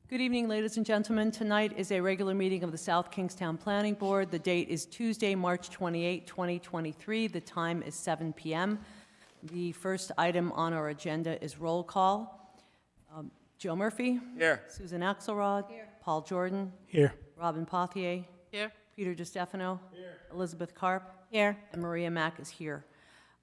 Good evening, ladies and gentlemen. Tonight is a regular meeting of the South Kingstown Planning Board. The date is Tuesday, March 28, 2023. The time is 7 p.m. The first item on our agenda is roll call. Joe Murphy. Here. Susan Axelrod. Here. Paul Jordan. Here. Robin Pothier. Here. Peter DiStefano. Here. Elizabeth Karp. Here. And Maria Mack is here.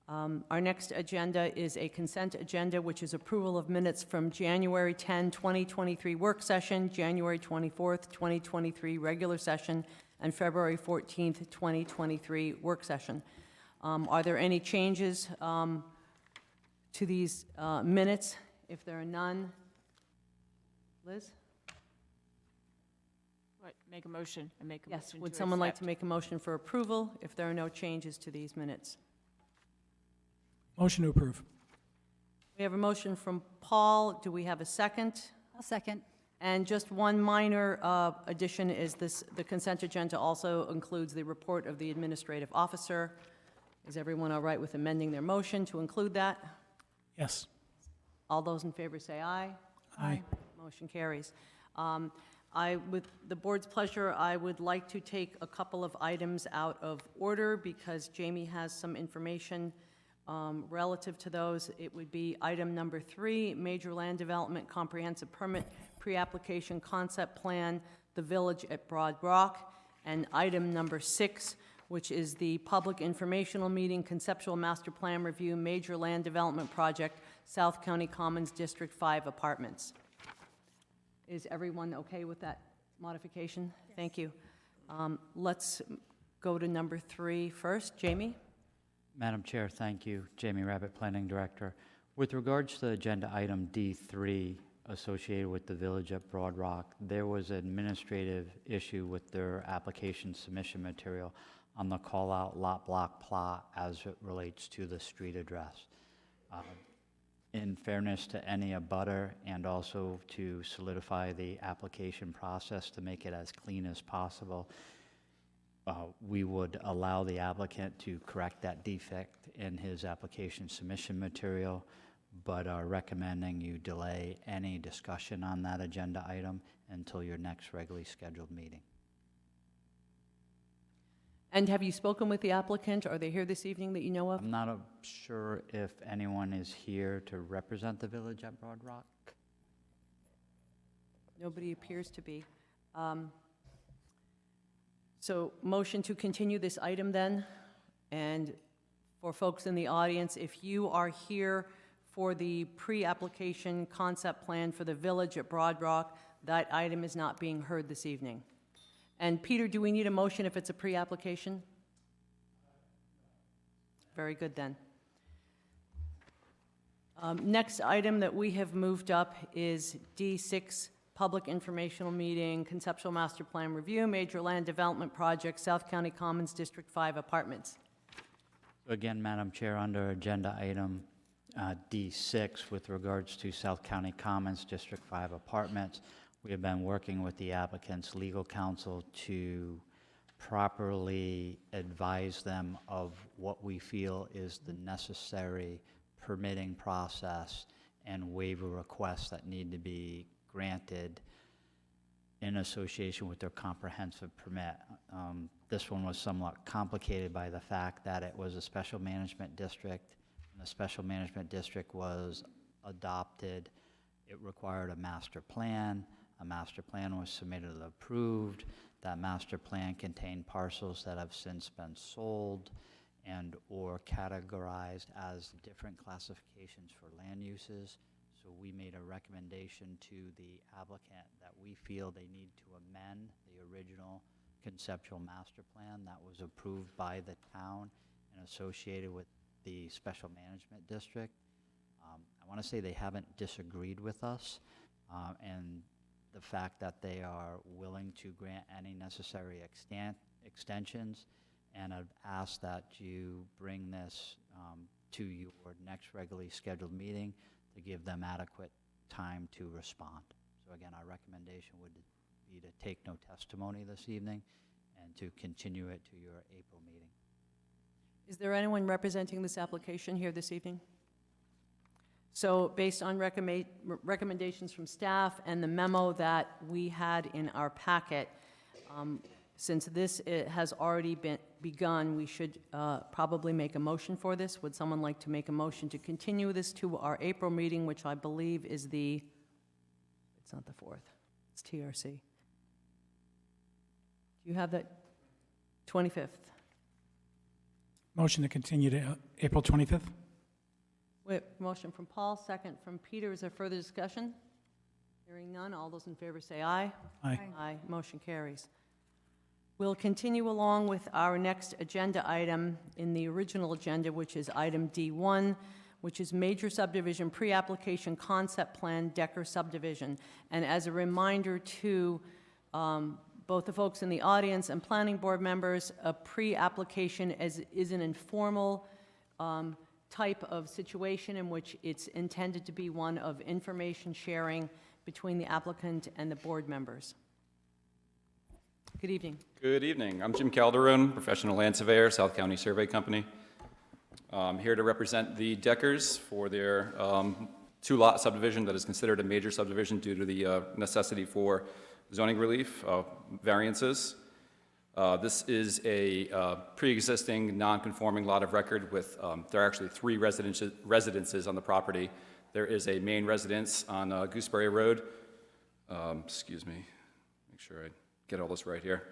Our next agenda is a consent agenda, which is approval of minutes from January 10, 2023 work session, January 24th, 2023 regular session, and February 14th, 2023 work session. Are there any changes to these minutes? If there are none, Liz? What, make a motion and make a Yes, motion would to someone like accept. to make a motion for approval if there are no changes to these minutes? Motion to approve. We have a motion from Paul. Do we have a second? I'll second. And just one minor addition is this: the consent agenda also includes the report of the administrative officer. Is everyone all right with amending their motion to include that? Yes. All those in favor say aye. Aye. Motion carries. With the board's pleasure, I would like to take a couple of items out of order because Jamie has some information relative to those. It would be item number 3, Major Land Development Comprehensive Permit Pre-Application Concept Plan, the Village at Broad Rock, and item number 6, which is the Public Informational Meeting Conceptual Master Plan Review Major Land Development Project, South County Commons District 5 Apartments. Is everyone okay with that modification? Yes. Thank you. Let's go to number 3 first. Jamie? Madam Chair, thank you. Jamie Rabbit, Planning Director. With regards to agenda item D3 associated with the Village at Broad Rock, there was an administrative issue with their application submission material on the call-out lot block plot as it relates to the street address. In fairness to any abutter and also to solidify the application process to make it as clean as possible, we would allow the applicant to correct that defect in his application submission material, but are recommending you delay any discussion on that agenda item until your next regularly scheduled meeting. And have you spoken with the applicant? Are they here this evening that you know of? I'm not sure if anyone is here to represent the Village at Broad Rock. Nobody appears to be. So motion to continue this item then. And for folks in the audience, if you are here for the pre-application concept plan for the Village at Broad Rock, that item is not being heard this evening. And Peter, do we need a motion if it's a pre-application? Very good then. Next item that we have moved up is D6, Public Informational Meeting, Conceptual Master Plan Review, Major Land Development Project, South County Commons District 5 Apartments. Again, Madam Chair, under agenda item D6 with regards to South County Commons District 5 Apartments, we have been working with the applicant's legal counsel to properly advise them of what we feel is the necessary permitting process and waiver requests that need to be granted in association with their comprehensive permit. This one was somewhat complicated by the fact that it was a special management district, and the special management district was adopted. It required a master plan. A master plan was submitted and approved. That master plan contained parcels that have since been sold and or categorized as different classifications for land uses. So we made a recommendation to the applicant that we feel they need to amend the original conceptual master plan that was approved by the town and associated with the special management district. I want to say they haven't disagreed with us, and the fact that they are willing to grant any necessary extensions, and I've asked that you bring this to your next regularly scheduled meeting to give them adequate time to respond. So again, our recommendation would be to take no testimony this evening and to continue it to your April meeting. Is there anyone representing this application here this evening? So based on recommendations from staff and the memo that we had in our packet, since this has already been begun, we should probably make a motion for this. Would someone like to make a motion to continue this to our April meeting, which I believe is it's not the 4th, it's TRC. Do you have that? 25th. Motion to continue to April 25th? Wait, motion from Paul, second from Peter. Is there further discussion? Hearing none, all those in favor say aye. Aye. Aye, motion carries. We'll continue along with our next agenda item in the original agenda, which is item D1, which is major subdivision pre-application concept plan Decker subdivision. And as a reminder to both the folks in the audience and planning board members, a pre-application is an informal type of situation in which it's intended to be one of information sharing between the applicant and the board members. Good evening. Good evening. I'm Jim Calderon, professional land surveyor, South County Survey Company. I'm here to represent the Deckers for their two-lot subdivision that is considered a major subdivision due to the necessity for zoning relief, variances. This is a pre-existing, non-conforming lot of record with, there are actually 3 residences on the property. There is a main residence on Gooseberry Road. Excuse me, make sure I get all this right here.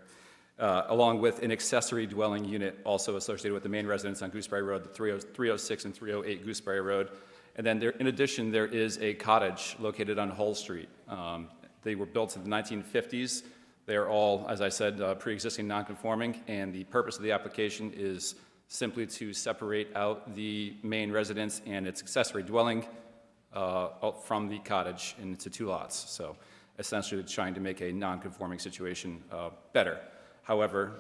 Along with an accessory dwelling unit also associated with the main residence on Gooseberry Road, the 306 and 308 Gooseberry Road. And then in addition, there is a cottage located on Hull Street. They were built in the 1950s. They are all, as I said, pre-existing non-conforming, and the purpose of the application is simply to separate out the main residence and its accessory dwelling from the cottage into 2 lots. So essentially trying to make a non-conforming situation better. However,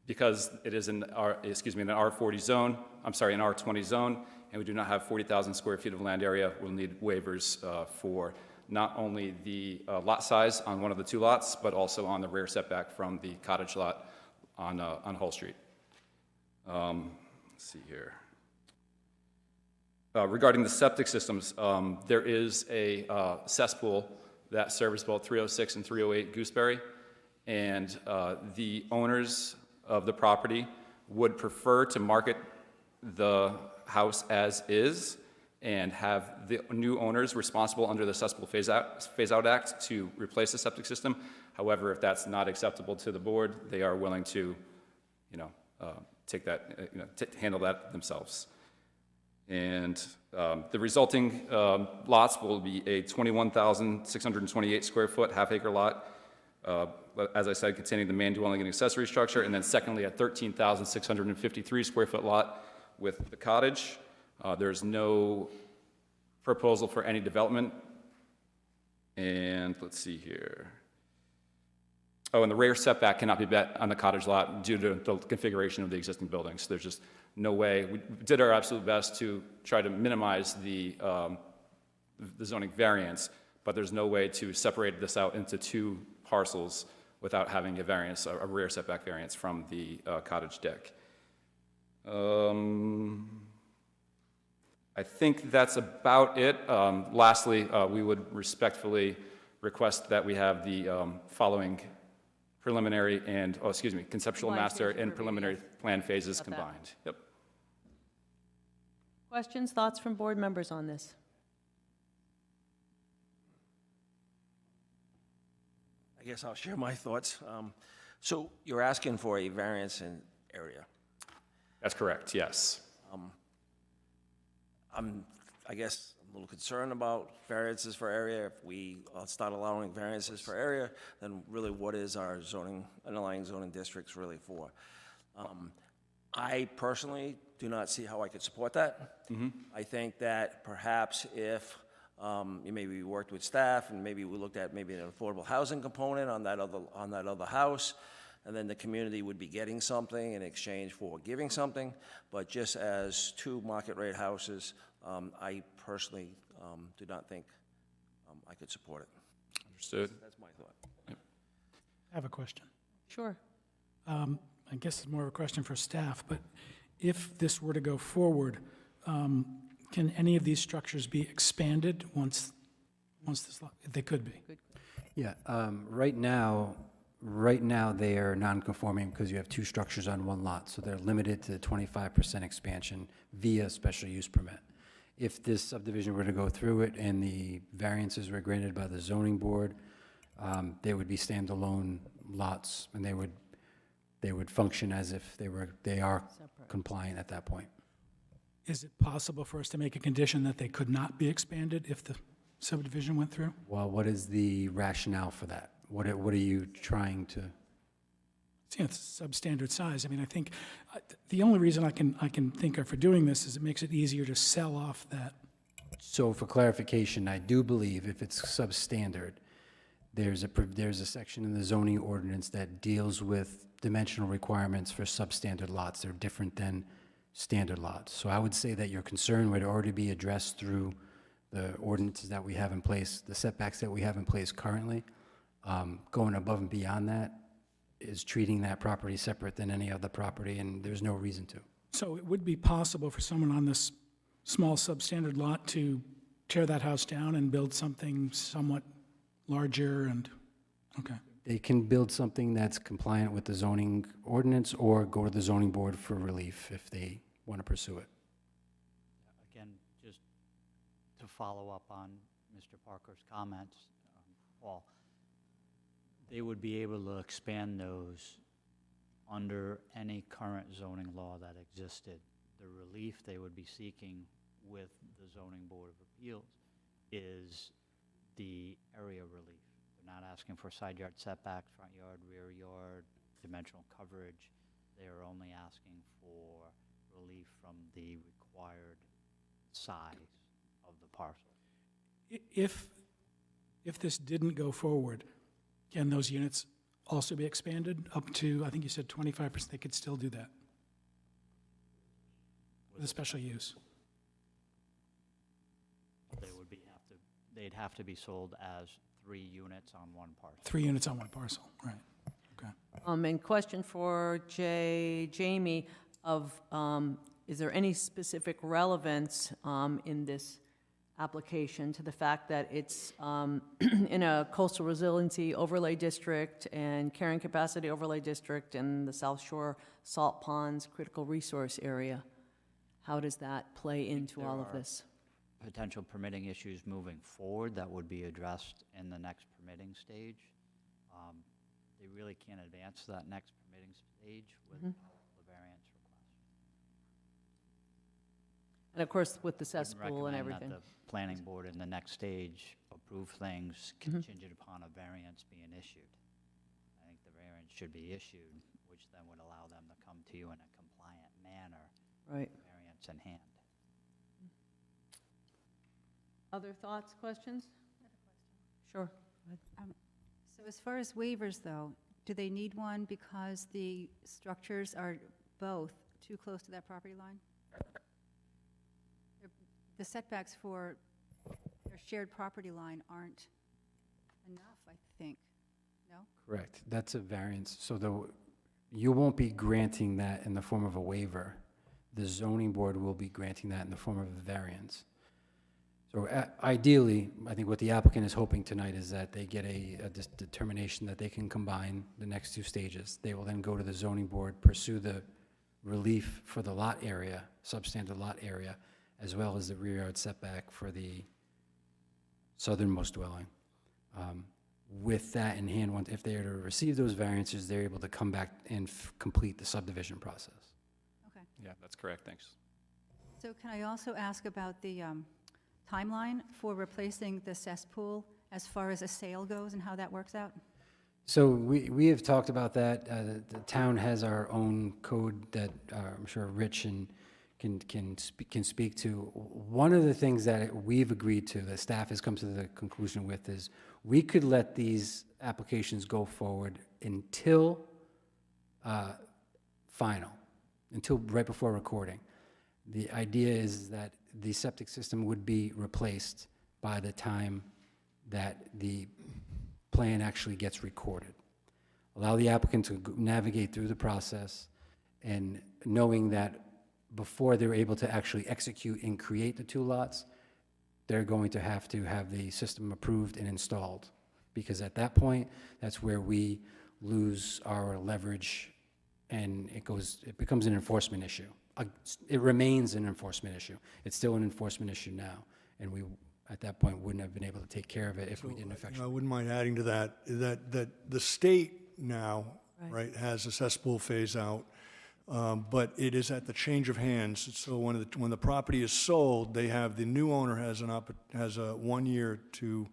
because it is an R40 zone, an R20 zone, and we do not have 40,000 square feet of land area, we'll need waivers for not only the lot size on one of the 2 lots, but also on the rear setback from the cottage lot on Hull Street. Let's see here. Regarding the septic systems, there is a cesspool that serves both 306 and 308 Gooseberry, and the owners of the property would prefer to market the house as is and have the new owners responsible under the Cesspool Phase-Out Act to replace the septic system. However, if that's not acceptable to the board, they are willing to, take that, handle that themselves. And the resulting lots will be a 21,628 square foot half-acre lot, as I said, containing the main dwelling and accessory structure, and then secondly, a 13,653 square foot lot with the cottage. There's no proposal for any development. And let's see here. Oh, and the rear setback cannot be met on the cottage lot due to the configuration of the existing buildings. There's just no way. We did our absolute best to try to minimize the zoning variance, but there's no way to separate this out into 2 parcels without having a variance, a rear setback variance from the cottage deck. I think that's about it. Lastly, we would respectfully request that we have the following preliminary and, conceptual Line master phase and review, preliminary yes. plan phases Got that. combined. Yep. Questions, thoughts from board members on this? I guess I'll share my thoughts. So you're asking for a variance in area. That's correct, yes. I guess I'm a little concerned about variances for area. If we start allowing variances for area, then really what is our underlying zoning districts really for? I personally do not see how I could support that. I think that perhaps if maybe we worked with staff and maybe we looked at maybe an affordable housing component on that other house, and then the community would be getting something in exchange for giving something. But just as 2 market rate houses, I personally do not think I could support it. Understood. That's my thought. I have a question. Sure. I guess it's more of a question for staff, but if this were to go forward, can Can any of these structures be expanded once this lot, they could be? Yeah, right now, they are non-conforming because you have two structures on one lot, so they're limited to 25% expansion via special use permit. If this subdivision were to go through it and the variances were granted by the zoning board, they would be standalone lots, and they would function as if they are compliant at that point. Is it possible for us to make a condition that they could not be expanded if the subdivision went through? Well, what is the rationale for that? What are you trying to? It's substandard size. I mean, I think the only reason I can think of for doing this is it makes it easier to sell off that. So for clarification, I do believe if it's substandard, there's a section in the zoning ordinance that deals with dimensional requirements for substandard lots. They're different than standard lots. So I would say that your concern would already be addressed through the ordinances that we have in place, the setbacks that we have in place currently. Going above and beyond that is treating that property separate than any other property, and there's no reason to. So it would be possible for someone on this small substandard lot to tear that house down and build something somewhat larger and, okay. They can build something that's compliant with the zoning ordinance or go to the zoning board for relief if they want to pursue it. Again, just to follow up on Mr. Parker's comments, Paul, they would be able to expand those under any current zoning law that existed. The relief they would be seeking with the zoning board of appeals is the area relief. They're not asking for side yard setbacks, front yard, rear yard, dimensional coverage. They are only asking for relief from the required size of the parcel. If this didn't go forward, can those units also be expanded up to, I think you said 25%, they could still do that with a special use? They'd have to be sold as 3 units on one parcel. 3 units on one parcel, right, okay. And question for Jamie is there any specific relevance in this application to the fact that it's in a coastal resiliency overlay district and carrying capacity overlay district and the South Shore Salt Ponds critical resource area? How does that play into all of this? Potential permitting issues moving forward that would be addressed in the next permitting stage. They really can't advance to that next permitting stage with the variance request. And of course, with the Wouldn't cesspool and recommend everything. that the planning board in the next stage approve things contingent upon a variance being issued. I think the variance should be issued, which then would allow them to come to you in a compliant manner, Right. variance in hand. Other thoughts, questions? Sure. So as far as waivers, though, do they need one because the structures are both too close to that property line? The setbacks for their shared property line aren't enough, I think, no? Correct. That's a variance. So you won't be granting that in the form of a waiver. The zoning board will be granting that in the form of a variance. So ideally, I think what the applicant is hoping tonight is that they get a determination that they can combine the next 2 stages. They will then go to the zoning board, pursue the relief for the lot area, substandard lot area, as well as the rear yard setback for the southernmost dwelling. With that in hand, if they are to receive those variances, they're able to come back and complete the subdivision process. Okay. Yeah, that's correct, thanks. So can I also ask about the timeline for replacing the cesspool as far as a sale goes and how that works out? So we have talked about that. The town has our own code that I'm sure Rich can speak to. One of the things that we've agreed to, the staff has come to the conclusion with, is we could let these applications go forward until final, until right before recording. The idea is that the septic system would be replaced by the time that the plan actually gets recorded. Allow the applicant to navigate through the process and knowing that before they're able to actually execute and create the 2 lots, they're going to have the system approved and installed. Because at that point, that's where we lose our leverage, and it becomes an enforcement issue. It remains an enforcement issue. It's still an enforcement issue now, and we, at that point, wouldn't have been able to take care of it if we didn't I effectuate. wouldn't mind adding to that, that the state now, right, has a cesspool phase out, but it is at the change of hands. So when the property is sold, the new owner has a 1 year to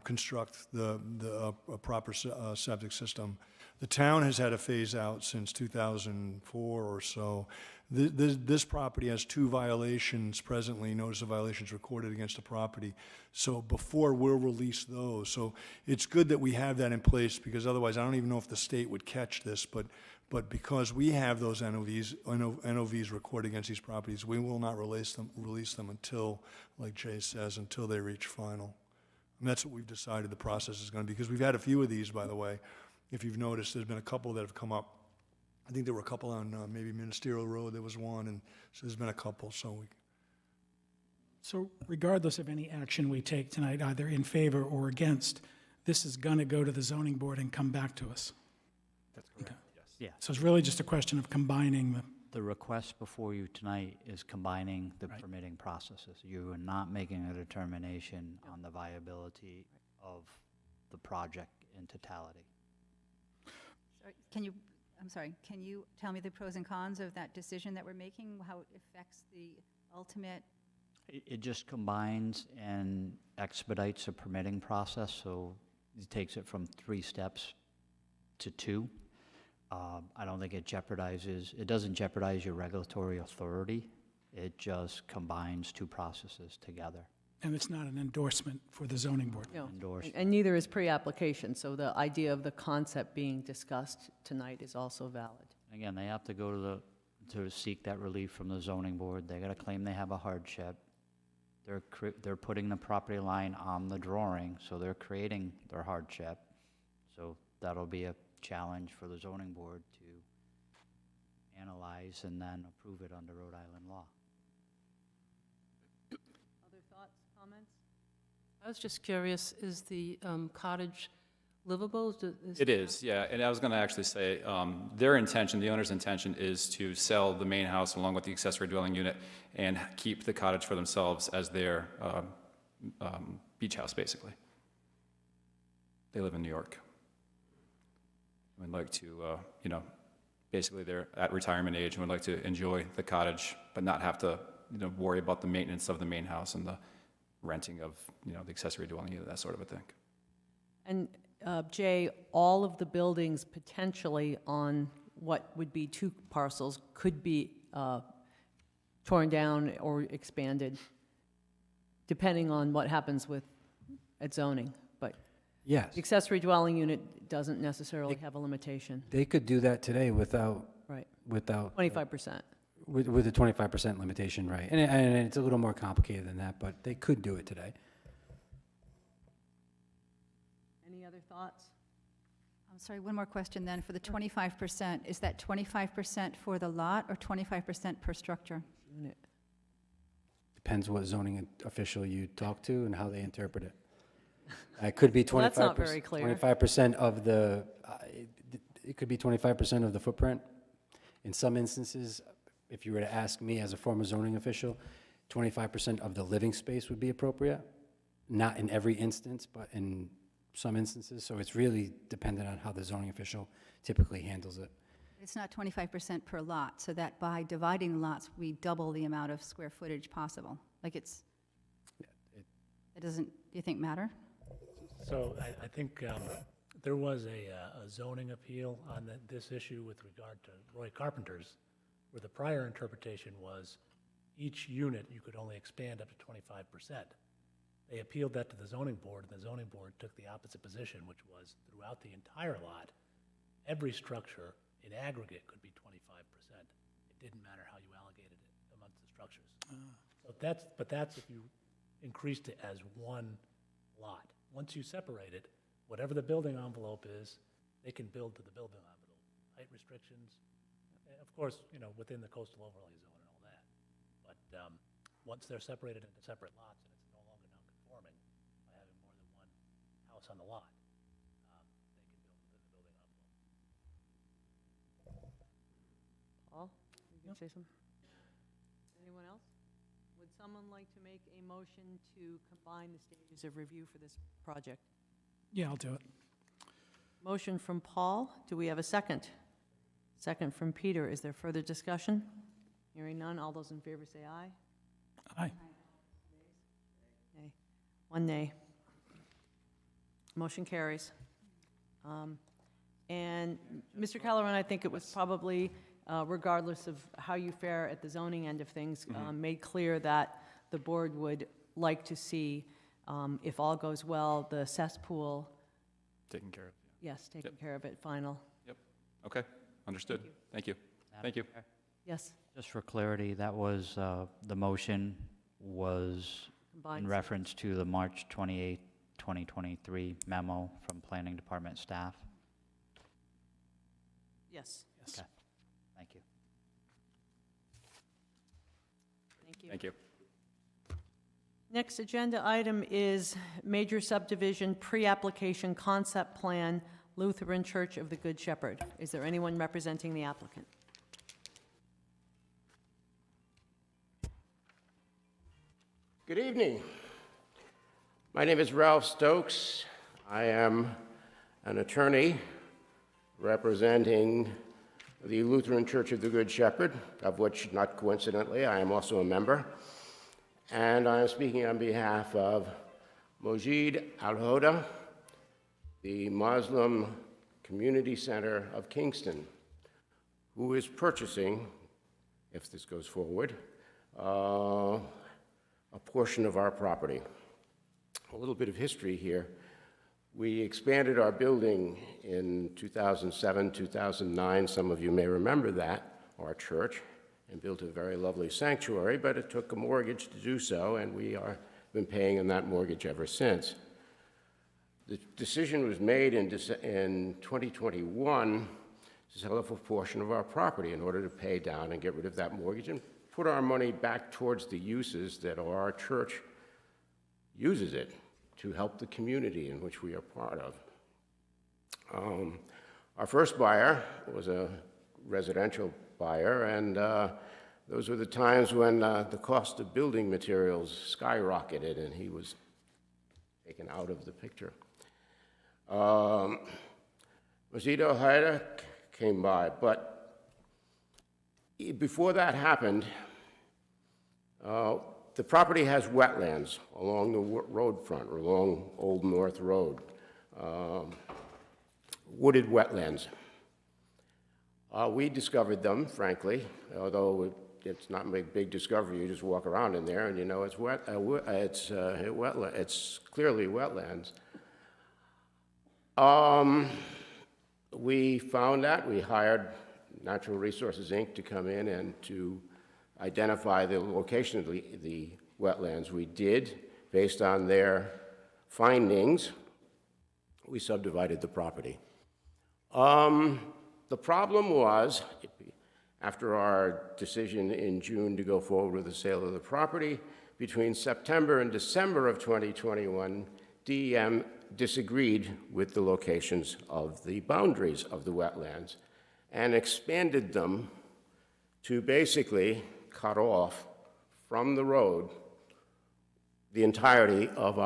construct a proper septic system. The town has had a phase out since 2004 or so. This property has 2 violations presently, notice of violations recorded against the property. So before we'll release those. So it's good that we have that in place, because otherwise I don't even know if the state would catch this, but because we have those NOVs recorded against these properties, we will not release them until, like Jay says, until they reach final. And that's what we've decided the process is going to be, because we've had a few of these, by the way. If you've noticed, there's been a couple that have come up. I think there were a couple on maybe Ministerial Road, there was one, and so there's been a couple, So regardless of any action we take tonight, either in favor or against, this is going to go to the zoning board and come back to us. That's correct, yes. Yeah. So it's really just a question of combining the, The request before you tonight is combining the permitting processes. You are not making a determination on the viability of the project in totality. Sorry, can you tell me the pros and cons of that decision that we're making, how it affects the ultimate? It just combines and expedites the permitting process, so it takes it from 3 steps to 2. I don't think it doesn't jeopardize your regulatory authority. It just combines 2 processes together. and it's not an endorsement for the zoning board. No. Endorsed. And neither is pre-application, so the idea of the concept being discussed tonight is also valid. Again, they have to go to seek that relief from the zoning board. They gotta claim they have a hardship. They're putting the property line on the drawing, so they're creating their hardship. So that'll be a challenge for the zoning board to analyze and then approve it under Rhode Island law. Other thoughts, comments? I was just curious, is the cottage livable? It is, yeah, and I was going to actually say, their intention, the owner's intention is to sell the main house along with the accessory dwelling unit and keep the cottage for themselves as their beach house, basically. They live in New York. Would like to, basically they're at retirement age and would like to enjoy the cottage, but not have to, worry about the maintenance of the main house and the renting of, the accessory dwelling unit, that sort of a thing. And Jay, all of the buildings potentially on what would be 2 parcels could be torn down or expanded, depending on what happens at zoning. But Yes, the accessory dwelling unit doesn't necessarily have a limitation, they could do that today without, right? 25%. with a 25% limitation, right? And it's a little more complicated than that, but they could do it today. Any other thoughts? I'm sorry, one more question then. For the 25%, is that 25% for the lot or 25% per structure? Unit. Depends what zoning official you talk to and how they interpret it. It could be 25%. Well, that's not very clear. 25% of the, it could be 25% of the footprint. In some instances, if you were to ask me as a former zoning official, 25% of the living space would be appropriate. Not in every instance, but in some instances. So it's really dependent on how the zoning official typically handles it. It's not 25% per lot, so that by dividing the lots, we double the amount of square footage possible. Like it doesn't, do you think, matter? So I think there was a zoning appeal on this issue with regard to Roy Carpenter's, where the prior interpretation was each unit you could only expand up to 25%. They appealed that to the zoning board, and the zoning board took the opposite position, which was throughout the entire lot, every structure in aggregate could be 25%. It didn't matter how you allocated it amongst the structures. So that's if you increased it as one lot. Once you separate it, whatever the building envelope is, they can build to the building envelope. Height restrictions, and of course, within the coastal overlay zone and all once they're separated into separate lots and it's no longer non-conforming by having more than one house on the lot, they can build within the building envelope. Paul, you can say something? Anyone else? Would someone like to make a motion to combine the stages of review for this project? Yeah, I'll do it. Motion from Paul. Do we have a second? Second from Peter. Is there further discussion? Hearing none. All those in favor say aye. Aye. Nay. One nay. Motion carries. And Mr. Calderon, I think it was probably, regardless of how you fare at the zoning end of things, made clear that the board would like to see, if all goes well, the cesspool, Taken care of. yes, taken care of it, final. Yep. Okay, understood. Thank you. Thank you. Yes, Just for clarity, that was, the motion was combined. in reference to the March 28, 2023 memo from Planning Department staff. Yes, Okay, thank you. thank you. Thank you. Next agenda item is major subdivision pre-application concept plan, Lutheran Church of the Good Shepherd. Is there anyone representing the applicant? Good evening. My name is Ralph Stokes. I am an attorney representing the Lutheran Church of the Good Shepherd, of which, not coincidentally, I am also a member. And I am speaking on behalf of Mojid Al-Hoda, the Muslim Community Center of Kingston, who is purchasing, if this goes forward, a portion of our property. A little bit of history here. We expanded our building in 2007, 2009. Some of you may remember that, our church, and built a very lovely sanctuary, but it took a mortgage to do so, and we have been paying on that mortgage ever since. The decision was made in 2021 to sell off a portion of our property in order to pay down and get rid of that mortgage and put our money back towards the uses that our church uses it to help the community in which we are part of. Our first buyer was a residential buyer, and those were the times when the cost of building materials skyrocketed, and he was taken out of the picture. Mojid Al-Hoda came by, but before that happened, the property has wetlands along the road front, or along Old North Road, wooded wetlands. We discovered them, frankly, although it's not a big discovery. You just walk around in there and you know it's it's clearly wetlands. We found that. We hired Natural Resources, Inc. to come in and to identify the location of the wetlands. We did, based on their findings, we subdivided the property. The problem was, after our decision in June to go forward with the sale of the property, between September and December of 2021, DEM disagreed with the locations of the boundaries of the wetlands and expanded them to basically cut off from the road the entirety of the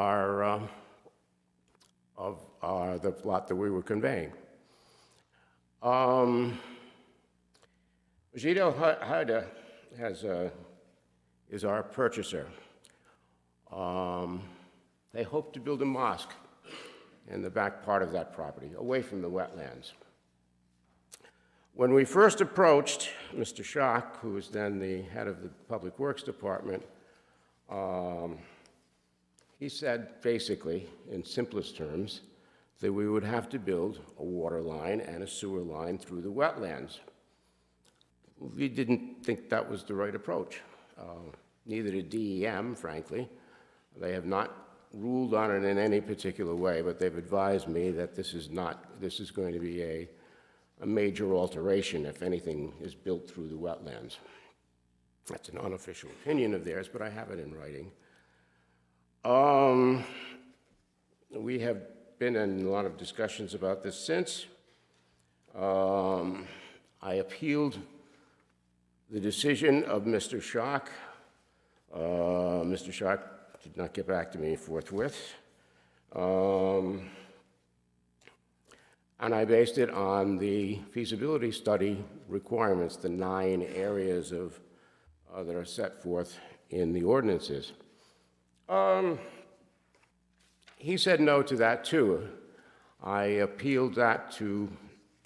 lot that we were conveying. Mojid Al-Hoda is our purchaser. They hope to build a mosque in the back part of that property, away from the wetlands. When we first approached Mr. Schock, who was then the head of the Public Works Department, he said, basically, in simplest terms, that we would have to build a water line and a sewer line through the wetlands. We didn't think that was the right approach. Neither did DEM, frankly. They have not ruled on it in any particular way, but they've advised me that this is going to be a major alteration if anything is built through the wetlands. That's an unofficial opinion of theirs, but I have it in writing. We have been in a lot of discussions about this since. I appealed the decision of Mr. Schock. Mr. Schock did not get back to me forthwith. And I based it on the feasibility study requirements, the 9 areas of, that are set forth in the ordinances. He said no to that, too. I appealed that to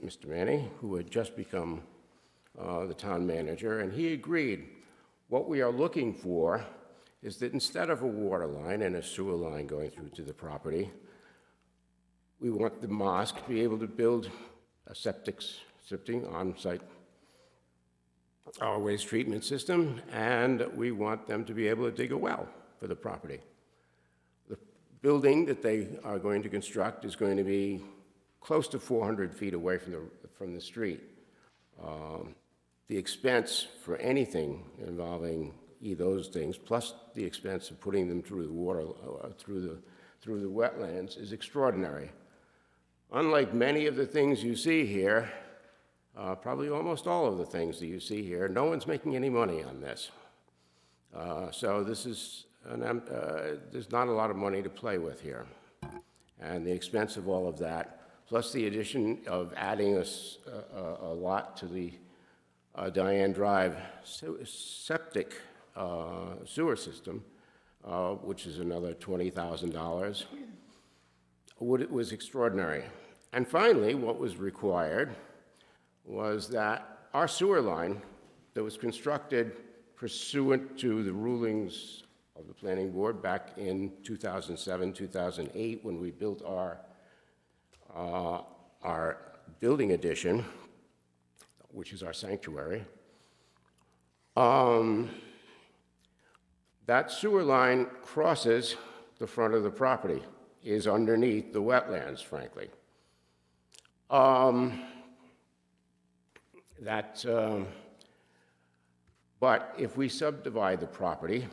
Mr. Manny, who had just become the town manager, and he agreed. What we are looking for is that instead of a water line and a sewer line going through to the property, we want the mosque to be able to build a septic on-site waste treatment system, and we want them to be able to dig a well for the property. The building that they are going to construct is going to be close to 400 feet away from the street. The expense for anything involving those things, plus the expense of putting them through the water, through the wetlands, is extraordinary. Unlike many of the things you see here, probably almost all of the things that you see here, no one's making any money on this. So this is, there's not a lot of money to play with here. And the expense of all of that, plus the addition of adding a lot to the Diane Drive septic sewer system, which is another $20,000, was extraordinary. And finally, what was required was that our sewer line that was constructed pursuant to the rulings of the planning board back in 2007, 2008, when we built our building addition, which is our sanctuary, that sewer line crosses the front of the property, is underneath the wetlands, frankly. But if we subdivide the property,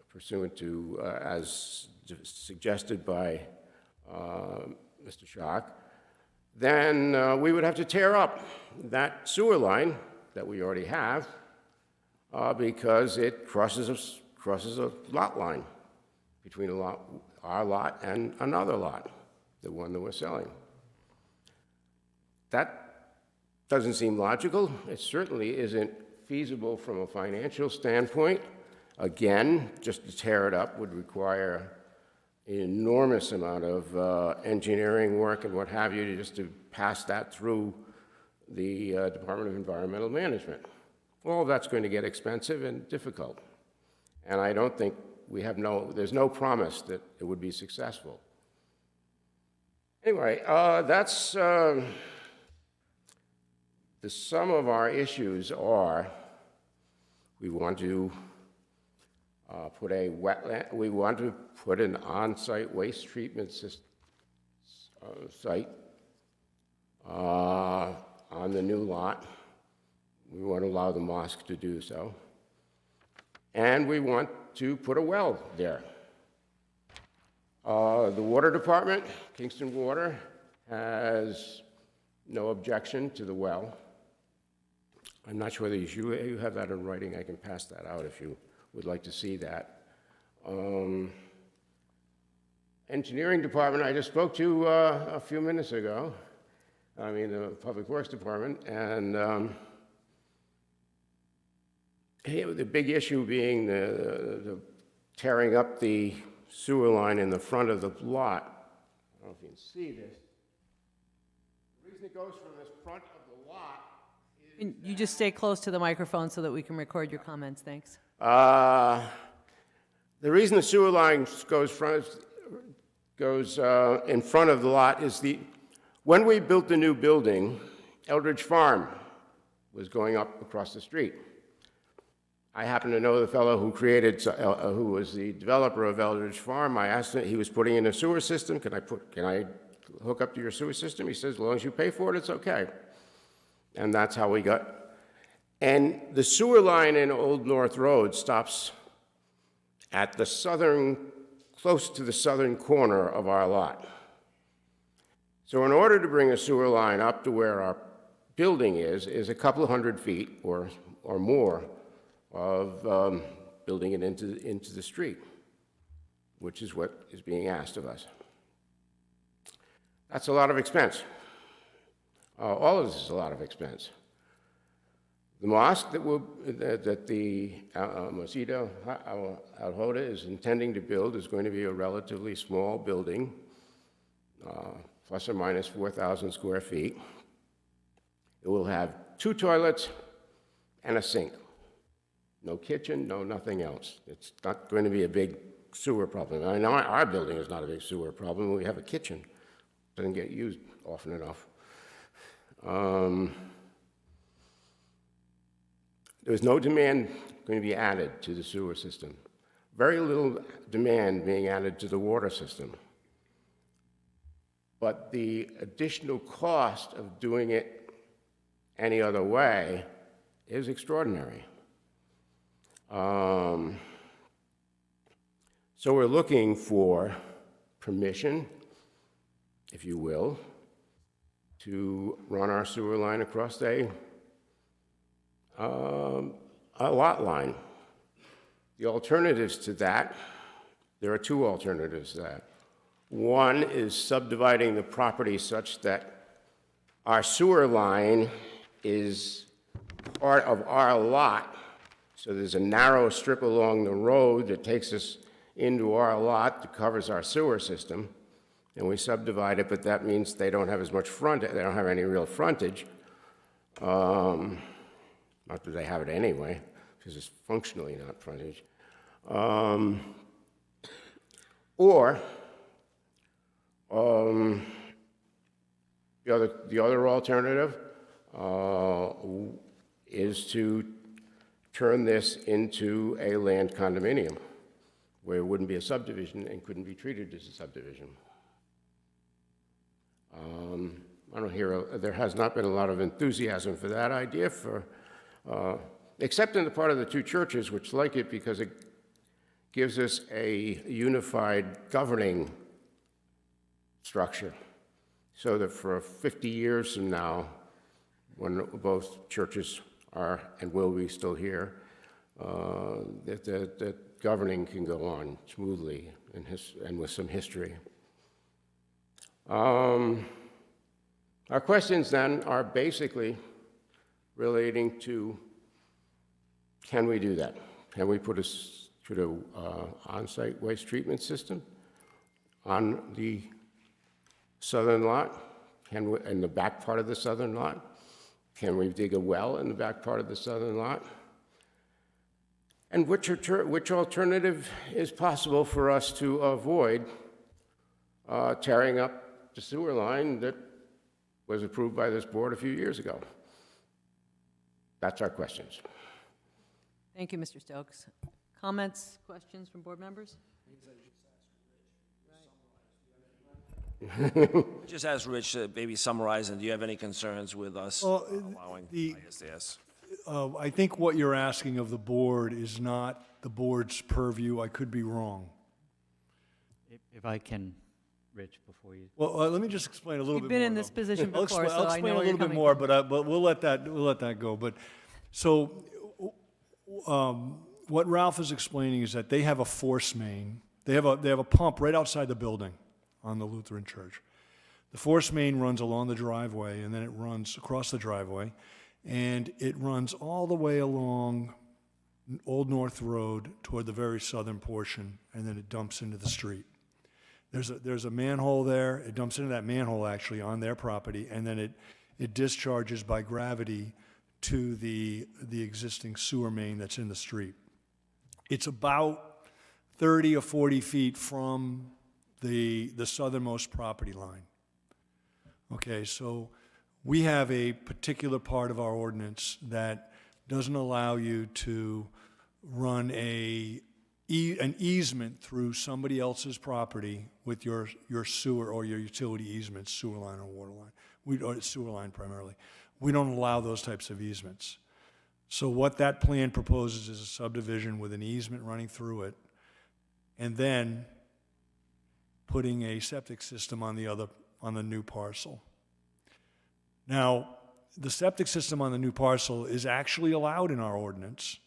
pursuant to, as suggested by Mr. Schock, then we would have to tear up that sewer line that we already have because it crosses a lot line between our lot and another lot, the one that we're selling. That doesn't seem logical. It certainly isn't feasible from a financial standpoint. Again, just to tear it up would require an enormous amount of engineering work and what have you, just to pass that through the Department of Environmental Management. All of that's going to get expensive and difficult. And I don't think there's no promise that it would be successful. Anyway, that's the sum of our issues are we want to put a wetland, we want to put an on-site waste treatment system, site on the new lot. We want to allow the mosque to do so. And we want to put a well there. The water department, Kingston Water, has no objection to the well. I'm not sure whether you have that in writing. I can pass that out if you would like to see that. Engineering department, I just spoke to a few minutes ago. I mean, the Public Works Department, and the big issue being the tearing up the sewer line in the front of the lot. I don't know if you can see this. The reason it goes from this front of the lot is... Can you just stay close to the microphone so that we can record your comments? Thanks. The reason the sewer line goes in front of the lot is when we built the new building, Eldridge Farm was going up across the street. I happen to know the fellow who who was the developer of Eldridge Farm. I asked him, he was putting in a sewer system. Can I hook up to your sewer system? He says, as long as you pay for it, it's okay. And that's how we got And the sewer line in Old North Road stops at the close to the southern corner of our lot. So in order to bring a sewer line up to where our building is a couple of 100 feet or more of building it into the street, which is what is being asked of us. That's a lot of expense. All of this is a lot of expense. The mosque that the Masjid al-Huda is intending to build is going to be a relatively small building, plus or minus 4,000 square feet. It will have 2 toilets and a sink. No kitchen, no nothing else. It's not going to be a big sewer problem. I know our building is not a big sewer problem. We have a kitchen. It doesn't get used often enough. There's no demand going to be added to the sewer system. Very little demand being added to the water system. But the additional cost of doing it any other way is extraordinary. So we're looking for permission, if you will, to run our sewer line across a lot line. The alternatives to that, there are 2 alternatives to that. One is subdividing the property such that our sewer line is part of our lot. So there's a narrow strip along the road that takes us into our lot that covers our sewer system, and we subdivide it, but that means they don't have as much frontage, they don't have any real frontage. Not that they have it anyway, because it's functionally not frontage. The other alternative is to turn this into a land condominium, where it wouldn't be a subdivision and couldn't be treated as a subdivision. I don't hear, there has not been a lot of enthusiasm for that idea, except in the part of the 2 churches which like it because it gives us a unified governing structure, so that for 50 years from now, when both churches are and will be still here, that governing can go on smoothly and with some history. Our questions then are basically relating to, can we do that? Can we put an on-site waste treatment system on the southern lot? Can we, in the back part of the southern lot? Can we dig a well in the back part of the southern lot? And which alternative is possible for us to avoid tearing up the sewer line that was approved by this board a few years ago? That's our questions. Thank you, Mr. Stokes. Comments, questions from board members? Just ask Rich to maybe summarize, and do you have any concerns with us allowing, I guess, yes. I think what you're asking of the board is not the board's purview. I could be wrong. If I can, Rich, before you. Well, let me just explain a little bit more. You've been in this position I'll before, explain, so I know a where you're little bit coming more, from. but we'll let that go. But so, what Ralph is explaining is that they have a force main. They have a pump right outside the building on the Lutheran Church. The force main runs along the driveway, and then it runs across the driveway, and it runs all the way along Old North Road toward the very southern portion, and then it dumps into the street. There's a manhole there. It dumps into that manhole actually on their property, and then it discharges by gravity to the existing sewer main that's in the street. It's about 30 or 40 feet from the southernmost property line. Okay, so we have a particular part of our ordinance that doesn't allow you to run an easement through somebody else's property with your sewer or your utility easements, sewer line or water line. Or sewer line primarily. We don't allow those types of easements. So what that plan proposes is a subdivision with an easement running through it, and then putting a septic system on the new parcel. Now, the septic system on the new parcel is actually allowed in our ordinance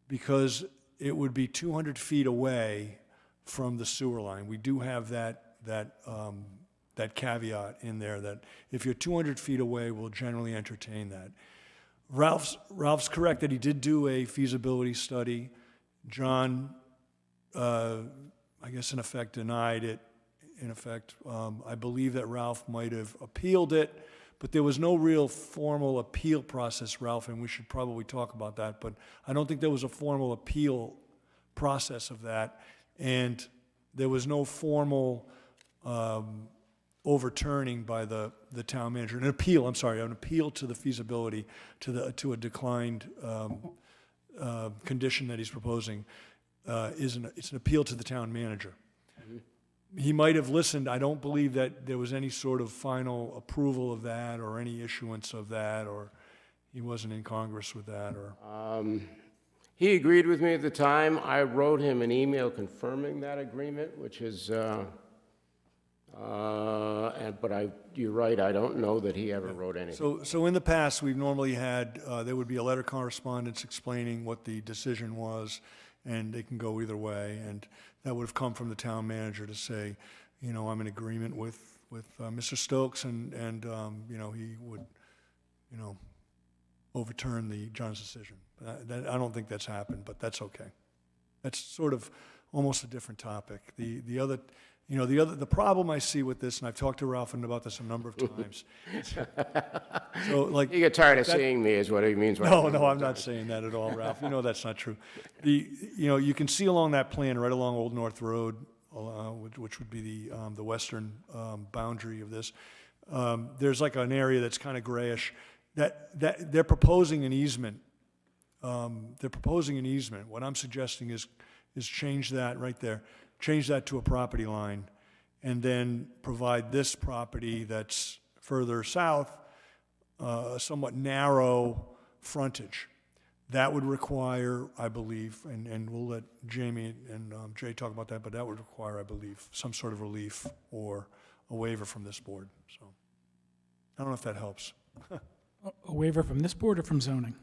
because it would be 200 feet away from the sewer line. We do have that caveat in there that if you're 200 feet away, we'll generally entertain that. Ralph's correct that he did do a feasibility study. John, I guess in effect denied it. In effect, I believe that Ralph might have appealed it, but there was no real formal appeal process, Ralph, and we should probably talk about that. But I don't think there was a formal appeal process of that, and there was no formal overturning by the town manager. An appeal to the feasibility, to a declined condition that he's proposing. It's an appeal to the town manager. He might have listened. I don't believe that there was any sort of final approval of that or any issuance of that, or he wasn't in Congress with that, or. He agreed with me at the time. I wrote him an email confirming that agreement, which is, you're right, I don't know that he ever wrote anything. So in the past, we've normally had, there would be a letter correspondence explaining what the decision was, and it can go either way, and that would have come from the town manager to say, I'm in agreement with Mr. Stokes, and he would, overturn John's decision. I don't think that's happened, but that's okay. That's sort of almost a different topic. The problem I see with this, and I've talked to Ralph about this a number of times. You get tired of seeing me, is what he means. No, I'm not saying that at all, Ralph. That's not true. You can see along that plan, right along Old North Road, which would be the western boundary of this. There's like an area that's kind of grayish. That they're proposing an easement. What I'm suggesting is change that right there. Change that to a property line, and then provide this property that's further south a somewhat narrow frontage. That would require, I believe, and we'll let Jamie and Jay talk about that, but that would require, I believe, some sort of relief or a waiver from this board. So I don't know if that helps. A waiver from this board or from zoning?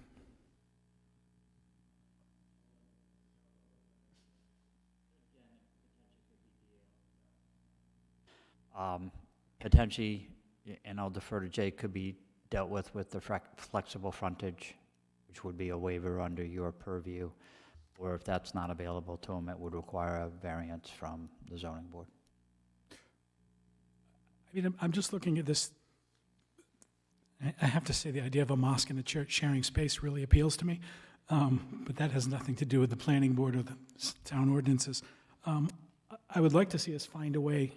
Potentially, and I'll defer to Jay, could be dealt with the flexible frontage, which would be a waiver under your purview, or if that's not available to him, it would require a variance from the zoning board. I'm just looking at this. I have to say the idea of a mosque and a church sharing space really appeals to me, but that has nothing to do with the planning board or the town ordinances. I would like to see us find a way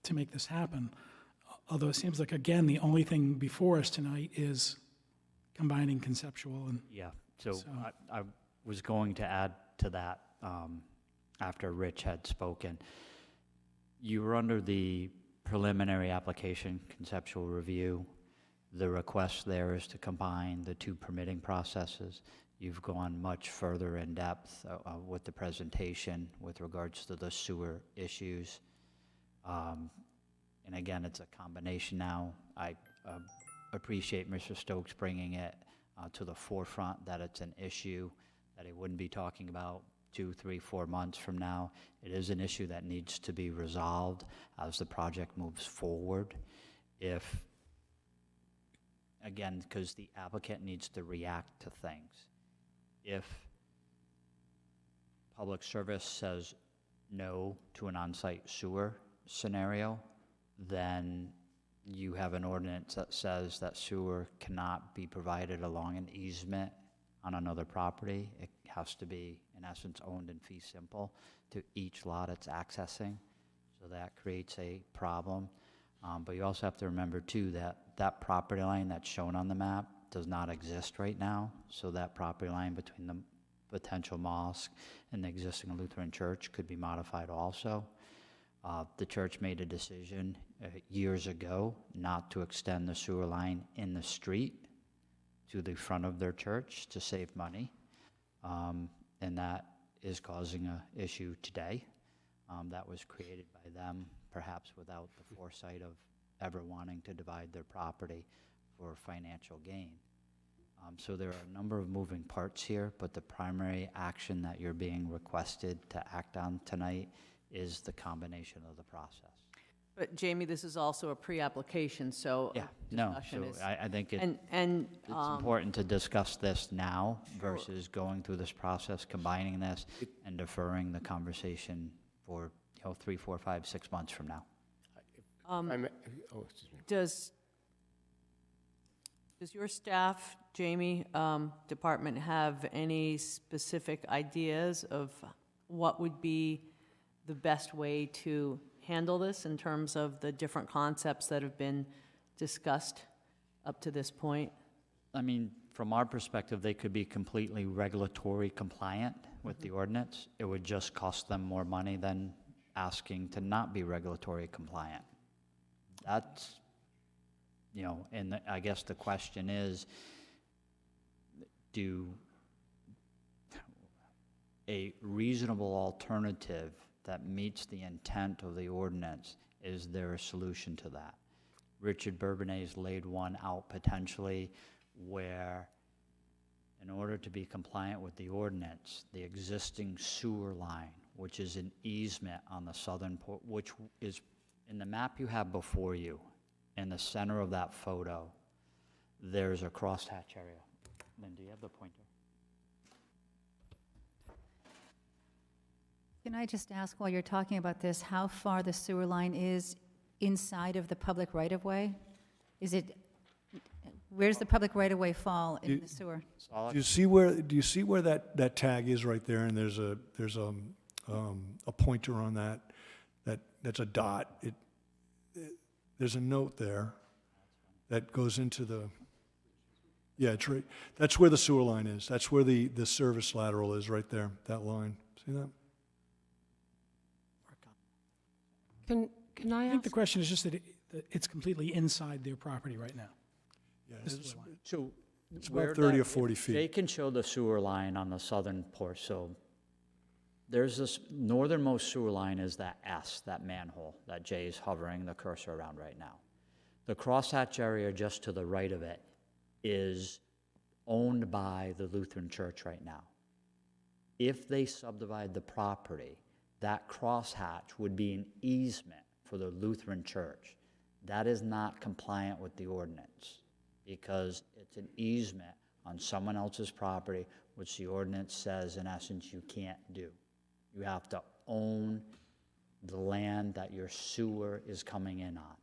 to make this happen, although it seems like, again, the only thing before us tonight is combining conceptual and... Yeah, so I was going to add to that after Rich had spoken. You were under the preliminary application conceptual review. The request there is to combine the two permitting processes. You've gone much further in depth with the presentation with regards to the sewer issues. And again, it's a combination now. I appreciate Mr. Stokes bringing it to the forefront that it's an issue that he wouldn't be talking about 2, 3, 4 months from now. It is an issue that needs to be resolved as the project moves forward. Again, because the applicant needs to react to things. If Public Service says no to an on-site sewer scenario, then you have an ordinance that says that sewer cannot be provided along an easement on another property. It has to be, in essence, owned in fee simple to each lot it's accessing. So that creates a problem. But you also have to remember, too, that that property line that's shown on the map does not exist right now. So that property line between the potential mosque and the existing Lutheran church could be modified also. The church made a decision years ago not to extend the sewer line in the street. to the front of their church to save money. And that is causing an issue today that was created by them, perhaps without the foresight of ever wanting to divide their property for financial gain. So there are a number of moving parts here, but the primary action that you're being requested to act on tonight is the combination of the process. But Jamie, this is also a pre-application, so. Yeah, no, discussion so is- I think And, it's important to discuss this now versus going through this process, combining this, and deferring the conversation for, 3, 4, 5, 6 months from now. Excuse me. does your staff, Jamie, department, have any specific ideas of what would be the best way to handle this in terms of the different concepts that have been discussed up to this point? I mean, from our perspective, they could be completely regulatory compliant with the ordinance. It would just cost them more money than asking to not be regulatory compliant. That's, and I guess the question is, a reasonable alternative that meets the intent of the ordinance, is there a solution to that? Richard Bourbonnais laid one out potentially where, in order to be compliant with the ordinance, the existing sewer line, which is an easement on the southern which is in the map you have before you, in the center of that photo, there's a crosshatch area. Lynn, do you have the pointer? Can I just ask, while you're talking about this, how far the sewer line is inside of the public right-of-way? Where's the public right-of-way fall in the sewer? Do you see where that tag is right there? And there's a pointer on that's a dot. There's a note there that goes into the, yeah, it's right, that's where the sewer line is. That's where the service lateral is, right there, that line. See that? Can I I think the ask, question is just that it's completely inside their property right now. Yeah, This is the line. So It's where about 30 that- or 40 if They feet. can show the sewer line on the southern portion. So there's this northernmost sewer line is that S, that manhole that Jay's hovering the cursor around right now. The crosshatch area just to the right of it is owned by the Lutheran Church right now. If they subdivide the property, that crosshatch would be an easement for the Lutheran Church. That is not compliant with the ordinance because it's an easement on someone else's property, which the ordinance says, in essence, you can't do. You have to own the land that your sewer is coming in on.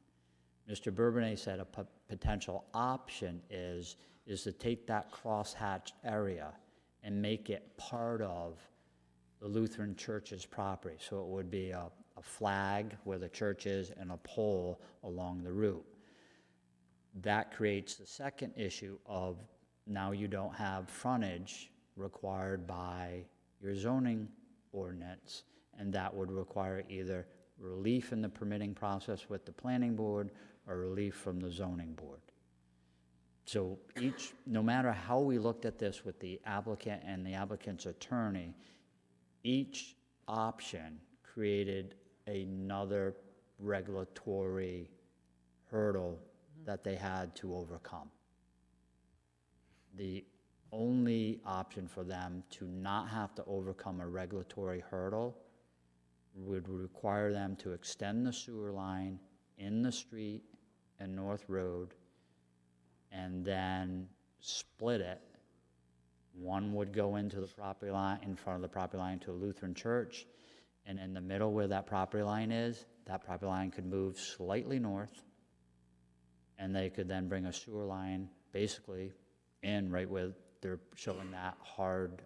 Mr. Bourbonnais said a potential option is to take that crosshatched area and make it part of the Lutheran Church's property. So it would be a flag where the church is and a pole along the route. That creates the second issue of now you don't have frontage required by your zoning ordinance, and that would require either relief in the permitting process with the planning board or relief from the zoning board. So no matter how we looked at this with the applicant and the applicant's attorney, each option created another regulatory hurdle that they had to overcome. The only option for them to not have to overcome a regulatory hurdle would require them to extend the sewer line in the street and North Road and then split it. One would go into the property line, in front of the property line to a Lutheran church, and in the middle where that property line is, that property line could move slightly north, and they could then bring a sewer line basically in right where they're showing that hard,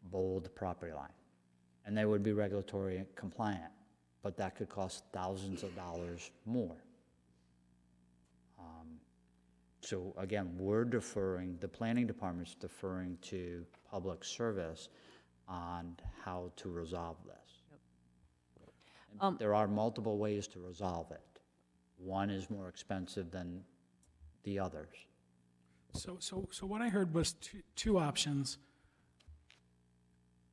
bold property line. And they would be regulatory compliant, but that could cost thousands of dollars more. So again, we're deferring, the planning department's deferring to public service on how to resolve this. And there are multiple ways to resolve it. One is more expensive than the others. So what I heard was two options.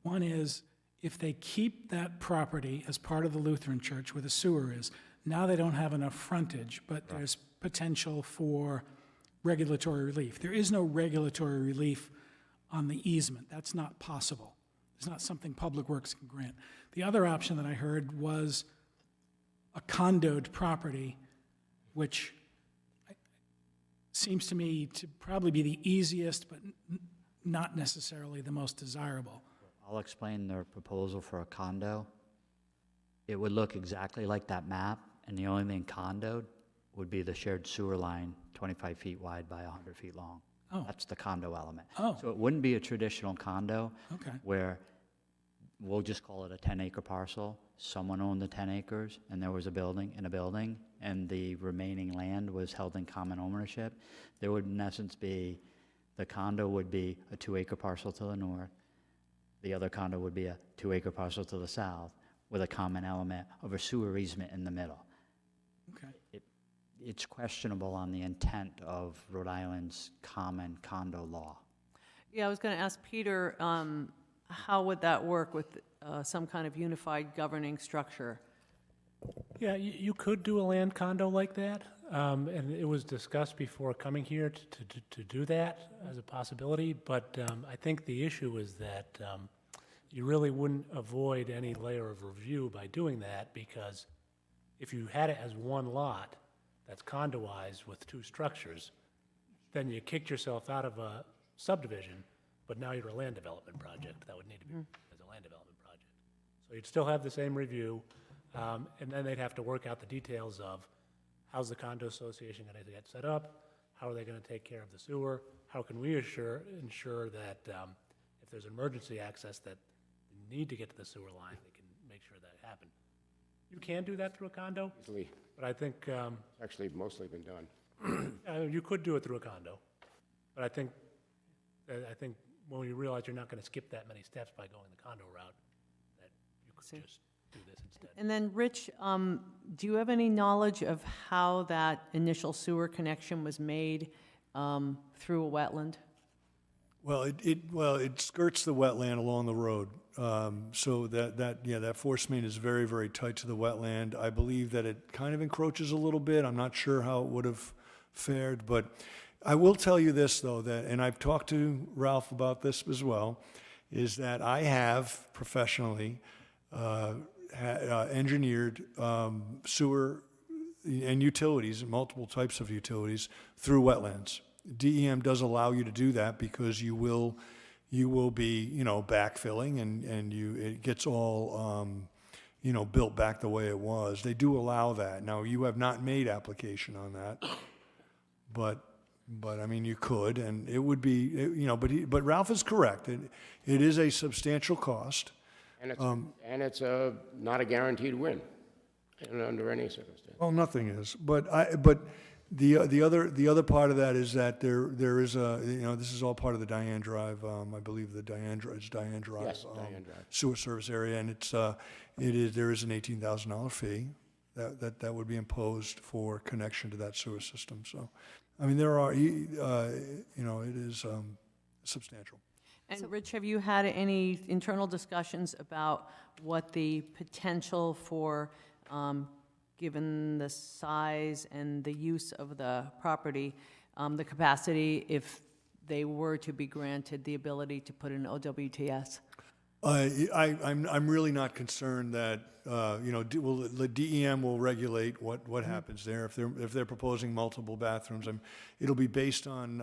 One is, if they keep that property as part of the Lutheran church where the sewer is, now they don't have enough frontage, but there's potential for regulatory relief. There is no regulatory relief on the easement. That's not possible. It's not something Public Works can grant. The other option that I heard was a condoed property, which seems to me to probably be the easiest, but not necessarily the most desirable. I'll explain their proposal for a condo. It would look exactly like that map, and the only thing condoed would be the shared sewer line, 25 feet wide by 100 feet long. Oh. That's the condo element. Oh. So it wouldn't be a traditional condo. Okay. Where we'll just call it a 10-acre parcel. Someone owned the 10 acres, and there was a building, and the remaining land was held in common ownership. There would, in essence, be, the condo would be a 2-acre parcel to the north. The other condo would be a 2-acre parcel to the south, with a common element of a sewer easement in the middle. Okay. It's questionable on the intent of Rhode Island's common condo law. Yeah, I was going to ask Peter, how would that work with some kind of unified governing structure? Yeah, you could do a land condo like that, and it was discussed before coming here to do that as a possibility, but I think the issue is that you really wouldn't avoid any layer of review by doing that, because if you had it as one lot that's condoized with 2 structures, then you kicked yourself out of a subdivision, but now you're a land development project. That would need to be as a land development project. So you'd still have the same review, and then they'd have to work out the details of how's the condo association going to get set up, how are they going to take care of the sewer, how can we ensure that if there's emergency access that they need to get to the sewer line, they can make sure that happens. You can do that through a condo, Easily, but I think actually mostly been done. you could do it through a condo. But I think when you realize you're not going to skip that many steps by going the condo route, that you could just do this instead. And then, Rich, do you have any knowledge of how that initial sewer connection was made through a wetland? Well, it skirts the wetland along the road. So that force main is very, very tight to the wetland. I believe that it kind of encroaches a little bit. I'm not sure how it would have fared, but I will tell you this, though, and I've talked to Ralph about this as well, is that I have professionally engineered sewer and utilities, multiple types of utilities, through wetlands. DEM does allow you to do that because you will be, backfilling and it gets all, built back the way it was. They do allow that. Now, you have not made application on that, but I mean, you could, and it would be, but Ralph is correct. It is a substantial cost. And it's not a guaranteed win under any circumstance. Well, nothing is, but the other part of that is that there is this is all part of the Diane Drive. I believe it's Diane Drive. Yes, Diane Drive. Sewer service area, and there is an $18,000 fee that would be imposed for connection to that sewer system. So, I mean, there are it is substantial. And Rich, have you had any internal discussions about what the potential for, given the size and the use of the property, the capacity, if they were to be granted the ability to put in OWTS? I'm really not concerned that the DEM will regulate what happens there if they're proposing multiple bathrooms. It'll be based on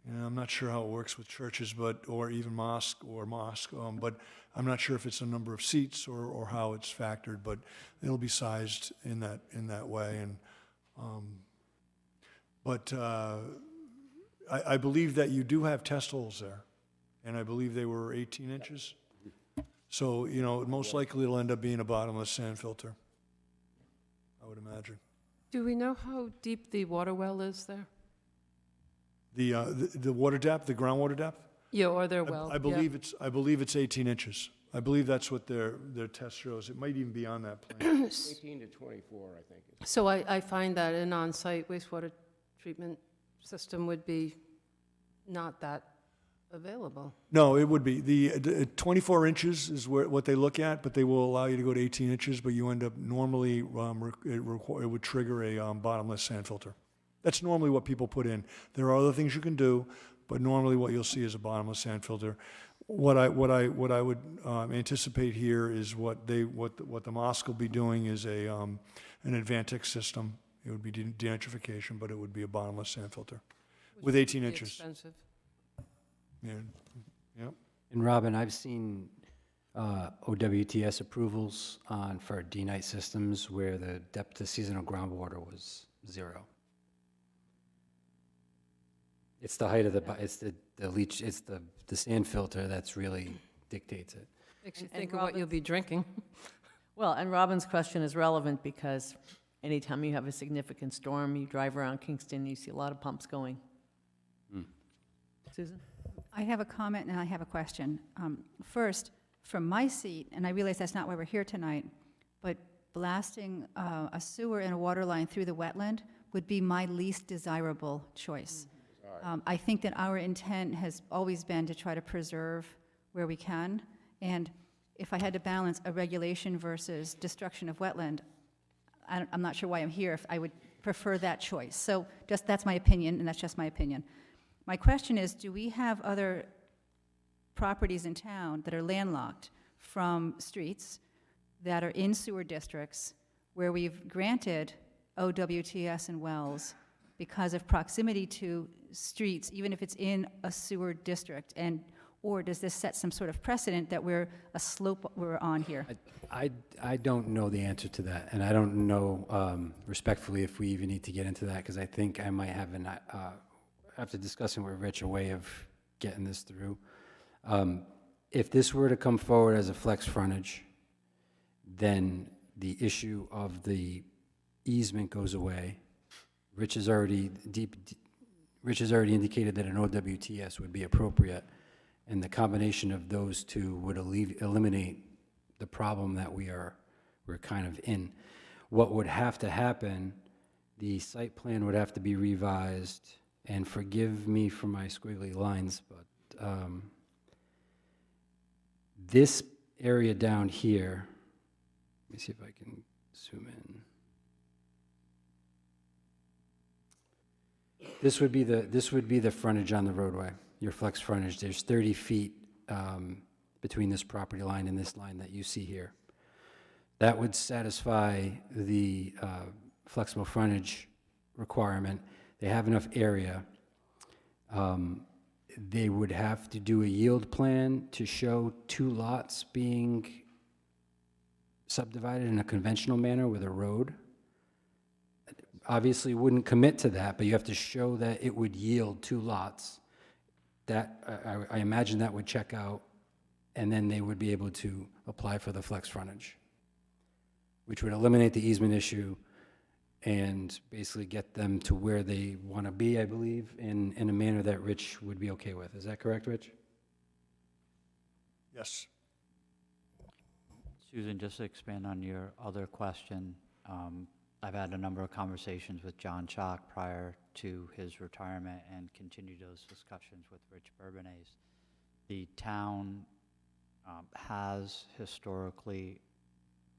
I'm not sure how it works with churches, or even mosque, but I'm not sure if it's a number of seats or how it's factored, but it'll be sized in that way. And I believe that you do have test holes there, and I believe they were 18 inches. So most likely it'll end up being a bottomless sand filter, I would imagine. Do we know how deep the water well is there? The water depth, the groundwater depth? Yeah, or their well? I believe it's 18 inches. I believe that's what their test shows. It might even be on that plan. 18 to 24, I think. So I find that an on-site wastewater treatment system would be not that available. No, it would be. The 24 inches is what they look at, but they will allow you to go to 18 inches, but you end up normally, it would trigger a bottomless sand filter. That's normally what people put in. There are other things you can do, but normally what you'll see is a bottomless sand filter. What I would anticipate here is what the mosque will be doing is an Advantix system. It would be denitrification, but it would be a bottomless sand filter with 18 Be inches. expensive. Yeah. Yep. And Robin, I've seen OWTS approvals for D-Night systems where the depth of seasonal groundwater was 0. It's the height of it's the leach, it's the sand filter that's really dictates it. Makes you And think of what you'll be drinking. Well, and Robin's question is relevant because anytime you have a significant storm, you drive around Kingston, you see a lot of pumps going. Susan? I have a comment and I have a question. First, from my seat, and I realize that's not why we're here tonight, but blasting a sewer and a water line through the wetland would be my least desirable choice. I think that our intent has always been to try to preserve where we can, and if I had to balance a regulation versus destruction of wetland, I'm not sure why I'm here. If I would prefer that choice. So that's my opinion, and that's just my opinion. My question is, do we have other properties in town that are landlocked from streets that are in sewer districts where we've granted OWTS and wells because of proximity to streets, even if it's in a sewer district? Or does this set some sort of precedent that we're on here? I don't know the answer to that, and I don't know respectfully if we even need to get into that, because I think I might have after discussing with Rich, a way of getting this through. If this were to come forward as a flex frontage, then the issue of the easement goes away. Rich has already indicated that an OWTS would be appropriate, and the combination of those two would eliminate the problem that we're kind of in. What would have to happen, the site plan would have to be revised, and forgive me for my squiggly lines, but this area down here, let me see if I can zoom in. This would be the frontage on the roadway, your flex frontage. There's 30 feet between this property line and this line that you see here. That would satisfy the flexible frontage requirement. They have enough area. They would have to do a yield plan to show 2 lots being subdivided in a conventional manner with a road. Obviously wouldn't commit to that, but you have to show that it would yield 2 lots. That, I imagine that would check out, and then they would be able to apply for the flex frontage, which would eliminate the easement issue and basically get them to where they want to be, I believe, in a manner that Rich would be okay with. Is that correct, Rich? Yes. Susan, just to expand on your other question, I've had a number of conversations with John Chalk prior to his retirement and continued those discussions with Rich Bourbonnais. The town has historically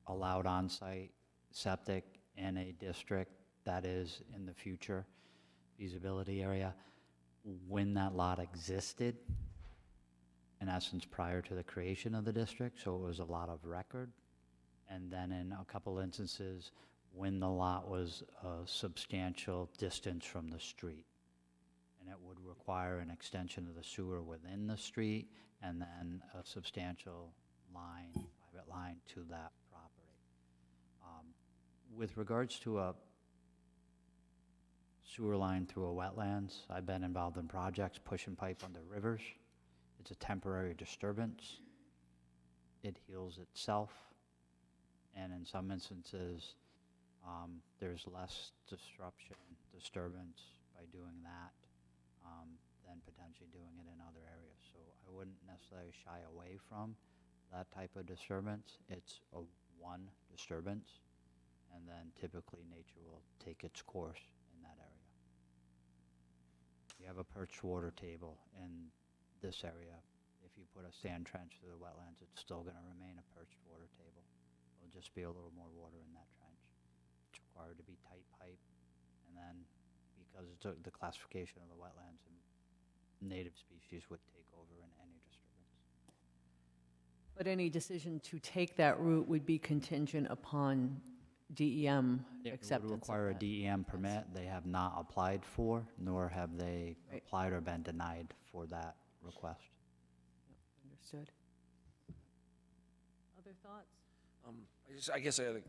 allowed on-site septic in a district that is in the future feasibility area. When that lot existed, in essence, prior to the creation of the district, so it was a lot of record. And then in a couple instances, when the lot was a substantial distance from the street. And it would require an extension of the sewer within the street and then a substantial line, private line to that property. With regards to a sewer line through a wetlands, I've been involved in projects pushing pipe under rivers. It's a temporary disturbance. It heals itself. And in some instances, there's less disturbance by doing that than potentially doing it in other areas. So I wouldn't necessarily shy away from that type of disturbance. It's a one disturbance, and then typically nature will take its course in that area. You have a perched water table in this area. If you put a sand trench through the wetlands, it's still going to remain a perched water table. There'll just be a little more water in that trench. It's required to be tight pipe, and then because it's the classification of the wetlands, and native species would take over in any disturbance. But any decision to take that route would be contingent upon DEM It acceptance would of require a that. DEM permit they have not applied for, nor have they Right. applied or been denied for that request. Understood. Other thoughts? I guess I had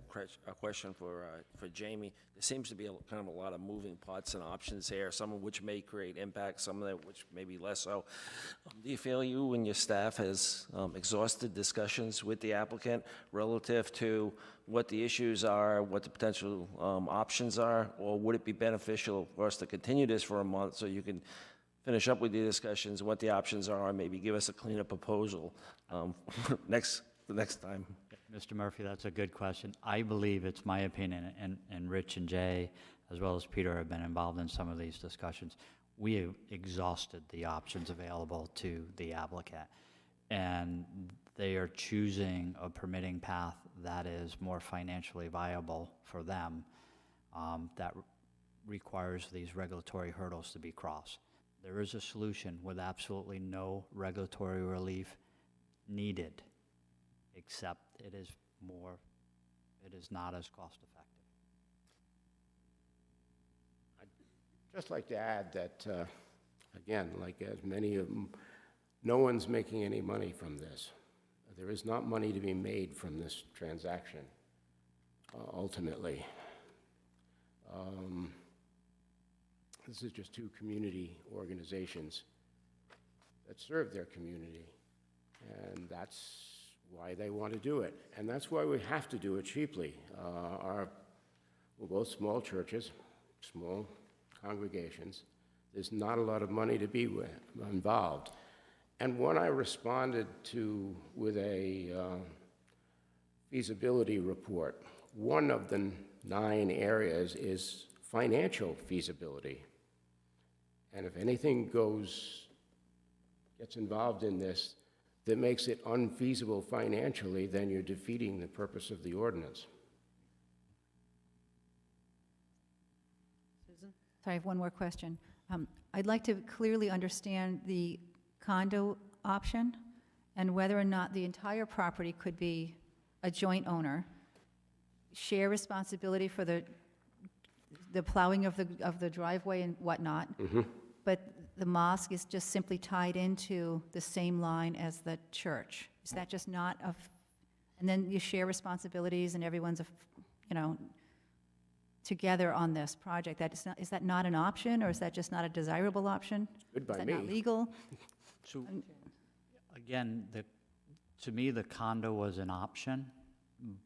a question for Jamie. There seems to be kind of a lot of moving parts and options here, some of which may create impact, some of that which may be less so. Do you feel you and your staff has exhausted discussions with the applicant relative to what the issues are, what the potential options are? Or would it be beneficial for us to continue this for a month so you can finish up with your discussions, what the options are, and maybe give us a cleaner proposal the next time? Mr. Murphy, that's a good question. I believe, it's my opinion, and Rich and Jay, as well as Peter, have been involved in some of these discussions. We have exhausted the options available to the applicant, and they are choosing a permitting path that is more financially viable for them, that requires these regulatory hurdles to be crossed. There is a solution with absolutely no regulatory relief needed, except it is not as cost effective. I'd just like to add that, again, like as many of them, no one's making any money from this. There is not money to be made from this transaction, ultimately. This is just two community organizations that serve their community, and that's why they want to do it. And that's why we have to do it cheaply. We're both small churches, small congregations. There's not a lot of money to be involved. And when I responded to with a feasibility report, one of the 9 areas is financial feasibility. And if anything gets involved in this that makes it unfeasible financially, then you're defeating the purpose of the ordinance. Susan? Sorry, I have one more question. I'd like to clearly understand the condo option and whether or not the entire property could be a joint owner, share responsibility for the plowing of the driveway and whatnot, but the mosque is just simply tied into the same line as the church. Is that just not and then you share responsibilities and everyone's, together on this project? Is that not an option, or is that just not a desirable option? Good by Is that me. not legal? So, again, to me, the condo was an option,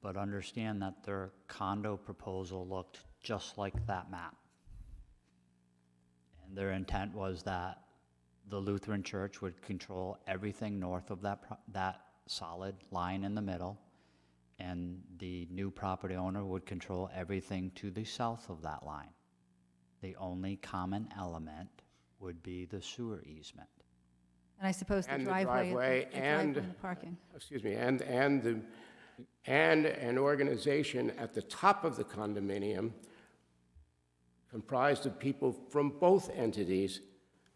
but understand that their condo proposal looked just like that map. And their intent was that the Lutheran Church would control everything north of that solid line in the middle, and the new property owner would control everything to the south of that line. The only common element would be the sewer easement. And I suppose the And the driveway. driveway and- the parking. Excuse me, and an organization at the top of the condominium comprised of people from both entities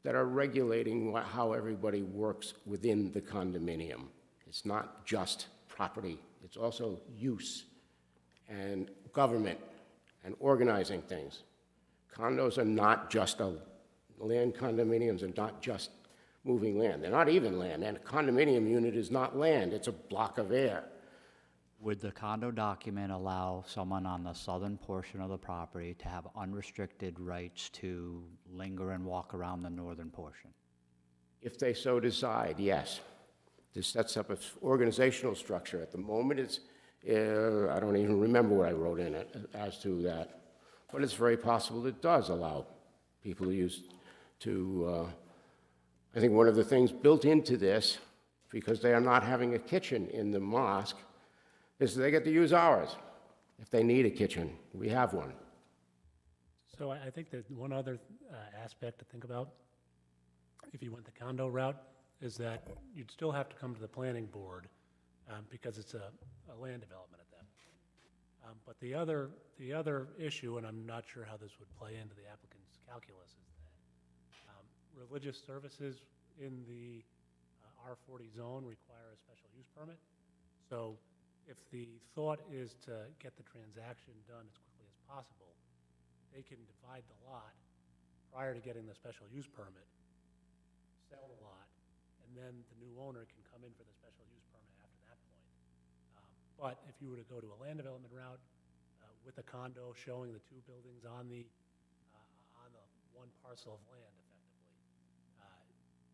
that are regulating how everybody works within the condominium. It's not just property, it's also use and government and organizing things. Condos are not just land condominiums are not just moving land. They're not even land, and a condominium unit is not land, it's a block of air. Would the condo document allow someone on the southern portion of the property to have unrestricted rights to linger and walk around the northern portion? If they so decide, yes. This sets up an organizational structure. At the moment, it's, I don't even remember what I wrote in it as to that, but it's very possible it does allow people to I think one of the things built into this, because they are not having a kitchen in the mosque, is they get to use ours. If they need a kitchen, we have one. So I think that one other aspect to think about if you went the condo route, is that you'd still have to come to the planning board because it's a land development at that point. But the other issue, and I'm not sure how this would play into the applicant's calculus, is that religious services in the R40 zone require a special use permit. So if the thought is to get the transaction done as quickly as possible, they can divide the lot prior to getting the special use permit, sell the lot, and then the new owner can come in for the special use permit after that point. But if you were to go to a land development route with a condo showing the two buildings on the one parcel of land effectively,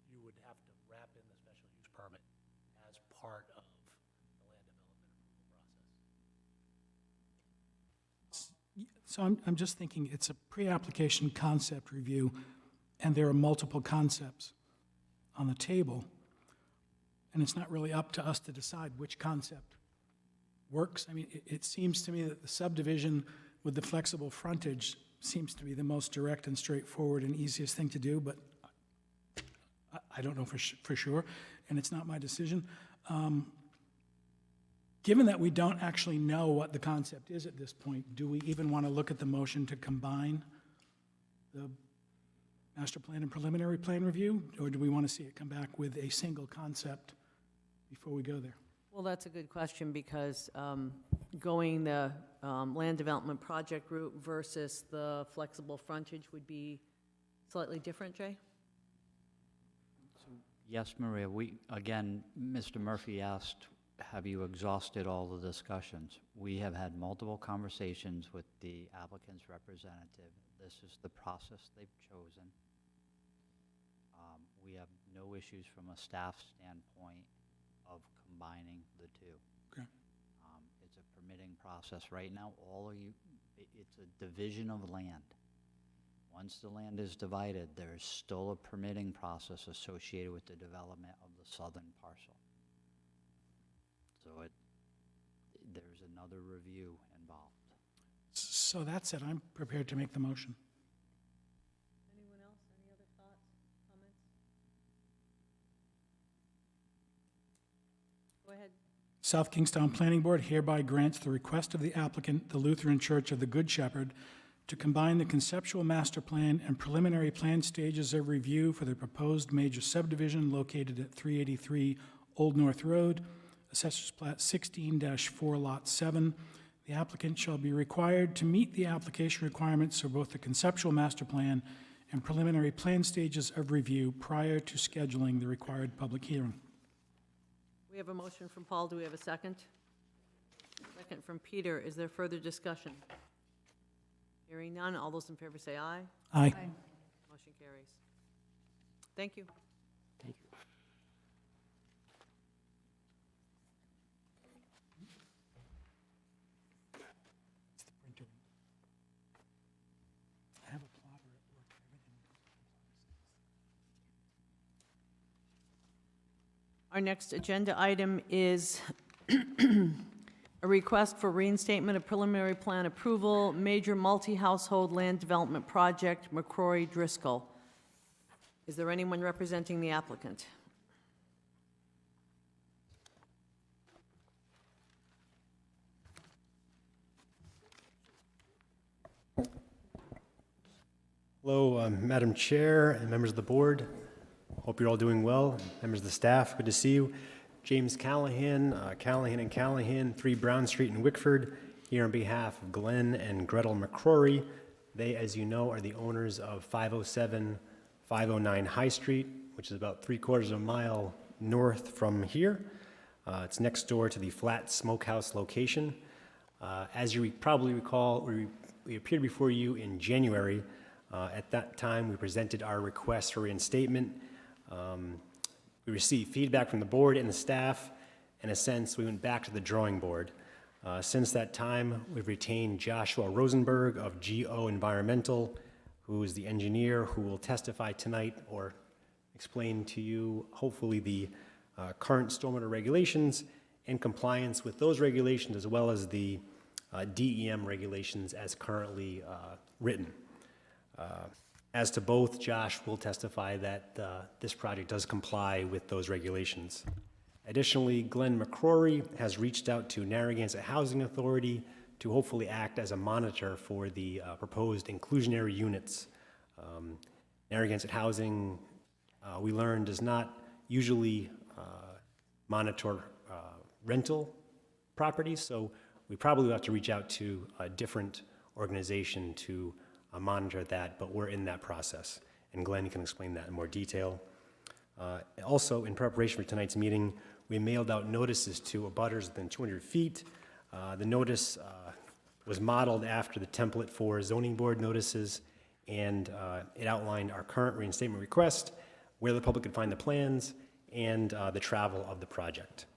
you would have to wrap in the special use permit as part of the land development approval process. So I'm just thinking, it's a pre-application concept review, and there are multiple concepts on the table, and it's not really up to us to decide which concept works. I mean, it seems to me that the subdivision with the flexible frontage seems to be the most direct and straightforward and easiest thing to do, but I don't know for sure, and it's not my decision. Given that we don't actually know what the concept is at this point, do we even want to look at the motion to combine the master plan and preliminary plan review, or do we want to see it come back with a single concept before we go there? Well, that's a good question, because going the land development project route versus the flexible frontage would be slightly different, Jay? Yes, Maria, again, Mr. Murphy asked, have you exhausted all the discussions? We have had multiple conversations with the applicant's representative. This is the process they've chosen. We have no issues from a staff standpoint of combining the two. Okay. It's a permitting process. Right now, it's a division of land. Once the land is divided, there's still a permitting process associated with the development of the southern parcel. So there's another review involved. So that said, I'm prepared to make the motion. Anyone else? Any other thoughts, comments? Go ahead. South Kingstown Planning Board hereby grants the request of the applicant, the Lutheran Church of the Good Shepherd, to combine the conceptual master plan and preliminary plan stages of review for the proposed major subdivision located at 383 Old North Road, Assessors Plat 16-4 Lot 7. The applicant shall be required to meet the application requirements for both the conceptual master plan and preliminary plan stages of review prior to scheduling the required public hearing. We have a motion from Paul. Do we have a second? Second from Peter. Is there further discussion? Hearing none. All those in favor say aye. Aye. Motion carries. Thank you. I have a plotter at work. Our next agenda item is a request for reinstatement of preliminary plan approval, major multi-household land development project, McCrory Driscoll. Is there anyone representing the applicant? Hello, Madam Chair and members of the board. Hope you're all doing well. Members of the staff, good to see you. James Callahan, Callahan & Callahan, 3 Brown Street in Wickford, here on behalf of Glenn and Gretel McCrory. They, as you know, are the owners of 507 509 High Street, which is about 3/4 of a mile north from here. It's next door to the Flat Smokehouse location. As you probably recall, we appeared before you in January. At that time, we presented our request for reinstatement. We received feedback from the board and the staff. In a sense, we went back to the drawing board. Since that time, we've retained Joshua Rosenberg of GO Environmental, who is the engineer who will testify tonight or explain to you, hopefully, the current stormwater regulations and compliance with those regulations, as well as the DEM regulations as currently written. As to both, Josh will testify that this project does comply with those regulations. Additionally, Glenn McCrory has reached out to Narragansett Housing Authority to hopefully act as a monitor for the proposed inclusionary units. Narragansett Housing, we learned, does not usually monitor rental properties, so we probably will have to reach out to a different organization to monitor that, but we're in that process, and Glenn can explain that in more detail. Also, in preparation for tonight's meeting, we mailed out notices to abutters within 200 feet. The notice was modeled after the template for zoning board notices, and it outlined our current reinstatement request, where the public could find the plans, and the travel of the project.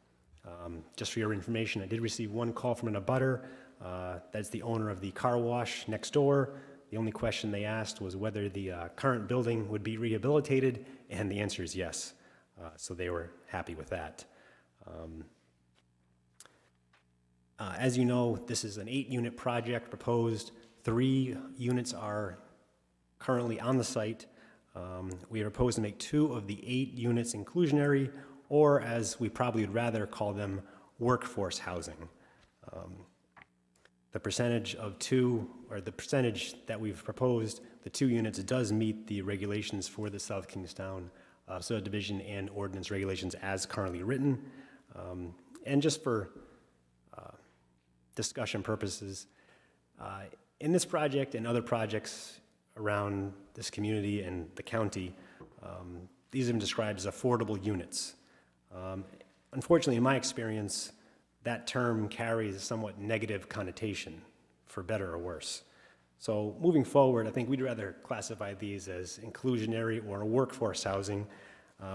Just for your information, I did receive one call from an abutter. That's the owner of the car wash next door. The only question they asked was whether the current building would be rehabilitated, and the answer is yes. So they were happy with that. As you know, this is an 8-unit project proposed. 3 units are currently on the site. We propose to make 2 of the 8 units inclusionary, or as we probably would rather call them, workforce housing. The percentage of 2, or the percentage that we've proposed, the 2 units does meet the regulations for the South Kingstown subdivision and ordinance regulations as currently written. And just for discussion purposes, in this project and other projects around this community and the county, these have been described as affordable units. Unfortunately, in my experience, that term carries a somewhat negative connotation, for better or worse. So moving forward, I think we'd rather classify these as inclusionary or workforce housing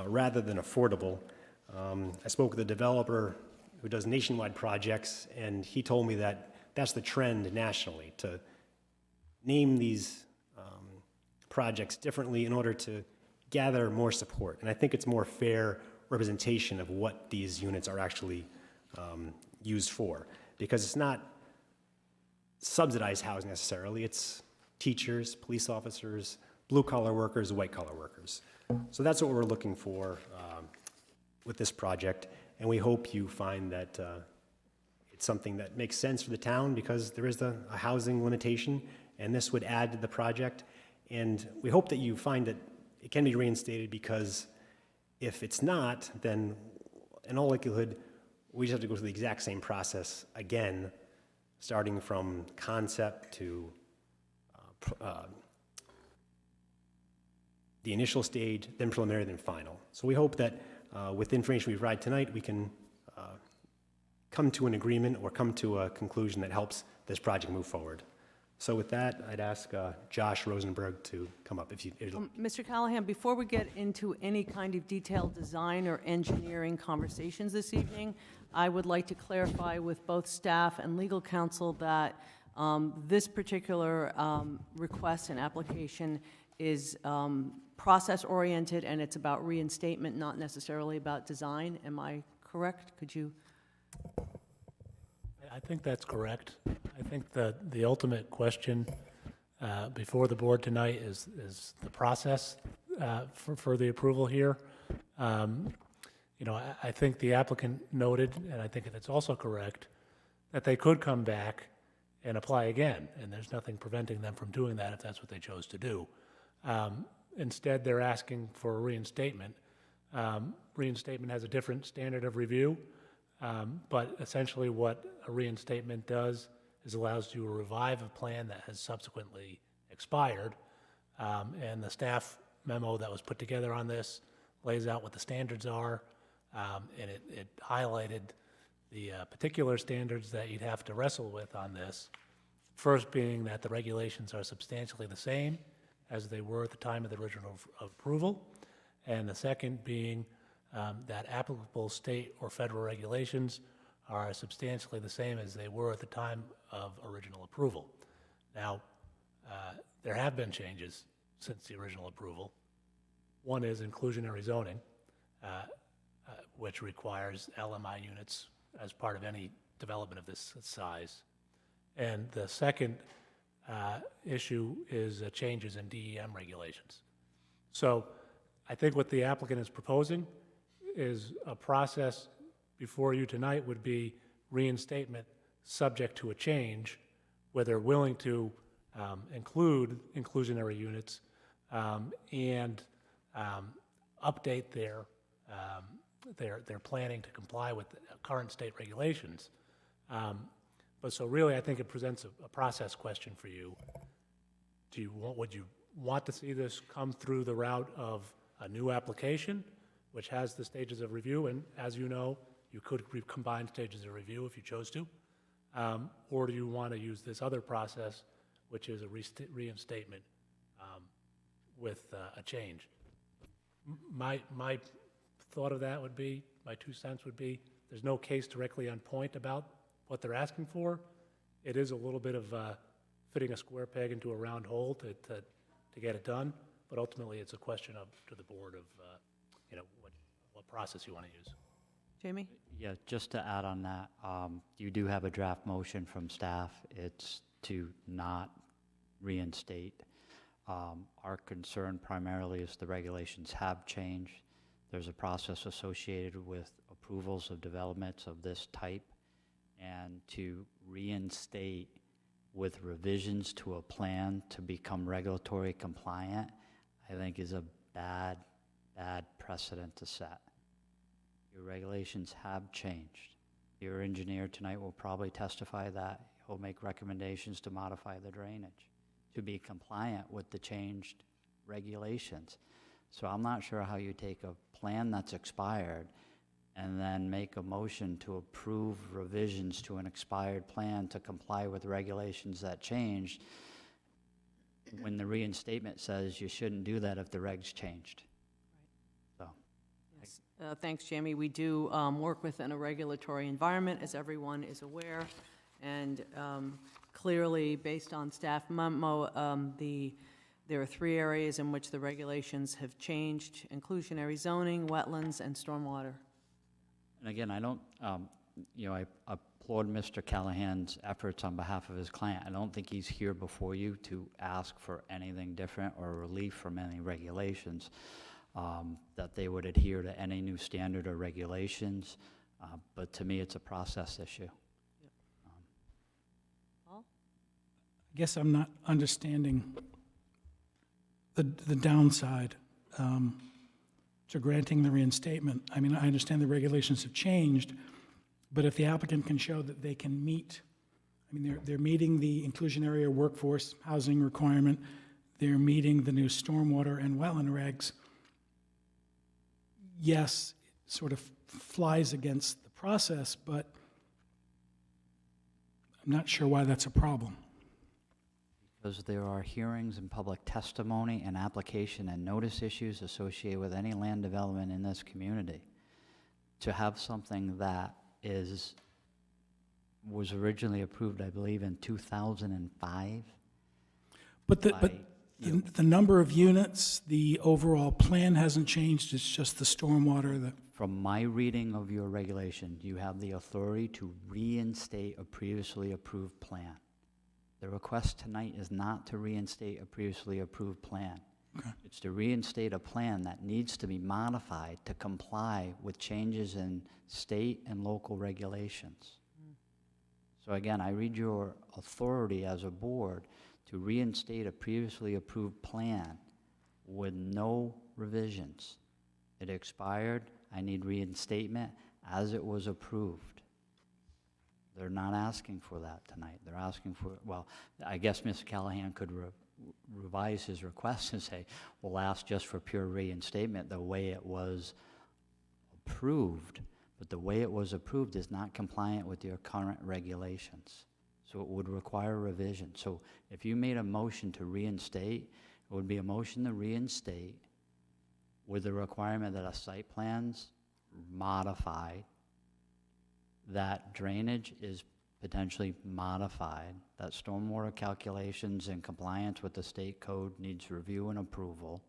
rather than affordable. I spoke with a developer who does nationwide projects, and he told me that that's the trend nationally, to name these projects differently in order to gather more support. And I think it's more fair representation of what these units are actually used for, because it's not subsidized housing necessarily. It's teachers, police officers, blue-collar workers, white-collar workers. So that's what we're looking for with this project, and we hope you find that it's something that makes sense for the town, because there is a housing limitation, and this would add to the project. And we hope that you find that it can be reinstated, because if it's not, then in all likelihood, we just have to go through the exact same process again, starting from concept to the initial stage, then preliminary, then final. So we hope that with the information we've provided tonight, we can come to an agreement or come to a conclusion that helps this project move forward. So with that, I'd ask Josh Rosenberg to come up if you. Mr. Callahan, before we get into any kind of detailed design or engineering conversations this evening, I would like to clarify with both staff and legal counsel that this particular request and application is process-oriented, and it's about reinstatement, not necessarily about design. Am I correct? Could you? I think that's correct. I think that the ultimate question before the board tonight is the process for the approval here. I think the applicant noted, and I think it's also correct, that they could come back and apply again, and there's nothing preventing them from doing that if that's what they chose to do. Instead, they're asking for a reinstatement. Reinstatement has a different standard of review, but essentially what a reinstatement does is allows you to revive a plan that has subsequently expired, and the staff memo that was put together on this lays out what the standards are, and it highlighted the particular standards that you'd have to wrestle with on this. First being that the regulations are substantially the same as they were at the time of the original approval, and the second being that applicable state or federal regulations are substantially the same as they were at the time of original approval. Now, there have been changes since the original approval. One is inclusionary zoning, which requires LMI units as part of any development of this size. And the second issue is changes in DEM regulations. So I think what the applicant is proposing is a process before you tonight would be reinstatement subject to a change, where they're willing to include inclusionary units and update their planning to comply with the current state regulations. But so really, I think it presents a process question for you. Would you want to see this come through the route of a new application, which has the stages of review, and as you know, you could combine stages of review if you chose to, or do you want to use this other process, which is a reinstatement with a change? My thought of that would be, my 2 cents would be, there's no case directly on point about what they're asking for. It is a little bit of fitting a square peg into a round hole to get it done, but ultimately it's a question to the board of what process you want to use. Jamie? Yeah, just to add on that, you do have a draft motion from staff. It's to not reinstate. Our concern primarily is the regulations have changed. There's a process associated with approvals of developments of this type, and to reinstate with revisions to a plan to become regulatory compliant, I think is a bad precedent to set. Your regulations have changed. Your engineer tonight will probably testify that he'll make recommendations to modify the drainage to be compliant with the changed regulations. So I'm not sure how you take a plan that's expired and then make a motion to approve revisions to an expired plan to comply with regulations that changed, when the reinstatement says you shouldn't do that if the regs changed. So, Yes. Thanks, Jamie. We do work within a regulatory environment, as everyone is aware, and clearly, based on staff memo, there are 3 areas in which the regulations have changed: inclusionary zoning, wetlands, and stormwater. and again, I don't, I applaud Mr. Callahan's efforts on behalf of his client. I don't think he's here before you to ask for anything different or relief from any regulations, that they would adhere to any new standard or regulations. But to me, it's a process issue. Paul? I guess I'm not understanding the downside to granting the reinstatement. I mean, I understand the regulations have changed, but if the applicant can show that they can meet, I mean, they're meeting the inclusionary or workforce housing requirement, they're meeting the new stormwater and wetland regs, yes, it sort of flies against the process, but I'm not sure why that's a problem. Because there are hearings and public testimony and application and notice issues associated with any land development in this community. To have something that was originally approved, I believe, in 2005. But the number of units, the overall plan hasn't changed, it's just the stormwater that... From my reading of your regulation, you have the authority to reinstate a previously approved plan. The request tonight is not to reinstate a previously approved plan. Okay. It's to reinstate a plan that needs to be modified to comply with changes in state and local regulations. So again, I read your authority as a board to reinstate a previously approved plan with no revisions. It expired, I need reinstatement as it was approved. They're not asking for that tonight. They're asking for, well, I guess Mr. Callahan could revise his request and say, we'll ask just for pure reinstatement the way it was approved, but the way it was approved is not compliant with your current regulations. So it would require revision. So if you made a motion to reinstate, it would be a motion to reinstate with the requirement that a site plan's modified, that drainage is potentially modified, that stormwater calculations in compliance with the state code needs review and approval.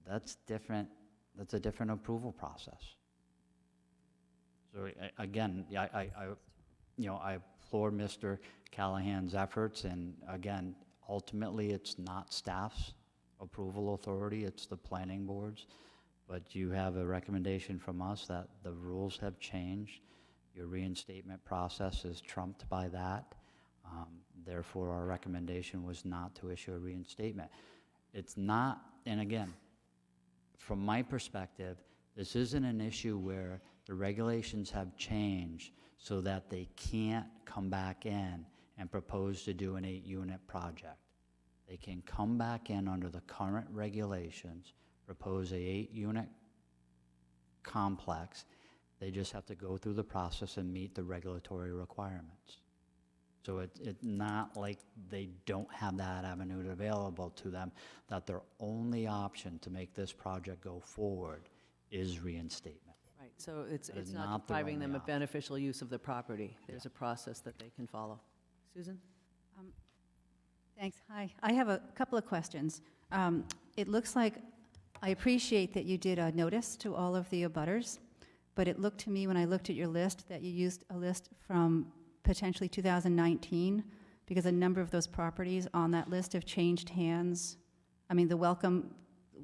That's different. That's a different approval process. So again, I applaud Mr. Callahan's efforts, and again, ultimately, it's not staff's approval authority, it's the planning board's. But you have a recommendation from us that the rules have changed. Your reinstatement process is trumped by that. Therefore, our recommendation was not to issue a reinstatement. It's not, and again, from my perspective, this isn't an issue where the regulations have changed so that they can't come back in and propose to do an 8-unit project. They can come back in under the current regulations, propose a 8-unit complex. They just have to go through the process and meet the regulatory requirements. So it's not like they don't have that avenue available to them, that their only option to make this project go forward is reinstatement. Right, so it's That is not not the depriving them only of option. beneficial use of the property. There's a process that they can follow. Susan? Thanks. Hi. I have a couple of questions. It looks like, I appreciate that you did a notice to all of the abutters, but it looked to me when I looked at your list that you used a list from potentially 2019, because a number of those properties on that list have changed hands. I mean, the Welcome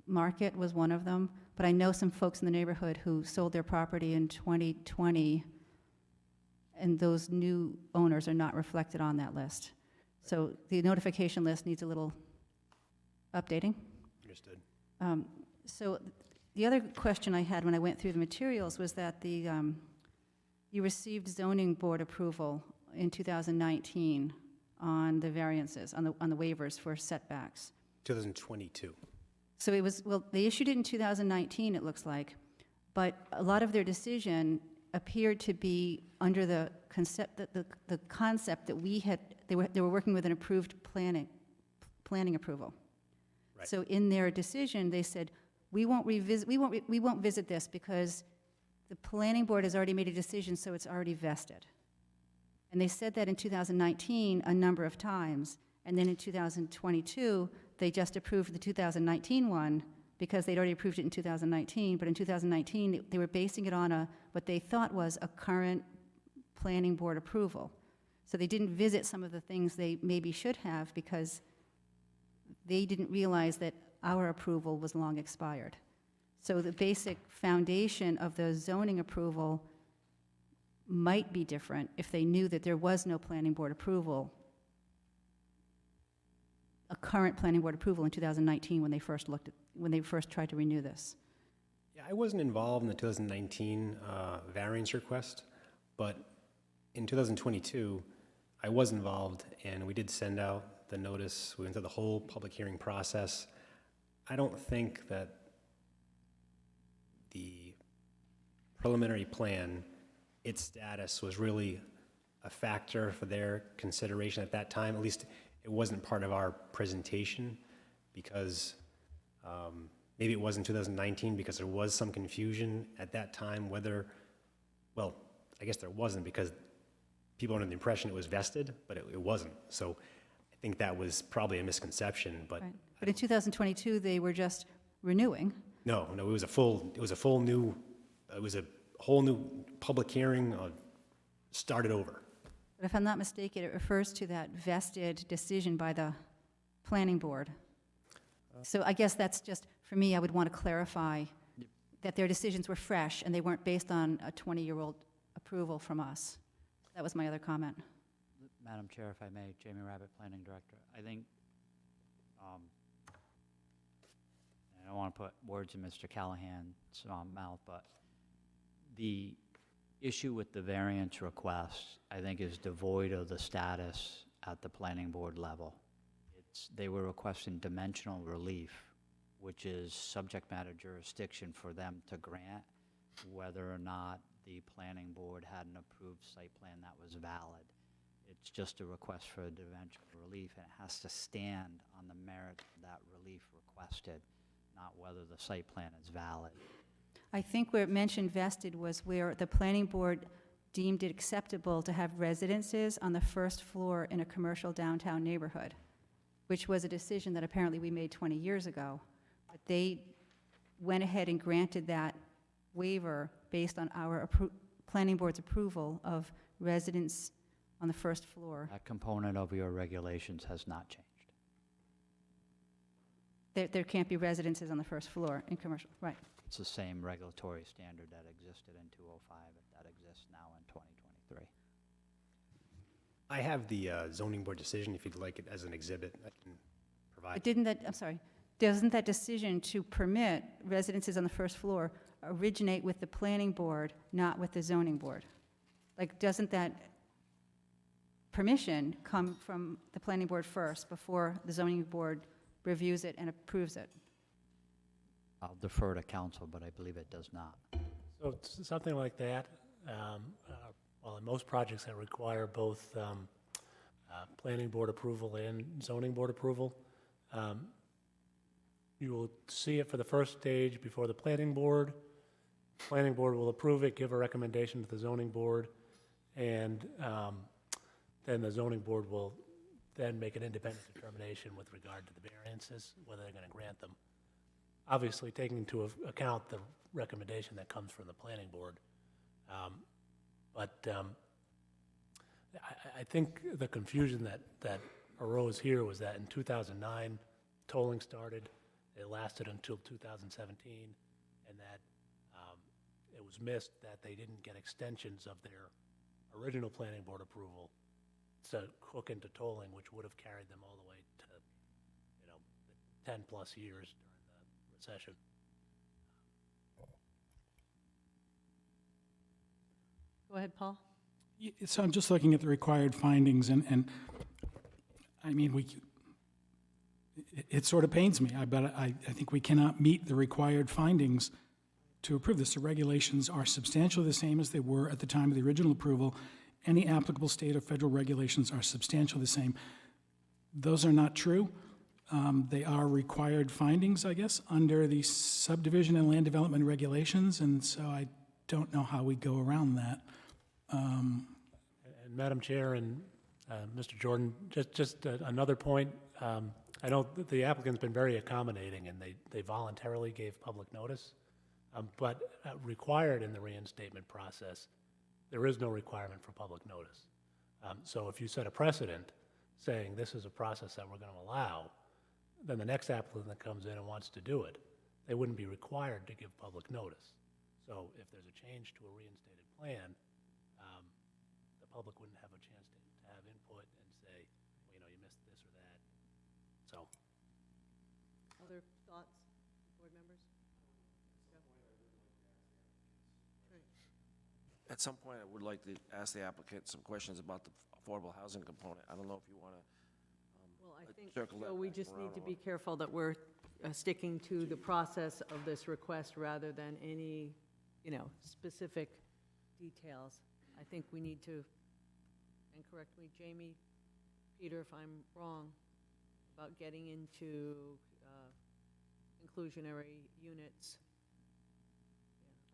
Market was one of them, but I know some folks in the neighborhood who sold their property in 2020, and those new owners are not reflected on that list. So the notification list needs a little updating. Understood. So the other question I had when I went through the materials was that you received zoning board approval in 2019 on the variances, on the waivers for setbacks. 2022. So it was, well, they issued it in 2019, it looks like, but a lot of their decision appeared to be under the concept that we had, they were working with an approved planning approval. Right. So in their decision, they said, we won't visit this because the planning board has already made a decision, so it's already vested. And they said that in 2019 a number of times, and then in 2022, they just approved the 2019 one because they'd already approved it in 2019, but in 2019, they were basing it on what they thought was a current planning board approval. So they didn't visit some of the things they maybe should have because they didn't realize that our approval was long expired. So the basic foundation of the zoning approval might be different if they knew that there was no planning board approval, a current planning board approval in 2019 when they first tried to renew this. Yeah, I wasn't involved in the 2019 variance request, but in 2022, I was involved, and we did send out the notice. We went through the whole public hearing process. I don't think that the preliminary plan, its status was really a factor for their consideration at that time. At least it wasn't part of our presentation because maybe it was in 2019 because there was some confusion at that time whether, well, I guess there wasn't because people were under the impression it was vested, but it wasn't. So I think that was probably a misconception, but. Right. But in 2022, they were just renewing. No, it was a whole new public hearing, started over. But if I'm not mistaken, it refers to that vested decision by the planning board. So I guess that's just, for me, I would want to clarify that their decisions were fresh and they weren't based on a 20-year-old approval from us. That was my other comment. Madam Chair, if I may, Jamie Rabbit, Planning Director. I think, I don't want to put words in Mr. Callahan's mouth, but the issue with the variance request, I think, is devoid of the status at the planning board level. They were requesting dimensional relief, which is subject matter jurisdiction for them to grant, whether or not the planning board had an approved site plan that was valid. It's just a request for a dimensional relief, and it has to stand on the merit of that relief requested, not whether the site plan is valid. I think where it mentioned vested was where the planning board deemed it acceptable to have residences on the first floor in a commercial downtown neighborhood, which was a decision that apparently we made 20 years ago. But they went ahead and granted that waiver based on our planning board's approval of residents on the first floor. That component of your regulations has not changed. There can't be residences on the first floor in commercial, right. It's the same regulatory standard that existed in 205 that exists now in 2023. I have the zoning board decision, if you'd like it as an exhibit, I can provide. But didn't that, I'm sorry, doesn't that decision to permit residences on the first floor originate with the planning board, not with the zoning board? Like, doesn't that permission come from the planning board first before the zoning board reviews it and approves it? I'll defer to council, but I believe it does not. So something like that, well, in most projects that require both planning board approval and zoning board approval, you will see it for the first stage before the planning board. Planning board will approve it, give a recommendation to the zoning board, and then the zoning board will then make an independent determination with regard to the variances, whether they're going to grant them. Obviously, taking into account the recommendation that comes from the planning board. But I think the confusion that arose here was that in 2009, tolling started. It lasted until 2017, and that it was missed that they didn't get extensions of their original planning board approval to hook into tolling, which would have carried them all the way to, the 10-plus years during the recession. Go ahead, Paul. So I'm just looking at the required findings, and I mean, it sort of pains me, but I think we cannot meet the required findings to approve this. The regulations are substantially the same as they were at the time of the original approval. Any applicable state or federal regulations are substantially the same. Those are not true. They are required findings, I guess, under the subdivision and land development regulations, and so I don't know how we go around that. And Madam Chair and Mr. Jordan, just another point. I know that the applicant's been very accommodating, and they voluntarily gave public notice, but required in the reinstatement process, there is no requirement for public notice. So if you set a precedent saying this is a process that we're going to allow, then the next applicant that comes in and wants to do it, they wouldn't be required to give public notice. So if there's a change to a reinstated plan, the public wouldn't have a chance to have input and say, well, you missed this or that. So. Other thoughts, board members? At some point, I would like to ask the applicant some questions about the affordable housing component. I don't know if you want to Well, I think, circle that so we back just around need to or be careful that we're sticking to the process of this request rather than any, specific details. I think we need to, and correct me, Jamie, Peter, if I'm wrong, about getting into inclusionary units.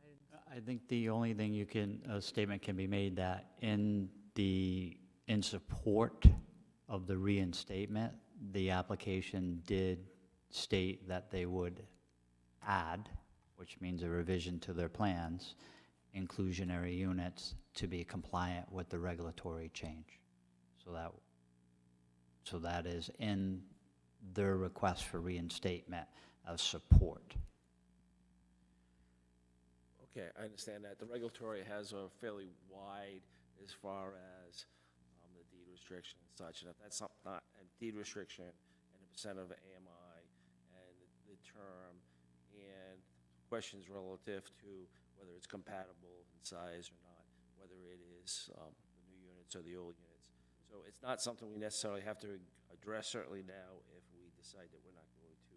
Yeah, I didn't. I think the only thing a statement can be made that in support of the reinstatement, the application did state that they would add, which means a revision to their plans, inclusionary units to be compliant with the regulatory change. So that is in their request for reinstatement of support. Okay, I understand that. The regulatory has a fairly wide as far as the deed restriction and such, and if that's not a deed restriction and a percent of AMI and the term and questions relative to whether it's compatible in size or not, whether it is the new units or the old units. So it's not something we necessarily have to address certainly now if we decide that we're not going to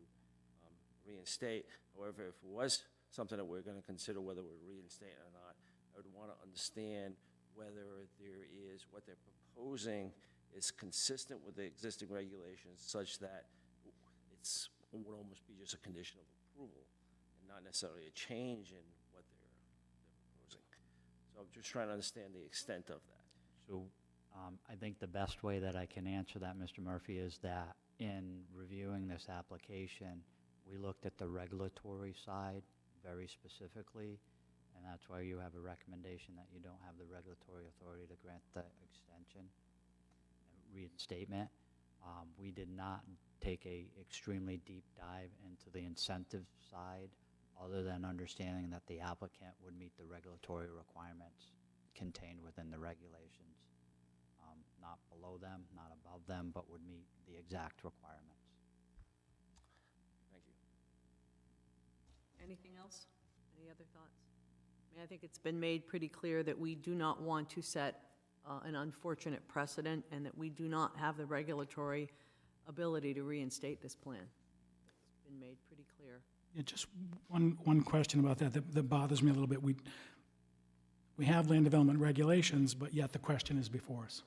reinstate. However, if it was something that we're going to consider whether we're reinstating or not, I would want to understand whether there is, what they're proposing is consistent with the existing regulations such that it would almost be just a condition of approval and not necessarily a change in what they're proposing. So I'm just trying to understand the extent of that. So I think the best way that I can answer that, Mr. Murphy, is that in reviewing this application, we looked at the regulatory side very specifically, and that's why you have a recommendation that you don't have the regulatory authority to grant the extension and reinstatement. We did not take a extremely deep dive into the incentive side, other than understanding that the applicant would meet the regulatory requirements contained within the regulations. Not below them, not above them, but would meet the exact requirements. Thank you. Anything else? Any other thoughts? I mean, I think it's been made pretty clear that we do not want to set an unfortunate precedent, and that we do not have the regulatory ability to reinstate this plan. It's been made pretty clear. Yeah, just one question about that bothers me a little bit. We have land development regulations, but yet the question is before us.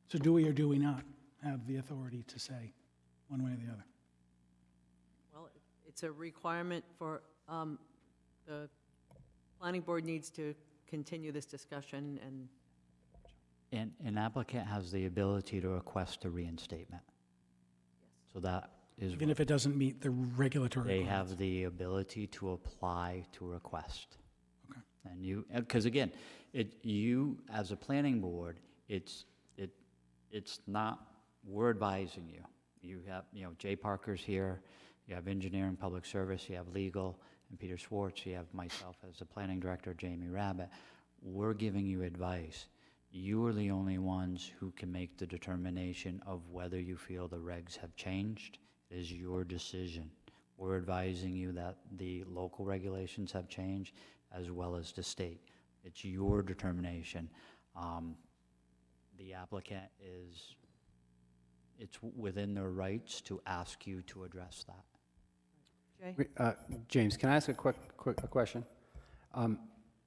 So do we or do we not have the authority to say one way or the other? Well, it's a requirement for, the planning board needs to continue this discussion, and An applicant has the ability to request a reinstatement. So that is, Even if it doesn't meet the regulatory they requirements? have the ability to apply to request. Okay. And you, because again, you, as a planning board, it's not, we're advising you. You have, Jay Parker's here, you have engineering, public service, you have legal, and Peter Schwartz, you have myself as the planning director, Jamie Rabbit. We're giving you advice. You are the only ones who can make the determination of whether you feel the regs have changed. It is your decision. We're advising you that the local regulations have changed as well as the state. It's your determination. The applicant it's within their rights to ask you to address that. Jay? James, can I ask a quick question?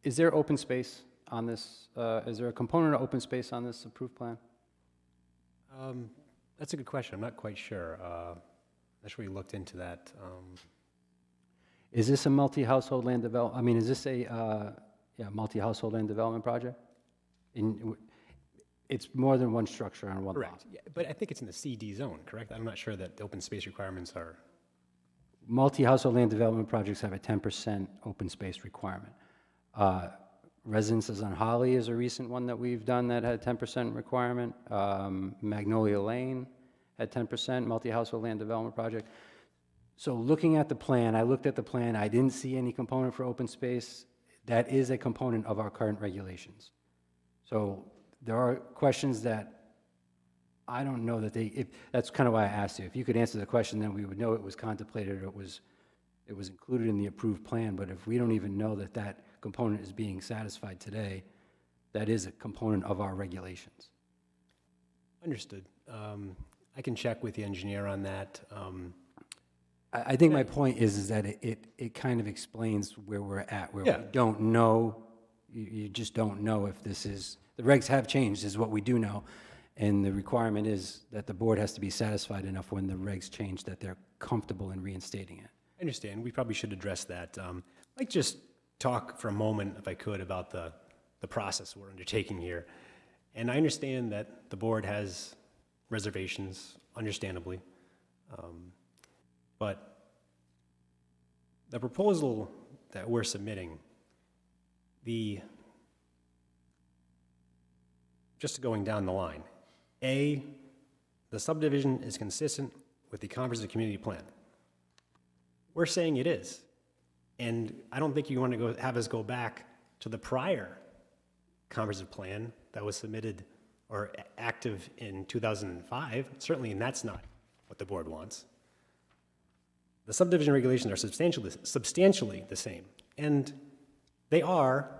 Is there open space on this, is there a component of open space on this approved plan? That's a good question. I'm not quite sure. Not sure we looked into that. Is this a multi-household land develop, I mean, is this a, multi-household land development project? It's more than one structure on one lot? Correct. Yeah, but I think it's in the CD zone, correct? I'm not sure that the open space requirements are. Multi-household land development projects have a 10% open space requirement. Residences on Holly is a recent one that we've done that had 10% requirement. Magnolia Lane had 10% multi-household land development project. So looking at the plan, I looked at the plan, I didn't see any component for open space. That is a component of our current regulations. So there are questions that I don't know that that's kind of why I asked you. If you could answer the question, then we would know it was contemplated, or it was included in the approved plan. But if we don't even know that that component is being satisfied today, that is a component of our regulations. Understood. I can check with the engineer on that. I think my point is that it kind of explains where we're at, where we don't know, you just don't know if this is, the regs have changed is what we do know, and the requirement is that the board has to be satisfied enough when the regs change that they're comfortable in reinstating it. I understand. We probably should address that. I'd like just talk for a moment, if I could, about the process we're undertaking here. And I understand that the board has reservations, understandably. But the proposal that we're submitting, just going down the line, A, the subdivision is consistent with the comprehensive community plan. We're saying it is. And I don't think you want to have us go back to the prior comprehensive plan that was submitted or active in 2005. Certainly, and that's not what the board wants. The subdivision regulations are substantially the same. And they are,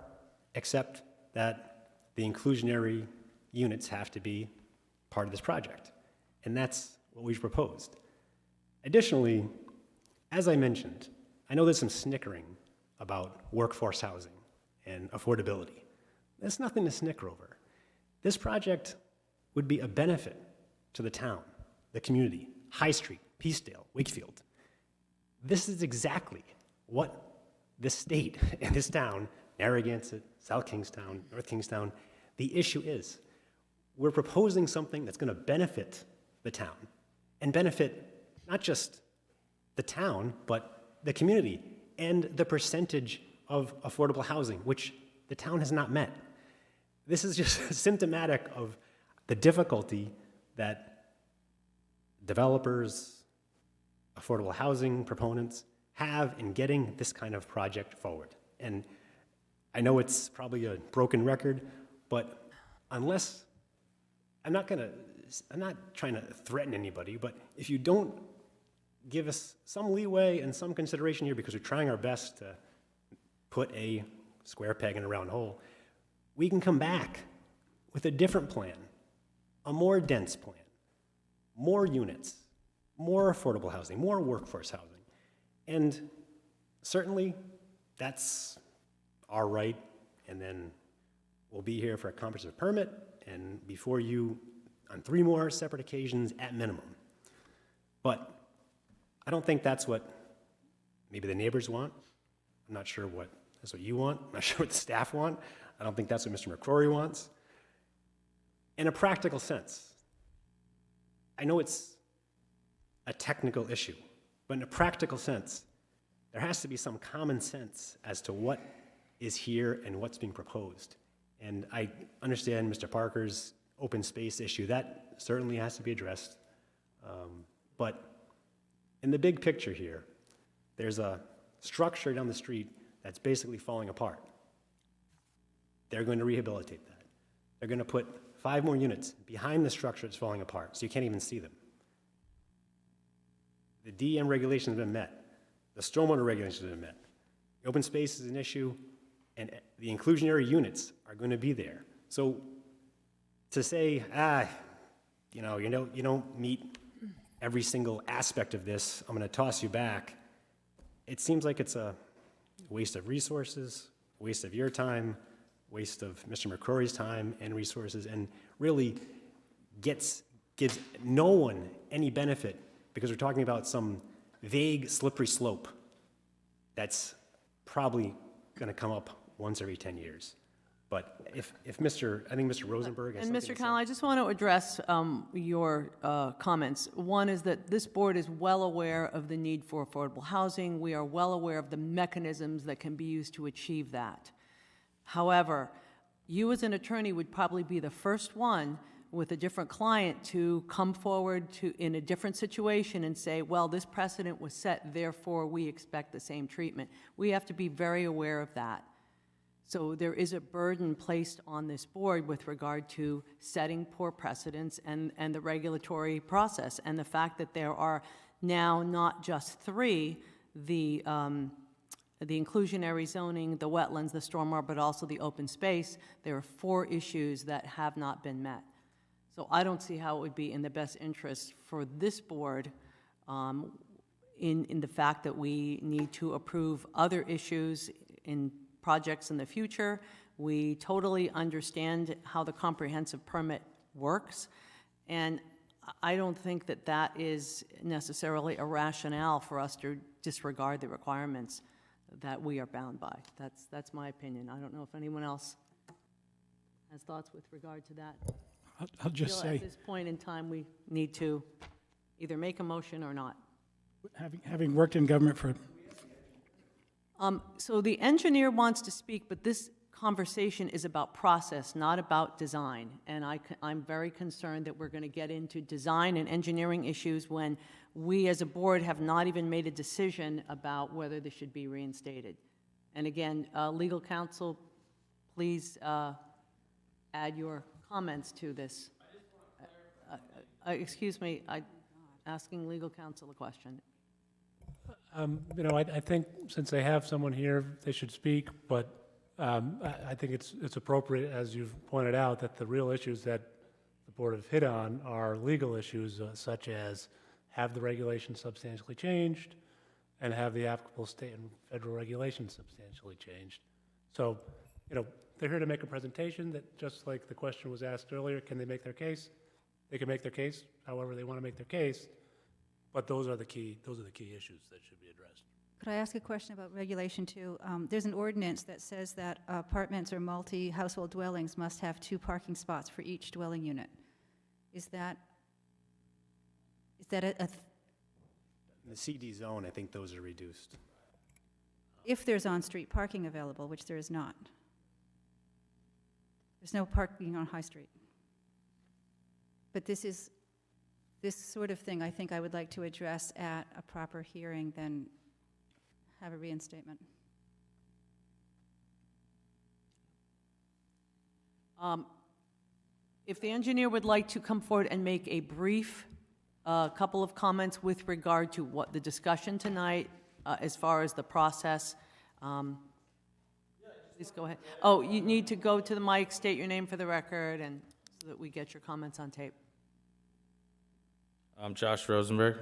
except that the inclusionary units have to be part of this project. And that's what we've proposed. Additionally, as I mentioned, I know there's some snickering about workforce housing and affordability. There's nothing to snicker over. This project would be a benefit to the town, the community, High Street, Peacedale, Wakefield. This is exactly what this state and this town, Narragansett, South Kingstown, North Kingstown, the issue is. We're proposing something that's going to benefit the town and benefit not just the town, but the community and the percentage of affordable housing, which the town has not met. This is just symptomatic of the difficulty that developers, affordable housing proponents have in getting this kind of project forward. And I know it's probably a broken record, but unless, I'm not trying to threaten anybody, but if you don't give us some leeway and some consideration here, because we're trying our best to put a square peg in a round hole, we can come back with a different plan, a more dense plan, more units, more affordable housing, more workforce housing. And certainly, that's our right, and then we'll be here for a comprehensive permit, and before you on 3 more separate occasions at minimum. But I don't think that's what maybe the neighbors want. I'm not sure what that's what you want. I'm not sure what the staff want. I don't think that's what Mr. McCrory wants. In a practical sense, I know it's a technical issue, but in a practical sense, there has to be some common sense as to what is here and what's being proposed. And I understand Mr. Parker's open space issue. That certainly has to be addressed. But in the big picture here, there's a structure down the street that's basically falling apart. They're going to rehabilitate that. They're going to put 5 more units behind the structure that's falling apart, so you can't even see them. The DM regulations have been met. The stormwater regulations have been met. The open space is an issue, and the inclusionary units are going to be there. So to say, you don't meet every single aspect of this, I'm going to toss you back, it seems like it's a waste of resources, waste of your time, waste of Mr. McCrory's time and resources, and really gives no one any benefit, because we're talking about some vague, slippery slope that's probably going to come up once every 10 years. But I think Mr. Rosenberg has And something Mr. to say. Connell, I just want to address your comments. One is that this board is well aware of the need for affordable housing. We are well aware of the mechanisms that can be used to achieve that. However, you as an attorney would probably be the first one with a different client to come forward in a different situation and say, well, this precedent was set, therefore we expect the same treatment. We have to be very aware of that. So there is a burden placed on this board with regard to setting poor precedents and the regulatory process. And the fact that there are now not just 3, the inclusionary zoning, the wetlands, the stormwater, but also the open space, there are 4 issues that have not been met. So I don't see how it would be in the best interest for this board in the fact that we need to approve other issues in projects in the future. We totally understand how the comprehensive permit works, and I don't think that that is necessarily a rationale for us to disregard the requirements that we are bound by. That's my opinion. I don't know if anyone else has thoughts with regard to that. I'll just Feel say, at this point in time, we need to either make a motion or not. having worked in government for So the engineer wants to speak, but this conversation is about process, not about design. And I'm very concerned that we're going to get into design and engineering issues when we as a board have not even made a decision about whether this should be reinstated. And again, legal counsel, please add your comments to this. Excuse me, I'm asking legal counsel a question. I think since they have someone here, they should speak, but I think it's appropriate, as you've pointed out, that the real issues that the board have hit on are legal issues such as have the regulations substantially changed and have the applicable state and federal regulations substantially changed. So, they're here to make a presentation that, just like the question was asked earlier, can they make their case? They can make their case however they want to make their case, but those are the key issues that should be addressed. Could I ask a question about regulation too? There's an ordinance that says that apartments or multi-household dwellings must have 2 parking spots for each dwelling unit. Is that a In the CD zone, I think those are reduced. if there's on-street parking available, which there is not? There's no parking on High Street. But this is this sort of thing, I think I would like to address at a proper hearing than have a reinstatement. If the engineer would like to come forward and make a brief couple of comments with regard to what the discussion tonight, as far as the process, please go ahead. Oh, you need to go to the mic, state your name for the record, and so that we get your comments on tape. I'm Josh Rosenberg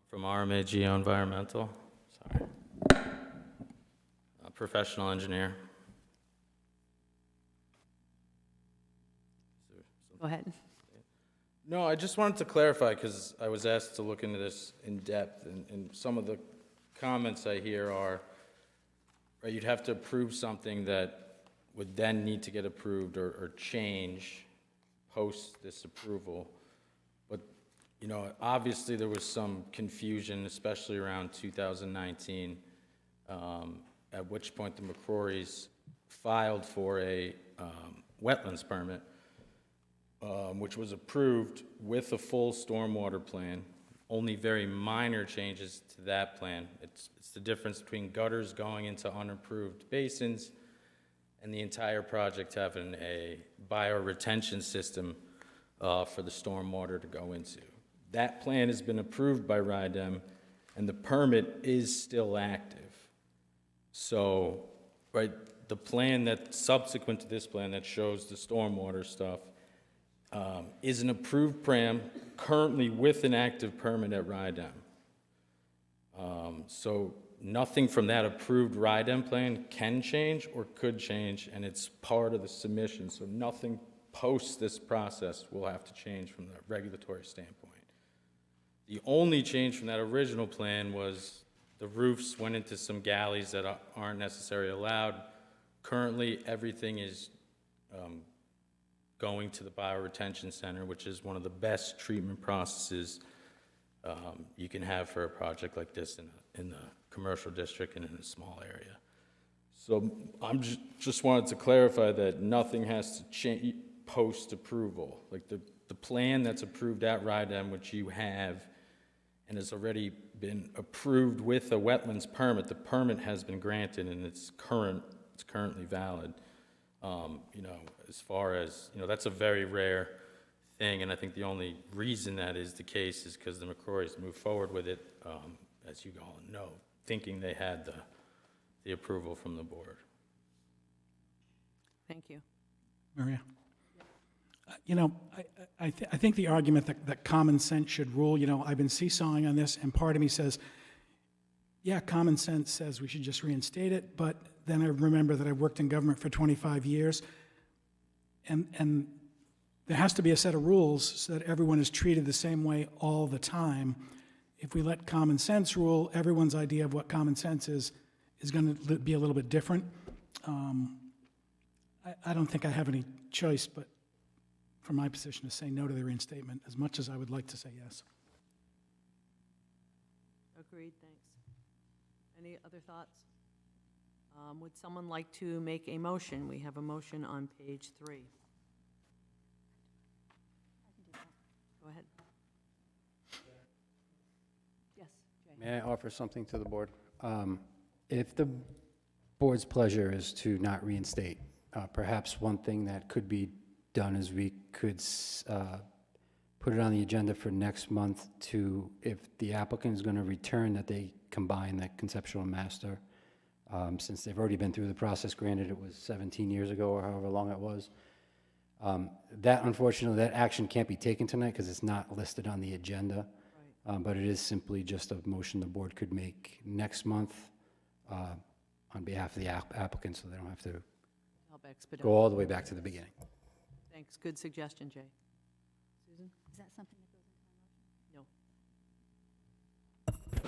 from RMA Geoenvironmental. Sorry. A professional engineer. Go ahead. No, I just wanted to clarify because I was asked to look into this in depth, and some of the comments I hear are, right, you'd have to approve something that would then need to get approved or change post this approval. But, you know, obviously there was some confusion, especially around 2019, at which point the McCrorys filed for a wetlands permit, which was approved with a full stormwater plan, only very minor changes to that plan. It's the difference between gutters going into unapproved basins and the entire project having a bioretention system for the stormwater to go into. That plan has been approved by RIDEM, and the permit is still active. So, right, the plan that, subsequent to this plan that shows the stormwater stuff, is an approved plan currently with an active permit at RIDEM. So nothing from that approved RIDEM plan can change or could change, and it's part of the submission. So nothing post this process will have to change from the regulatory standpoint. The only change from that original plan was the roofs went into some galleys that aren't necessarily allowed. Currently, everything is going to the bioretention center, which is one of the best treatment processes you can have for a project like this in the commercial district and in a small area. So I'm just wanted to clarify that nothing has to change post-approval. Like the plan that's approved at RIDEM, which you have, and has already been approved with a wetlands permit, the permit has been granted and it's currently valid. You know, as far as, you know, that's a very rare thing, and I think the only reason that is the case is because the McCrorys moved forward with it, as you all know, thinking they had the approval from the board. Thank you. Maria? You know, I think the argument that common sense should rule, you know, I've been seesawing on this, and part of me says, yeah, common sense says we should just reinstate it, but then I remember that I've worked in government for 25 years, and there has to be a set of rules so that everyone is treated the same way all the time. If we let common sense rule, everyone's idea of what common sense is going to be a little bit different. I don't think I have any choice, but from my position, to say no to the reinstatement, as much as I would like to say yes. Agreed, thanks. Any other thoughts? Would someone like to make a motion? We have a motion on page 3. Go ahead. Yes, Jay. May I offer something to the board? If the board's pleasure is to not reinstate, perhaps one thing that could be done is we could put it on the agenda for next month to, if the applicant is going to return, that they combine that conceptual master, since they've already been through the process. Granted, it was 17 years ago or however long it was. That, unfortunately, that action can't be taken tonight because it's not listed on the agenda. Right. But it is simply just a motion the board could make next month on behalf of the applicant, so they don't have to Help expedite. go all the way back to the beginning. Thanks, good suggestion, Jay. Susan? Is that something that goes into my motion? No.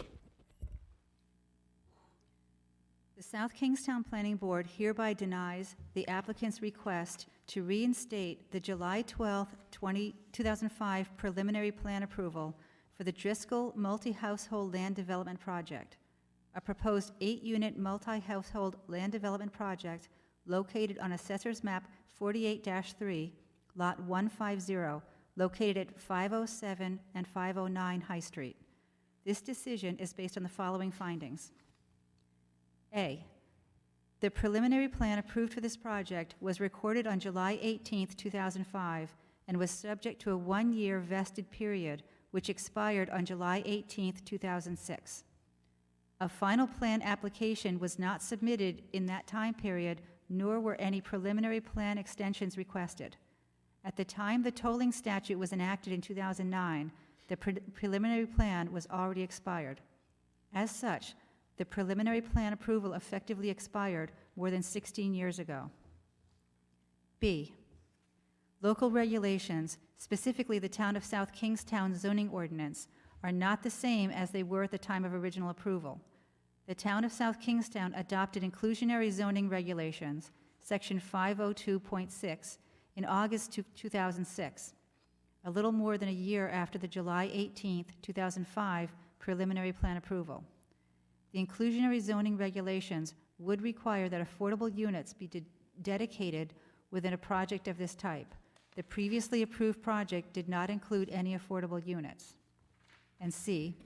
The South Kingstown Planning Board hereby denies the applicant's request to reinstate the July 12, 2005 preliminary plan approval for the Driscoll Multi-Household Land Development Project, a proposed 8-unit multi-household land development project located on Assessor's Map 48-3, Lot 150, located at 507 and 509 High Street. This decision is based on the following findings. A, the preliminary plan approved for this project was recorded on July 18, 2005, and was subject to a one-year vested period, which expired on July 18, 2006. A final plan application was not submitted in that time period, nor were any preliminary plan extensions requested. At the time the tolling statute was enacted in 2009, the preliminary plan was already expired. As such, the preliminary plan approval effectively expired more than 16 years ago. B, local regulations, specifically the Town of South Kingstown zoning ordinance, are not the same as they were at the time of original approval. The Town of South Kingstown adopted inclusionary zoning regulations, Section 502.6, in August 2006, a little more than a year after the July 18, 2005 preliminary plan approval. The inclusionary zoning regulations would require that affordable units be dedicated within a project of this type. The previously approved project did not include any affordable units. And C,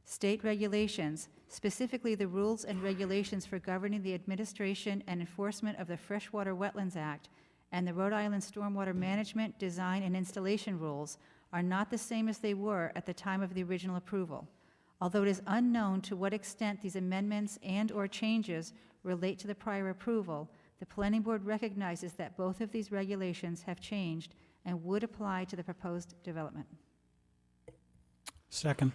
state regulations, specifically the rules and regulations for governing the administration and enforcement of the Freshwater Wetlands Act and the Rhode Island Stormwater Management, Design, and Installation Rules, are not the same as they were at the time of the original approval. Although it is unknown to what extent these amendments and/or changes relate to the prior approval, the Planning Board recognizes that both of these regulations have changed and would apply to the proposed development. Second.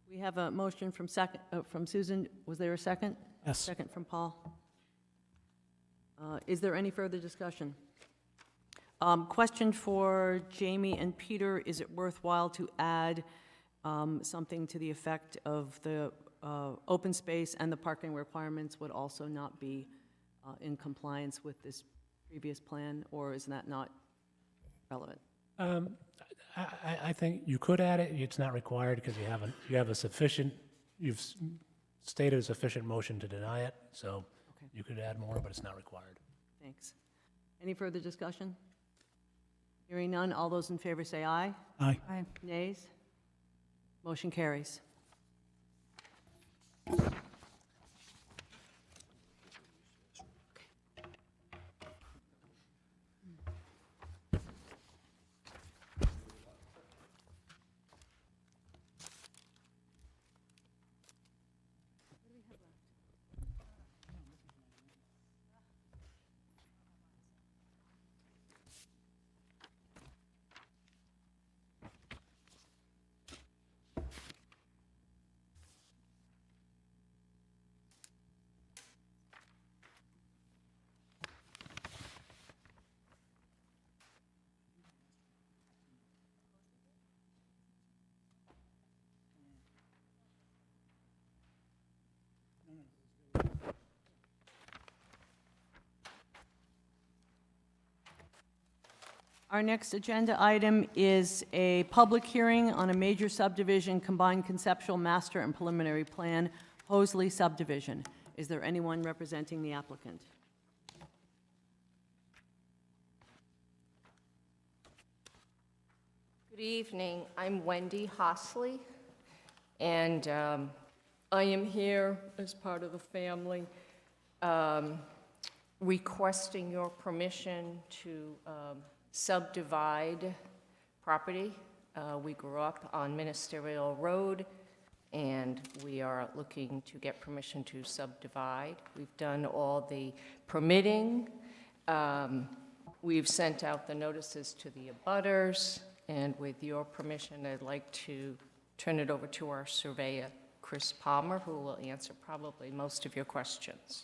We have a motion from Susan. Was there a second? Yes. Second from Paul. Is there any further discussion? Question for Jamie and Peter. Is it worthwhile to add something to the effect of the open space and the parking requirements would also not be in compliance with this previous plan, or is that not relevant? I think you could add it. It's not required because you've stated a sufficient motion to deny it, so Okay. you could add more, but it's not required. Thanks. Any further discussion? Hearing none, all those in favor say aye. Aye. Aye. Nays? Motion carries. Our next agenda item is a public hearing on a major subdivision, combined conceptual master and preliminary plan, Hosley subdivision. Is there anyone representing the applicant? Good evening. I'm Wendy Hosley, and I am here as part of the family requesting your permission to subdivide property. We grew up on Ministerial Road, and we are looking to get permission to subdivide. We've done all the permitting. We've sent out the notices to the abutters, and with your permission, I'd like to turn it over to our surveyor, Chris Palmer, who will answer probably most of your questions.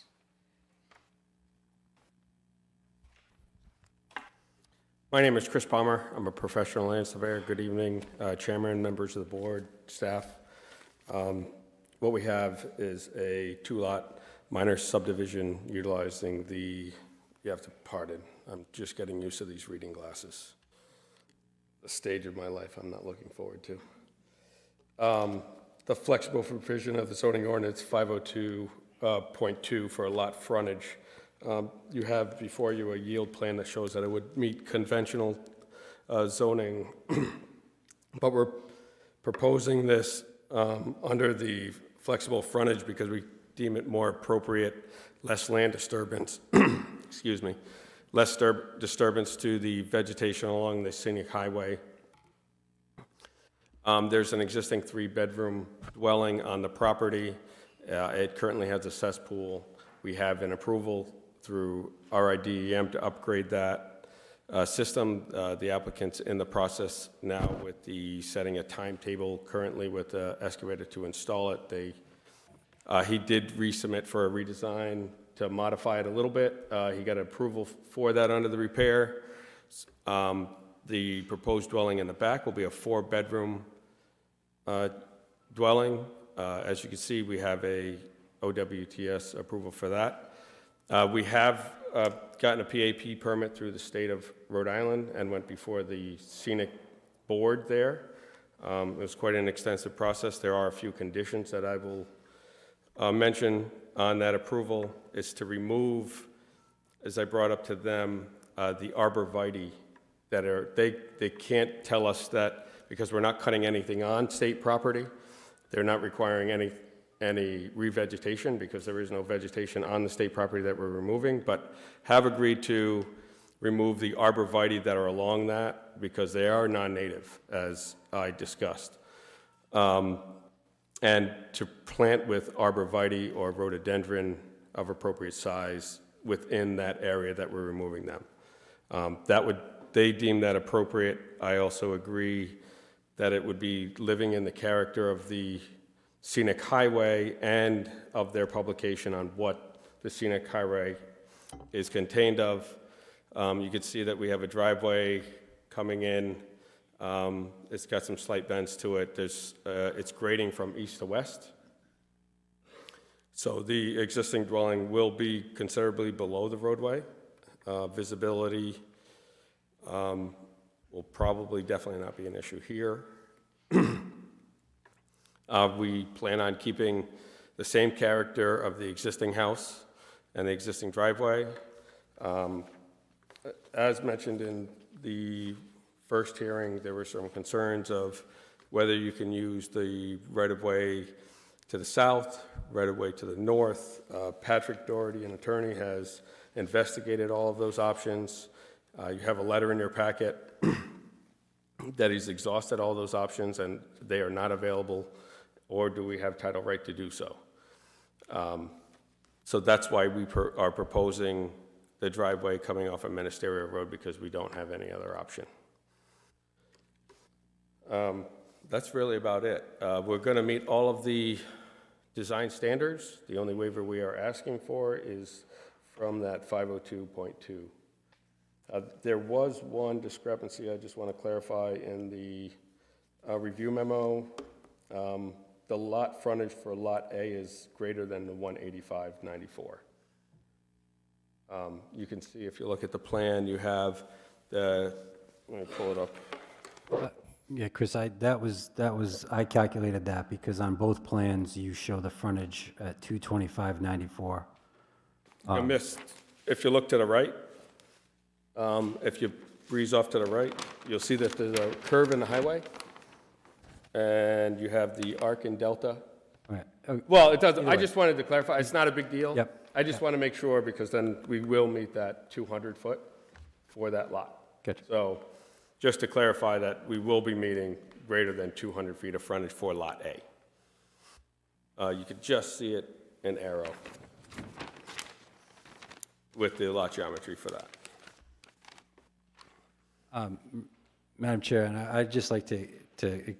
My name is Chris Palmer. I'm a professional land surveyor. Good evening, Chairman, members of the board, staff. What we have is a two-lot minor subdivision utilizing the, you have to pardon, I'm just getting used to these reading glasses. The stage of my life I'm not looking forward to. The flexible provision of the zoning ordinance 502.2 for a lot frontage You have before you a yield plan that shows that it would meet conventional zoning, but we're proposing this under the flexible frontage because we deem it more appropriate, less land disturbance, excuse me, less disturbance to the vegetation along the scenic highway. There's an existing 3-bedroom dwelling on the property. It currently has a cesspool. We have an approval through RIDEM to upgrade that system. The applicant's in the process now with the setting a timetable currently with the excavator to install it. He did resubmit for a redesign to modify it a little bit. He got approval for that under the repair. The proposed dwelling in the back will be a 4-bedroom dwelling. As you can see, we have a OWTS approval for that. We have gotten a PAP permit through the state of Rhode Island and went before the scenic board there. It was quite an extensive process. There are a few conditions that I will mention on that approval. Is to remove, as I brought up to them, the arborvitae that are, they can't tell us that because we're not cutting anything on state property. They're not requiring any revegetation because there is no vegetation on the state property that we're removing, but have agreed to remove the arborvitae that are along that because they are non-native, as I discussed. And to plant with arborvitae or rhododendron of appropriate size within that area that we're removing them. They deem that appropriate. I also agree that it would be living in the character of the scenic highway and of their publication on what the scenic highway is contained of. You can see that we have a driveway coming in. It's got some slight bends to it. It's grading from east to west. So the existing dwelling will be considerably below the roadway. Visibility will probably definitely not be an issue here. We plan on keeping the same character of the existing house and the existing driveway. As mentioned in the first hearing, there were some concerns of whether you can use the right-of-way to the south, right-of-way to the north. Patrick Doherty, an attorney, has investigated all of those options. You have a letter in your packet that he's exhausted all those options and they are not available, or do we have title right to do so? So that's why we are proposing the driveway coming off of Ministerial Road, because we don't have any other option. That's really about it. We're going to meet all of the design standards. The only waiver we are asking for is from that 502.2. There was one discrepancy I just want to clarify in the review memo. The lot frontage for Lot A is greater than the 185.94. You can see if you look at the plan, you have the, let me pull it up. Yeah, Chris, I calculated that because on both plans, you show the frontage at 225.94. You missed, if you look to the right, if you breeze off to the right, you'll see that there's a curve in the highway, and you have the arc and delta. Right. Well, it doesn't, I just wanted to clarify, it's not a big deal. Yep. I just want to make sure, because then we will meet that 200-foot for that lot. Gotcha. So, just to clarify that we will be meeting greater than 200 feet of frontage for Lot A. You can just see it in arrow with the lot geometry for that. Madam Chair, and I'd just like to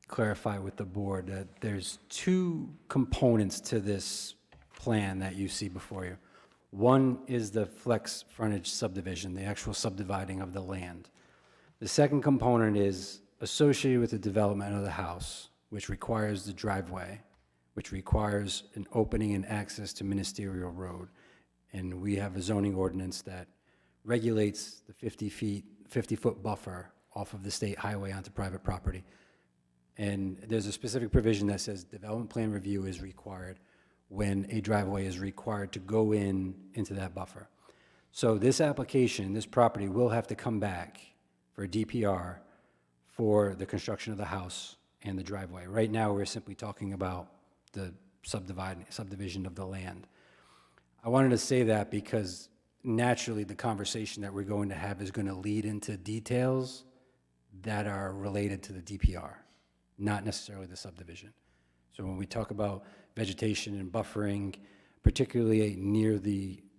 clarify with the board that there's two components to this plan that you see before you. One is the flex frontage subdivision, the actual subdividing of the land. The second component is associated with the development of the house, which requires the driveway, which requires an opening and access to Ministerial Road. And we have a zoning ordinance that regulates the 50-foot buffer off of the state highway onto private property. And there's a specific provision that says development plan review is required when a driveway is required to go into that buffer. So this application, this property will have to come back for a DPR for the construction of the house and the driveway. Right now, we're simply talking about the subdivision of the land. I wanted to say that because naturally the conversation that we're going to have is going to lead into details that are related to the DPR, not necessarily the subdivision. So when we talk about vegetation and buffering, particularly near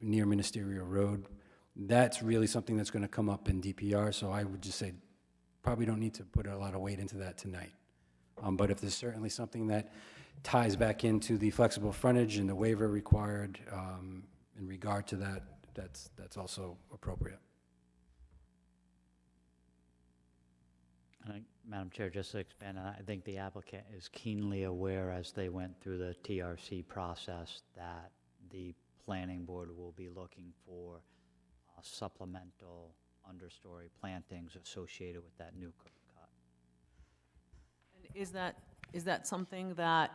Ministerial Road, that's really something that's going to come up in DPR. So I would just say probably don't need to put a lot of weight into that tonight. But if there's certainly something that ties back into the flexible frontage and the waiver required in regard to that, that's also appropriate. Madam Chair, just to expand, I think the applicant is keenly aware as they went through the TRC process that the planning board will be looking for supplemental understory plantings associated with that new curb cut. And is that something that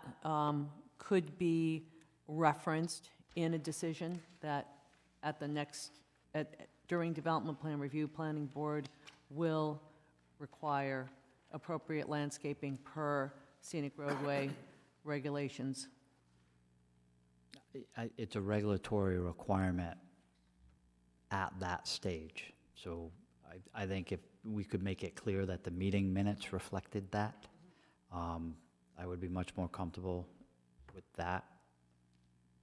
could be referenced in a decision that at the next, during development plan review, planning board will require appropriate landscaping per scenic roadway regulations? It's a regulatory requirement at that stage. So I think if we could make it clear that the meeting minutes reflected that, I would be much more comfortable with that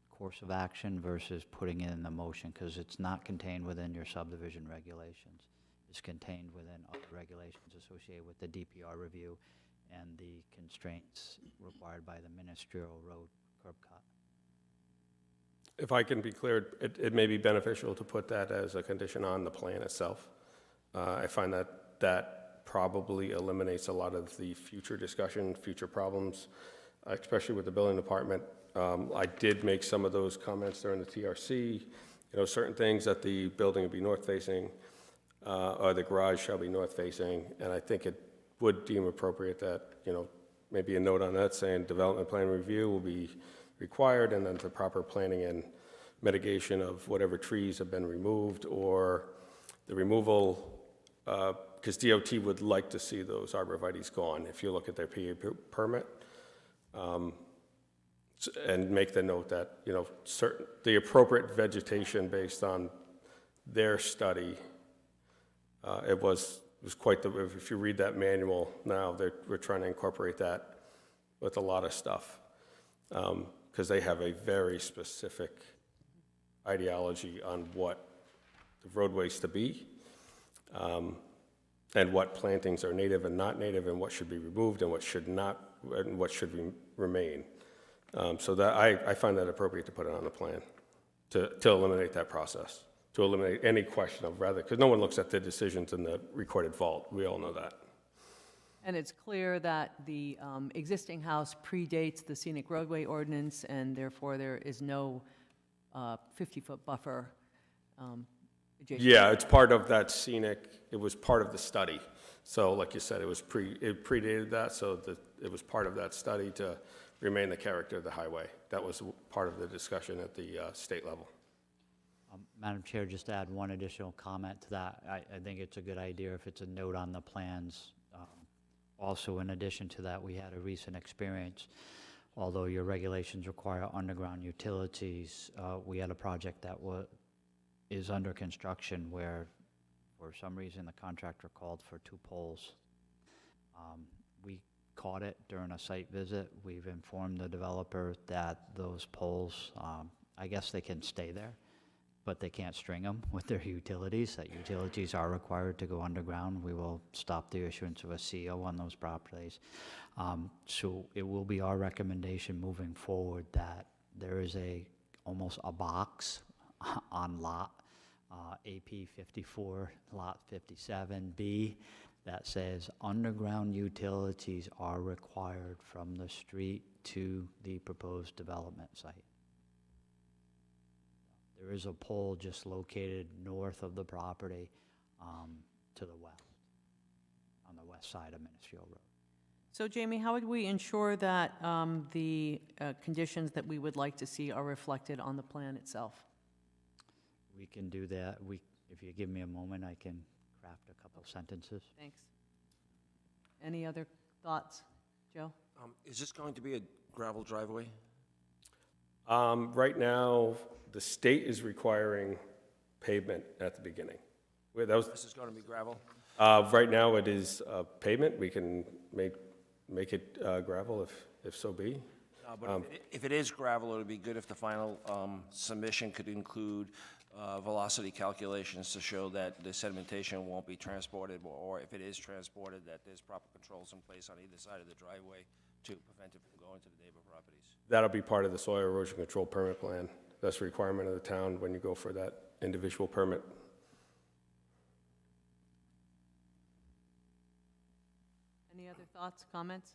course of action versus putting it in the motion, because it's not contained within your subdivision regulations. It's contained within other regulations associated with the DPR review and the constraints required by the Ministerial Road curb cut. If I can be clear, it may be beneficial to put that as a condition on the plan itself. I find that probably eliminates a lot of the future discussion, future problems, especially with the building department. I did make some of those comments during the TRC, certain things that the building would be north-facing, or the garage shall be north-facing, and I think it would deem appropriate that, maybe a note on that saying development plan review will be required, and then the proper planning and mitigation of whatever trees have been removed, or the removal, because DOT would like to see those arborvitaes gone if you look at their PA permit. And make the note that, the appropriate vegetation based on their study, it was quite if you read that manual now, we're trying to incorporate that with a lot of stuff, because they have a very specific ideology on what the roadways to be, and what plantings are native and not native, and what should be removed and what should not, and what should remain. So that I find that appropriate to put it on the plan, to eliminate that process, to eliminate any question of because no one looks at the decisions in the recorded vault. We all know that. And it's clear that the existing house predates the scenic roadway ordinance, and therefore there is no 50-foot buffer adjacent. Yeah, it's part of that it was part of the study. So like you said, it predated that, so it was part of that study to remain the character of the highway. That was part of the discussion at the state level. Madam Chair, just to add one additional comment to that, I think it's a good idea if it's a note on the plans. Also, in addition to that, we had a recent experience. Although your regulations require underground utilities, we had a project that is under construction where, for some reason, the contractor called for 2 poles. We caught it during a site visit. We've informed the developer that those poles, I guess they can stay there, but they can't string them with their utilities. That utilities are required to go underground. We will stop the issuance of a CO on those properties. So it will be our recommendation moving forward that there is almost a box on lot AP 54, lot 57B, that says underground utilities are required from the street to the proposed development site. There is a pole just located north of the property to the west, on the west side of Ministerial Road. So Jamie, how would we ensure that the conditions that we would like to see are reflected on the plan itself? We can do that. If you give me a moment, I can craft a couple sentences. Thanks. Any other thoughts, Joe? Is this going to be a gravel driveway? Right now, the state is requiring pavement at the beginning. This is going to be gravel? Right now, it is pavement. We can make it gravel if so be. But if it is gravel, it would be good if the final submission could include velocity calculations to show that the sedimentation won't be transported, or if it is transported, that there's proper controls in place on either side of the driveway to prevent it from going to the neighbor properties. That'll be part of the soil erosion control permit plan. That's a requirement of the town when you go for that individual permit. Any other thoughts, comments?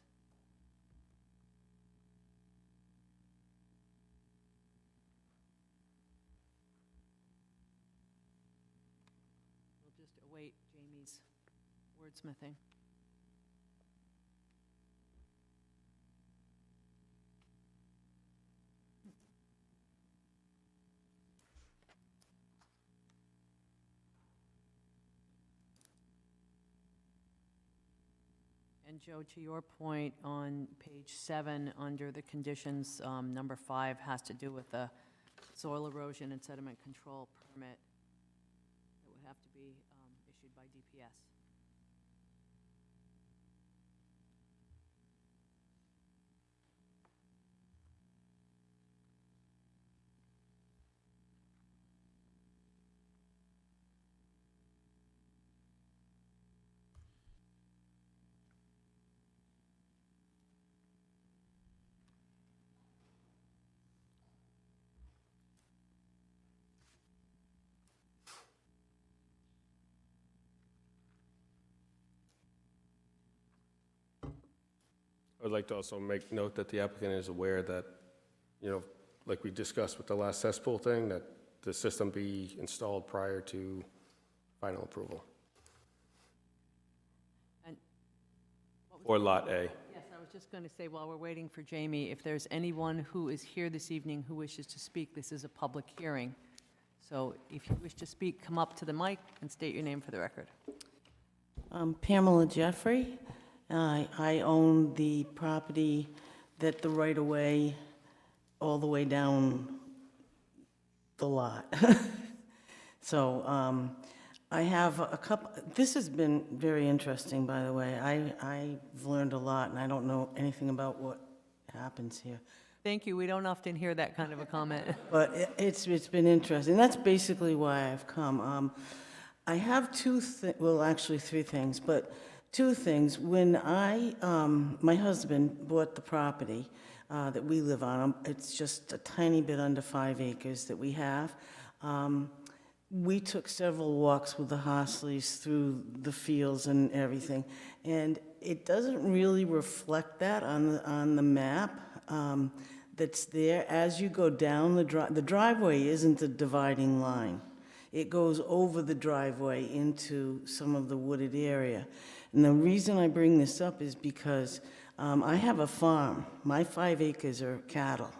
We'll just await Jamie's wordsmithing. And Joe, to your point, on page 7, under the conditions, number 5 has to do with the soil erosion and sediment control permit that would have to be issued by DPS. I would like to also make note that the applicant is aware that, like we discussed with the last cesspool thing, that the system be installed prior to final approval. And what was Or Lot A. Yes, I was just going to say, while we're waiting for Jamie, if there's anyone who is here this evening who wishes to speak, this is a public hearing. So if you wish to speak, come up to the mic and state your name for the record. Pamela Jeffrey. I own the property that the right-of-way all the way down the lot. So I have a couple, this has been very interesting, by the way. I've learned a lot, and I don't know anything about what happens here. Thank you. We don't often hear that kind of a comment. But it's been interesting. That's basically why I've come. I have actually 3 things, but 2 things. When my husband bought the property that we live on, it's just a tiny bit under 5 acres that we have. We took several walks with the Hosleys through the fields and everything, and it doesn't really reflect that on the map that's there. As you go down the driveway isn't a dividing line. It goes over the driveway into some of the wooded area. And the reason I bring this up is because I have a farm. My 5 acres are cattle.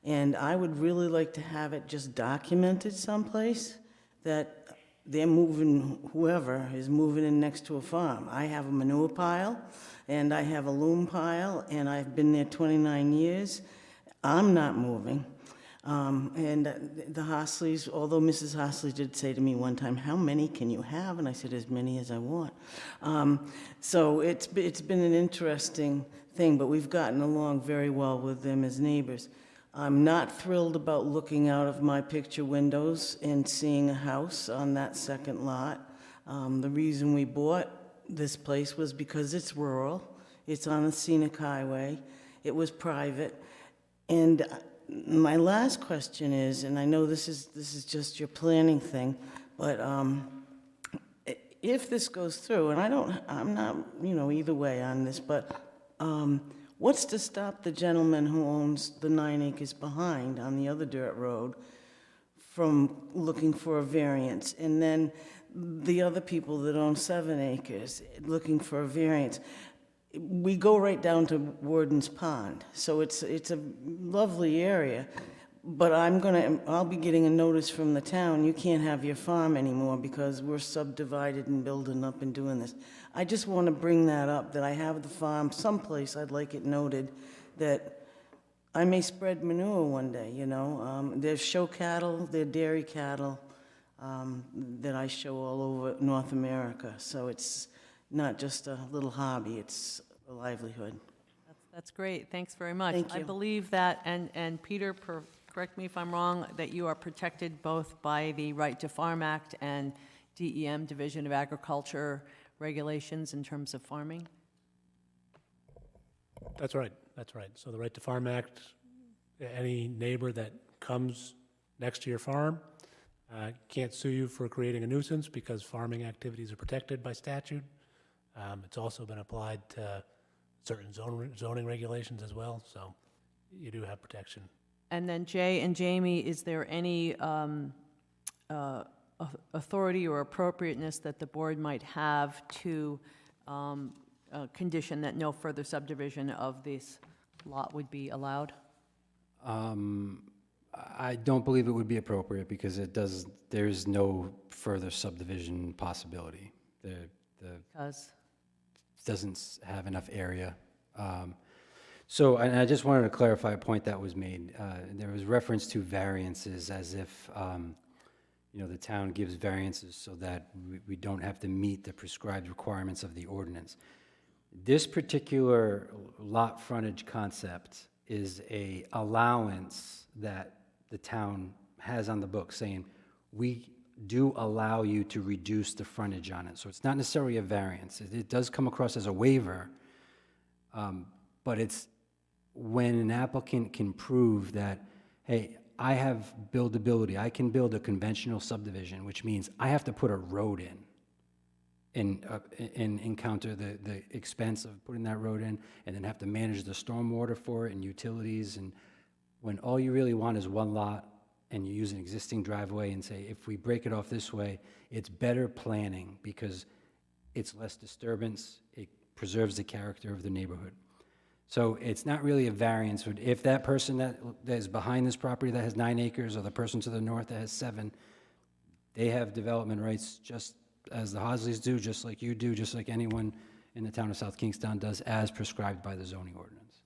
And I would really like to have it just documented someplace that they're moving, whoever is moving in next to a farm. I have a manure pile, and I have a loom pile, and I've been there 29 years. I'm not moving. And the Hosleys, although Mrs. Hosley did say to me one time, "How many can you have?" And I said, "As many as I want." So it's been an interesting thing, but we've gotten along very well with them as neighbors. I'm not thrilled about looking out of my picture windows and seeing a house on that second lot. The reason we bought this place was because it's rural, it's on a scenic highway, it was private, and my last question is, and I know this is just your planning thing, but if this goes through, and I'm not, either way on this, but what's to stop the gentleman who owns the 9 acres behind on the other dirt road from looking for a variance? And then the other people that own 7 acres looking for a variance. we go right down to Warden's Pond, so it's a lovely area. But I'll be getting a notice from the town, you can't have your farm anymore because we're subdivided and building up and doing this. I just want to bring that up, that I have the farm someplace, I'd like it noted, that I may spread manure one day, you know? There's show cattle, they're dairy cattle, that I show all over North America. So it's not just a little hobby, it's a livelihood. That's great, thanks very much. Thank I you. believe that, and Peter, correct me if I'm wrong, that you are protected both by the Right to Farm Act and DEM, Division of Agriculture regulations in terms of farming? That's right, that's right. So the Right to Farm Act, any neighbor that comes next to your farm can't sue you for creating a nuisance because farming activities are protected by statute. It's also been applied to certain zoning regulations as well, so you do have protection. And then Jay and Jamie, is there any authority or appropriateness that the board might have to condition that no further subdivision of this lot would be allowed? I don't believe it would be appropriate because there's no further subdivision possibility. Because? Doesn't have enough area. So, and I just wanted to clarify a point that was made. There was reference to variances as if, the town gives variances so that we don't have to meet the prescribed requirements of the ordinance. This particular lot frontage concept is a allowance that the town has on the book saying, we do allow you to reduce the frontage on it. So it's not necessarily a variance. It does come across as a waiver, but it's when an applicant can prove that, hey, I have buildability. I can build a conventional subdivision, which means I have to put a road in and encounter the expense of putting that road in and then have to manage the stormwater for it and utilities. And when all you really want is one lot and you use an existing driveway and say, if we break it off this way, it's better planning because it's less disturbance, it preserves the character of the neighborhood. So it's not really a variance. If that person that is behind this property that has 9 acres or the person to the north that has 7, they have development rights just as the Hosleys do, just like you do, just like anyone in the town of South Kingstown does as prescribed by the zoning ordinance.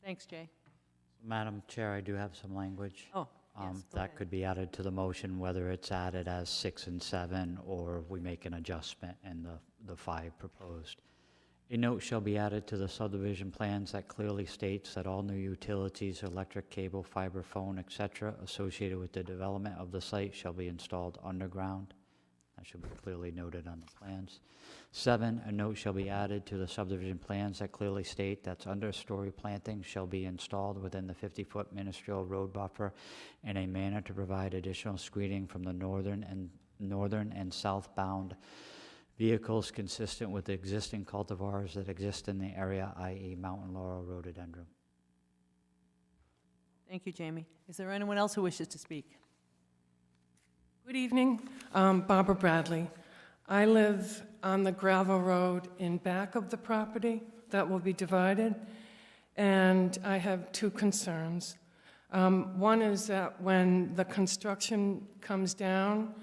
Thanks, Jay. Madam Chair, I do have some language. Oh, yes, go That ahead. could be added to the motion, whether it's added as 6 and 7, or we make an adjustment in the 5 proposed. A note shall be added to the subdivision plans that clearly states that all new utilities, electric, cable, fiber, phone, etc., associated with the development of the site shall be installed underground. That should be clearly noted on the plans. 7, a note shall be added to the subdivision plans that clearly state that understory planting shall be installed within the 50-foot ministerial road buffer in a manner to provide additional screening from the northern and southbound vehicles consistent with the existing cultivars that exist in the area, i.e. mountain laurel, rhododendron. Thank you, Jamie. Is there anyone else who wishes to speak? Good evening, Barbara Bradley. I live on the gravel road in back of the property that will be divided, and I have 2 concerns. One is that when the construction comes down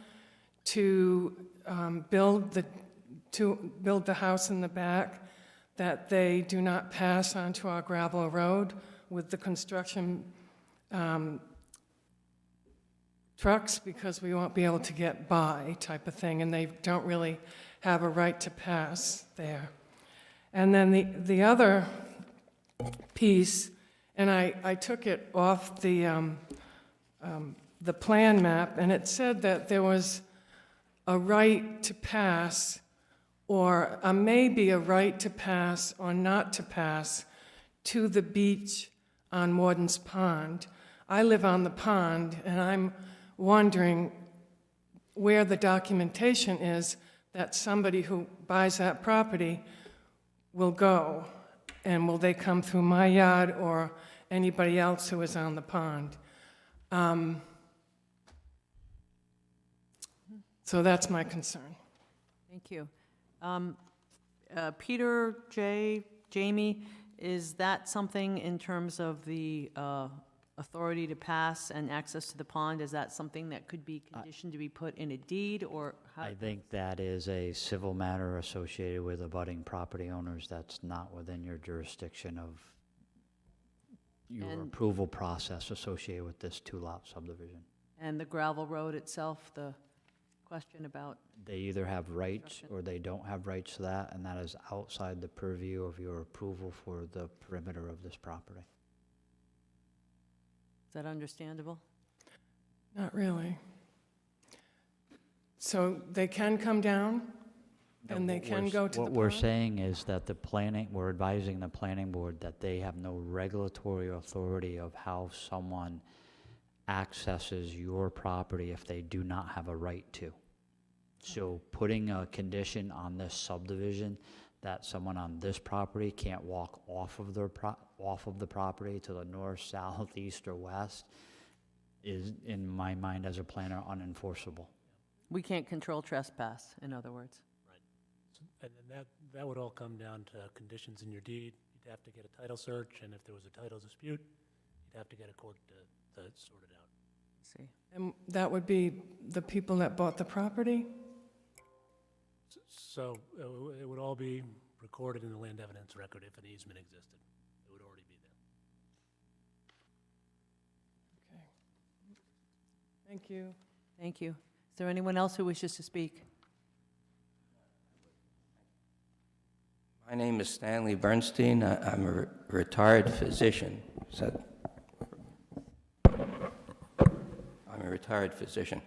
to build the house in the back, that they do not pass onto our gravel road with the construction trucks, because we won't be able to get by, type of thing, and they don't really have a right to pass there. And then the other piece, and I took it off the plan map, and it said that there was a right to pass, or maybe a right to pass or not to pass to the beach on Warden's Pond. I live on the pond, and I'm wondering where the documentation is that somebody who buys that property will go, and will they come through my yard or anybody else who is on the pond? So that's my concern. Thank you. Peter, Jay, Jamie, is that something in terms of the authority to pass and access to the pond? Is that something that could be conditioned to be put in a deed, or how? I think that is a civil matter associated with abutting property owners. That's not within your jurisdiction of your And- approval process associated with this two-lot subdivision. And the gravel road itself, the question about, They either have rights or they don't have rights to that, and that is outside the purview of your approval for the perimeter of this property. is that understandable? Not really. So they can come down, and they can go to the What pond? we're saying is that we're advising the planning board that they have no regulatory authority of how someone accesses your property if they do not have a right to. So putting a condition on this subdivision that someone on this property can't walk off of the property to the north, south, east, or west is, in my mind as a planner, unenforceable. We can't control trespass, in other words. And then that would all come down to conditions in your deed. You'd have to get a title search, and if there was a title dispute, you'd have to get a court to sort it out. See. And that would be the people that bought the property? So it would all be recorded in the land evidence record if an easement existed. It would already be there. Okay. Thank you. Thank you. Is there anyone else who wishes to speak? My name is Stanley Bernstein. I'm a retired physician. I'm a retired physician.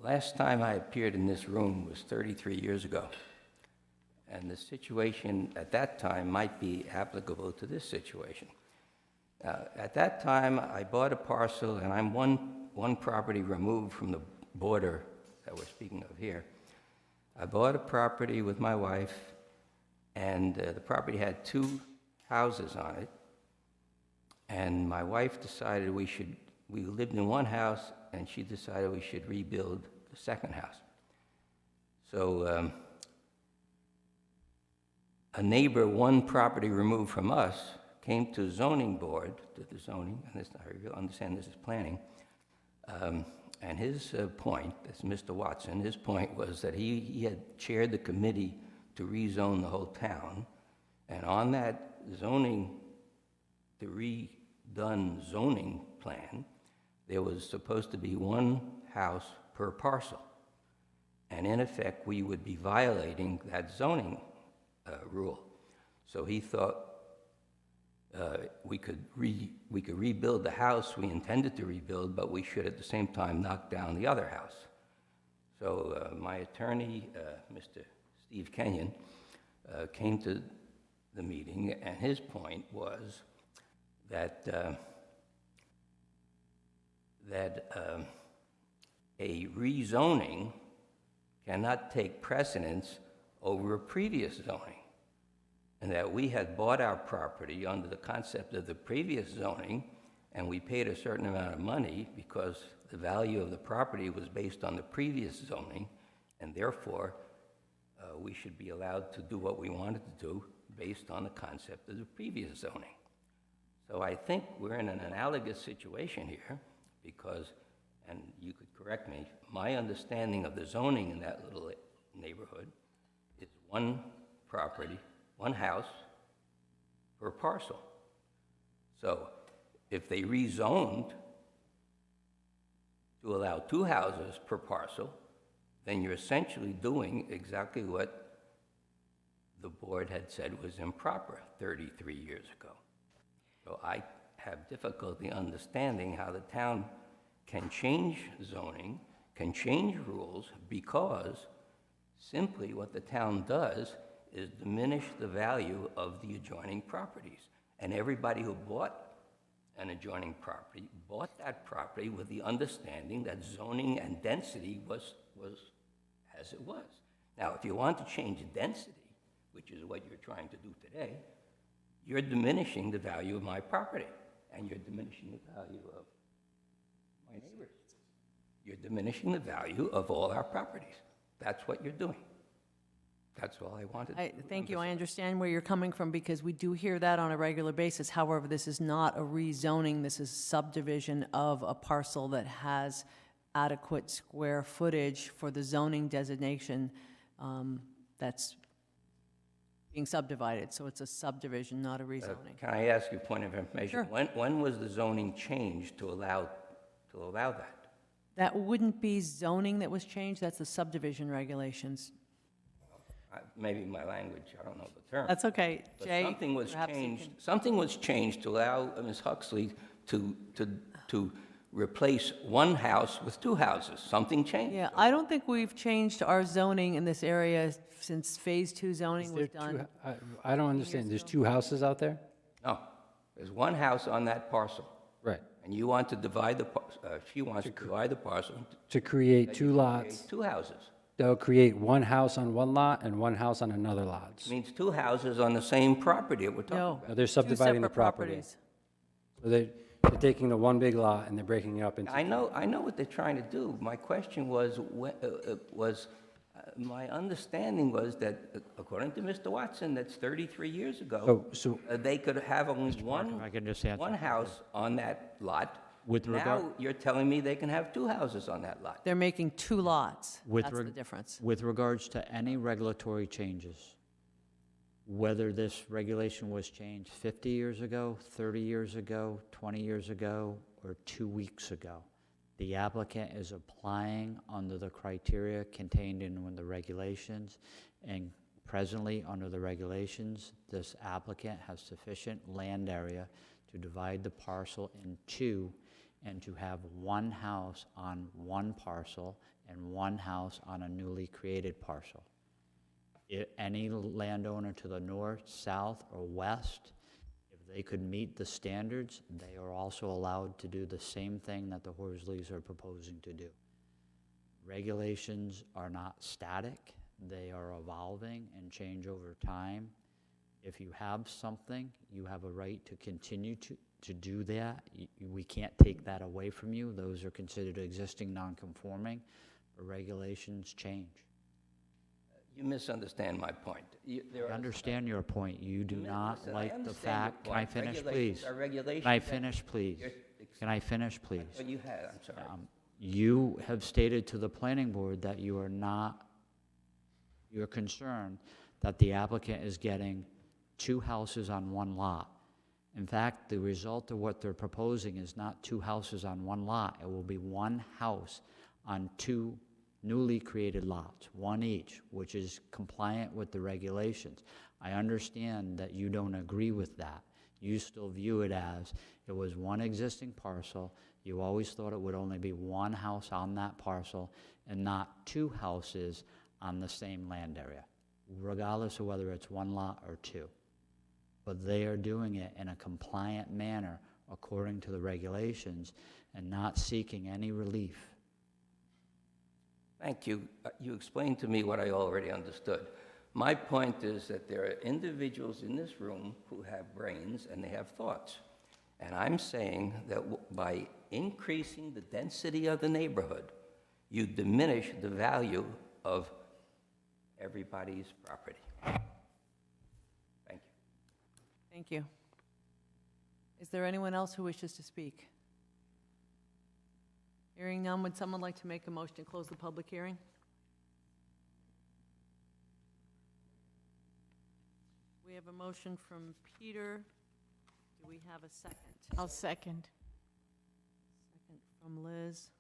Last time I appeared in this room was 33 years ago. And the situation at that time might be applicable to this situation. At that time, I bought a parcel, and I'm one property removed from the border that we're speaking of here. I bought a property with my wife, and the property had 2 houses on it. And my wife decided we lived in one house, and she decided we should rebuild the second house. So a neighbor, one property removed from us, came to zoning board, to the zoning, and I understand this is planning, and his point, that's Mr. Watson, his point was that he had chaired the committee to rezone the whole town, and on that zoning, the redone zoning plan, there was supposed to be 1 house per parcel. And in effect, we would be violating that zoning rule. So he thought we could rebuild the house we intended to rebuild, but we should at the same time knock down the other house. So my attorney, Mr. Steve Kenyon, came to the meeting, and his point was that a rezoning cannot take precedence over a previous zoning, and that we had bought our property under the concept of the previous zoning, and we paid a certain amount of money because the value of the property was based on the previous zoning, and therefore we should be allowed to do what we wanted to do based on the concept of the previous zoning. So I think we're in an analogous situation here because, and you could correct me, my understanding of the zoning in that little neighborhood is 1 property, 1 house per parcel. So if they rezoned to allow 2 houses per parcel, then you're essentially doing exactly what the board had said was improper 33 years ago. So I have difficulty understanding how the town can change zoning, can change rules, because simply what the town does is diminish the value of the adjoining properties. And everybody who bought an adjoining property bought that property with the understanding that zoning and density was as it was. Now, if you want to change density, which is what you're trying to do today, you're diminishing the value of my property, and you're diminishing the value of my neighbors. You're diminishing the value of all our properties. That's what you're doing. That's all I wanted. Thank you, I understand where you're coming from, because we do hear that on a regular basis. However, this is not a rezoning, this is subdivision of a parcel that has adequate square footage for the zoning designation that's being subdivided, so it's a subdivision, not a rezoning. Can I ask you a point of information? Sure. When was the zoning changed to allow that? That wouldn't be zoning that was changed, that's the subdivision regulations. Maybe my language, I don't know the term. That's okay. But Jay, something was perhaps you changed. can- Something was changed to allow Ms. Huxley to replace one house with two houses. Something changed. Yeah, I don't think we've changed our zoning in this area since Phase 2 zoning Is there was done. I don't understand. There's two houses out there? No, there's one house on that parcel. Right. And you want to divide the, she wants to divide the parcel. To create that two you lots. create two houses. They'll create one house on one lot and one house on another lot. Means two houses on the same property that we're talking No. about. Now, they're subdividing the separate property. properties. So they're taking the one big lot and they're breaking it up into. I know what they're trying to do. My question was, my understanding was that, according to Mr. Watson, that's 33 years ago. So They could have only one, if I can just answer one house on that lot. With regard- Now, you're telling me they can have two houses on that lot. They're making two lots. With That's the reg- difference. With regards to any regulatory changes, whether this regulation was changed 50 years ago, 30 years ago, 20 years ago, or 2 weeks ago, the applicant is applying under the criteria contained in the regulations, and presently, under the regulations, this applicant has sufficient land area to divide the parcel in two and to have one house on one parcel and one house on a newly created parcel. Any landowner to the north, south, or west, if they could meet the standards, they are also allowed to do the same thing that the Horsleys are proposing to do. Regulations are not static, they are evolving and change over time. If you have something, you have a right to continue to do that. We can't take that away from you. Those are considered existing non-conforming, but regulations change. You misunderstand my point. I understand your point. You do not Listen, I like the understand your fact. Can I point. finish, Regulations please? are regulations Can I that- finish, please? Can I finish, please? What you had, I'm sorry. You have stated to the planning board that you are not, you're concerned that the applicant is getting two houses on one lot. In fact, the result of what they're proposing is not two houses on one lot. It will be one house on two newly created lots, one each, which is compliant with the regulations. I understand that you don't agree with that. You still view it as it was one existing parcel. You always thought it would only be one house on that parcel and not two houses on the same land area, regardless of whether it's one lot or two. But they are doing it in a compliant manner according to the regulations and not seeking any relief. Thank you. You explained to me what I already understood. My point is that there are individuals in this room who have brains and they have thoughts. And I'm saying that by increasing the density of the neighborhood, you diminish the value of everybody's property. Thank you. Thank you. Is there anyone else who wishes to speak? Hearing none, would someone like to make a motion to close the public hearing? We have a motion from Peter. Do we have a second? I'll second. Second from Liz.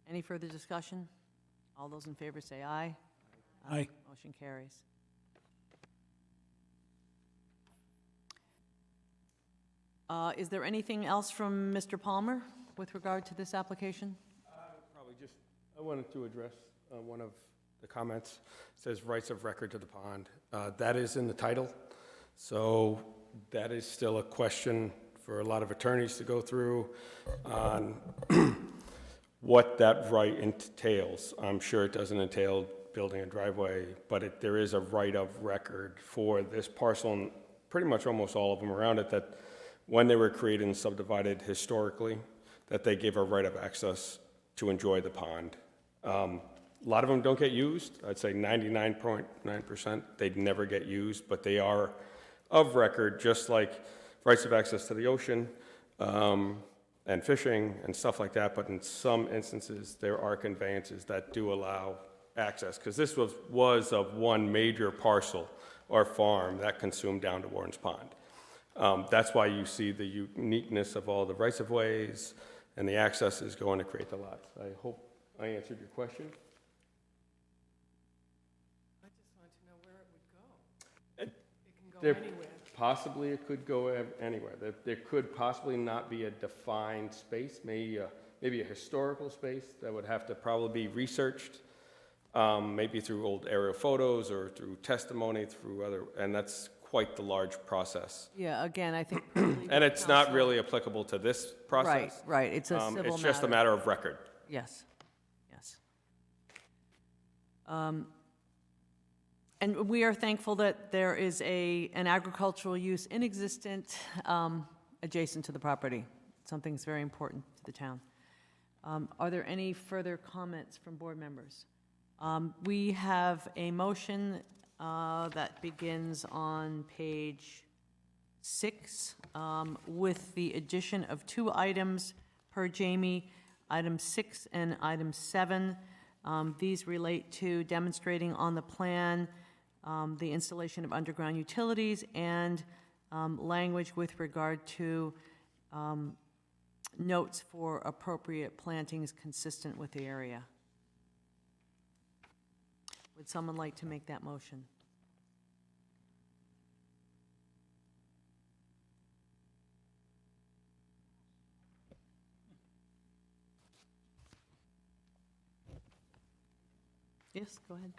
Any further discussion? All those in favor say aye. Aye. Motion carries. Is there anything else from Mr. Palmer with regard to this application? Probably just, I wanted to address one of the comments. It says rights of record to the pond. That is in the title, so that is still a question for a lot of attorneys to go through on what that right entails. I'm sure it doesn't entail building a driveway, but there is a right of record for this parcel and pretty much almost all of them around it, that when they were created and subdivided historically, that they gave a right of access to enjoy the pond. A lot of them don't get used. I'd say 99.9%, they'd never get used, but they are of record, just like rights of access to the ocean and fishing and stuff like that. But in some instances, there are conveyances that do allow access, because this was of one major parcel or farm that consumed down to Warren's Pond. That's why you see the uniqueness of all the rights of ways and the access is going to create the lots. I hope I answered your question. I just want to know where it would go. It can go There, anywhere. possibly it could go anywhere. There could possibly not be a defined space, maybe a historical space that would have to probably be researched, maybe through old aerial photos or through testimony, and that's quite the large process. Yeah, again, I think. probably And the it's not council- really applicable to this process. Right, it's a civil matter. It's just a matter of record. Yes, yes. And we are thankful that there is an agricultural use in existence adjacent to the property. Something that's very important to the town. Are there any further comments from board members? We have a motion that begins on page 6 with the addition of 2 items per Jamie, item 6 and item 7. These relate to demonstrating on the plan the installation of underground utilities and language with regard to notes for appropriate plantings consistent with the area. Would someone like to make that motion? Yes, go ahead.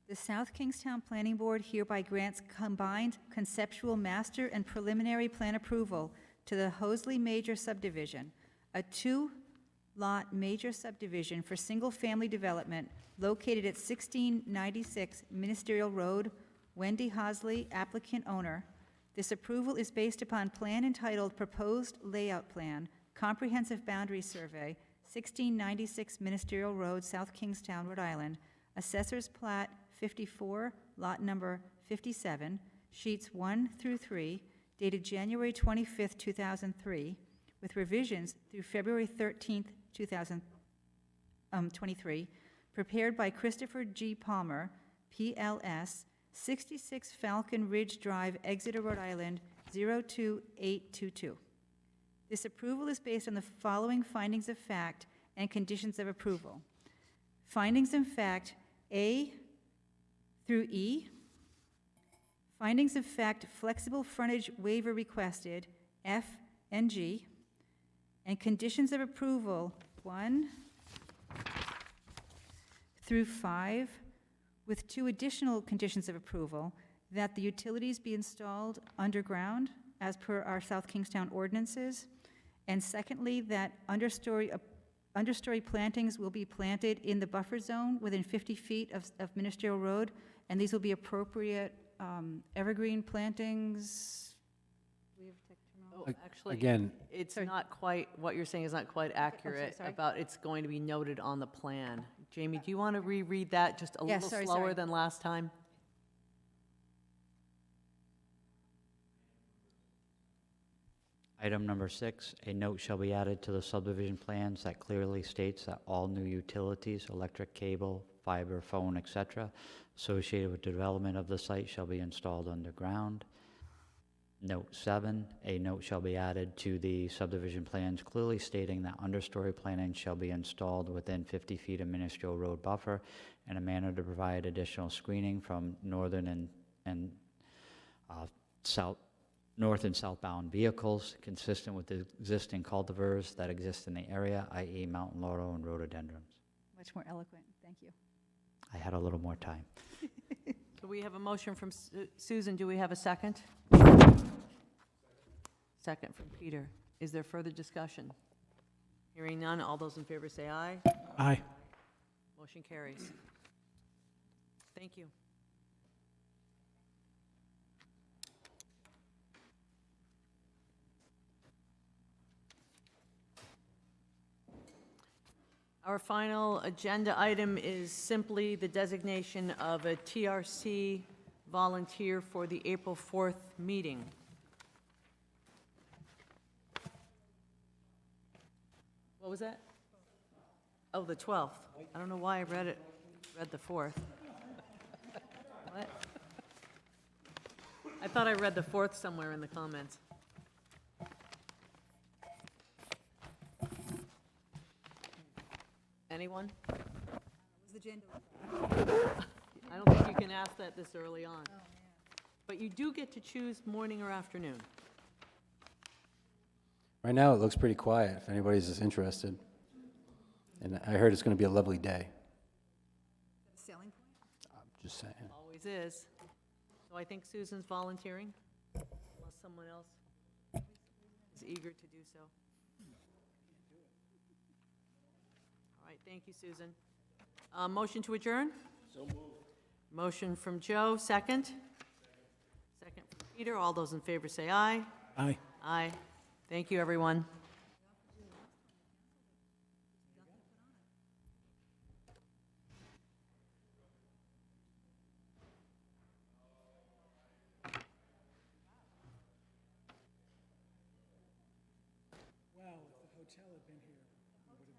The South Kingstown Planning Board hereby grants combined conceptual master and preliminary plan approval to the Hosley Major Subdivision, a 2-lot major subdivision for single-family development located at 1696 Ministerial Road, Wendy Hosley, applicant owner. This approval is based upon plan entitled Proposed Layout Plan, Comprehensive Boundary Survey, 1696 Ministerial Road, South Kingstown, Rhode Island, Assessor's Plat 54, Lot Number 57, Sheets 1 through 3, dated January 25th, 2003, with revisions through February 13th, 2023, prepared by Christopher G. Palmer, PLS, 66 Falcon Ridge Drive, Exeter, Rhode Island, 02822. This approval is based on the following findings of fact and conditions of approval. Findings of fact A through E. Findings of fact, flexible frontage waiver requested, F and G. And conditions of approval, 1 through 5, with 2 additional conditions of approval, that the utilities be installed underground as per our South Kingstown ordinances, and secondly, that understory plantings will be planted in the buffer zone within 50 feet of Ministerial Road, and these will be appropriate evergreen plantings. Oh, actually, Again, it's not quite, what you're saying is not quite accurate sorry. about it's going to be noted on the plan. Jamie, do you want to reread that just a Yes, little sorry, slower sorry. than last time? Item number 6, a note shall be added to the subdivision plans that clearly states that all new utilities, electric cable, fiber, phone, etc., associated with development of the site shall be installed underground. Note 7, a note shall be added to the subdivision plans clearly stating that understory planting shall be installed within 50 feet of Ministerial Road buffer in a manner to provide additional screening from northern and north and southbound vehicles consistent with the existing cultivars that exist in the area, i.e. mountain laurel and rhododendrons. Much more eloquent, thank you. I had a little more time. So we have a motion from Susan. Do we have a second? Second from Peter. Is there further discussion? Hearing none, all those in favor say aye. Aye. Motion carries. Thank you. Our final agenda item is simply the designation of a TRC volunteer for the April 4th meeting. What was that? Oh, the 12th. I don't know why I read the 4th. What? I thought I read the 4th somewhere in the comments. Anyone? I don't think you can ask that this early on. But you do get to choose morning or afternoon. Right now, it looks pretty quiet, if anybody's interested. And I heard it's going to be a lovely day. Selling I'm just saying. Always is. So I think Susan's volunteering, unless someone else is eager to do so. All right, thank you, Susan. Motion to adjourn? So moved. Motion from Joe, second? Second from Peter. All those in favor say aye. Aye. Aye. Thank you, everyone. Wow, if the hotel had been here, I would have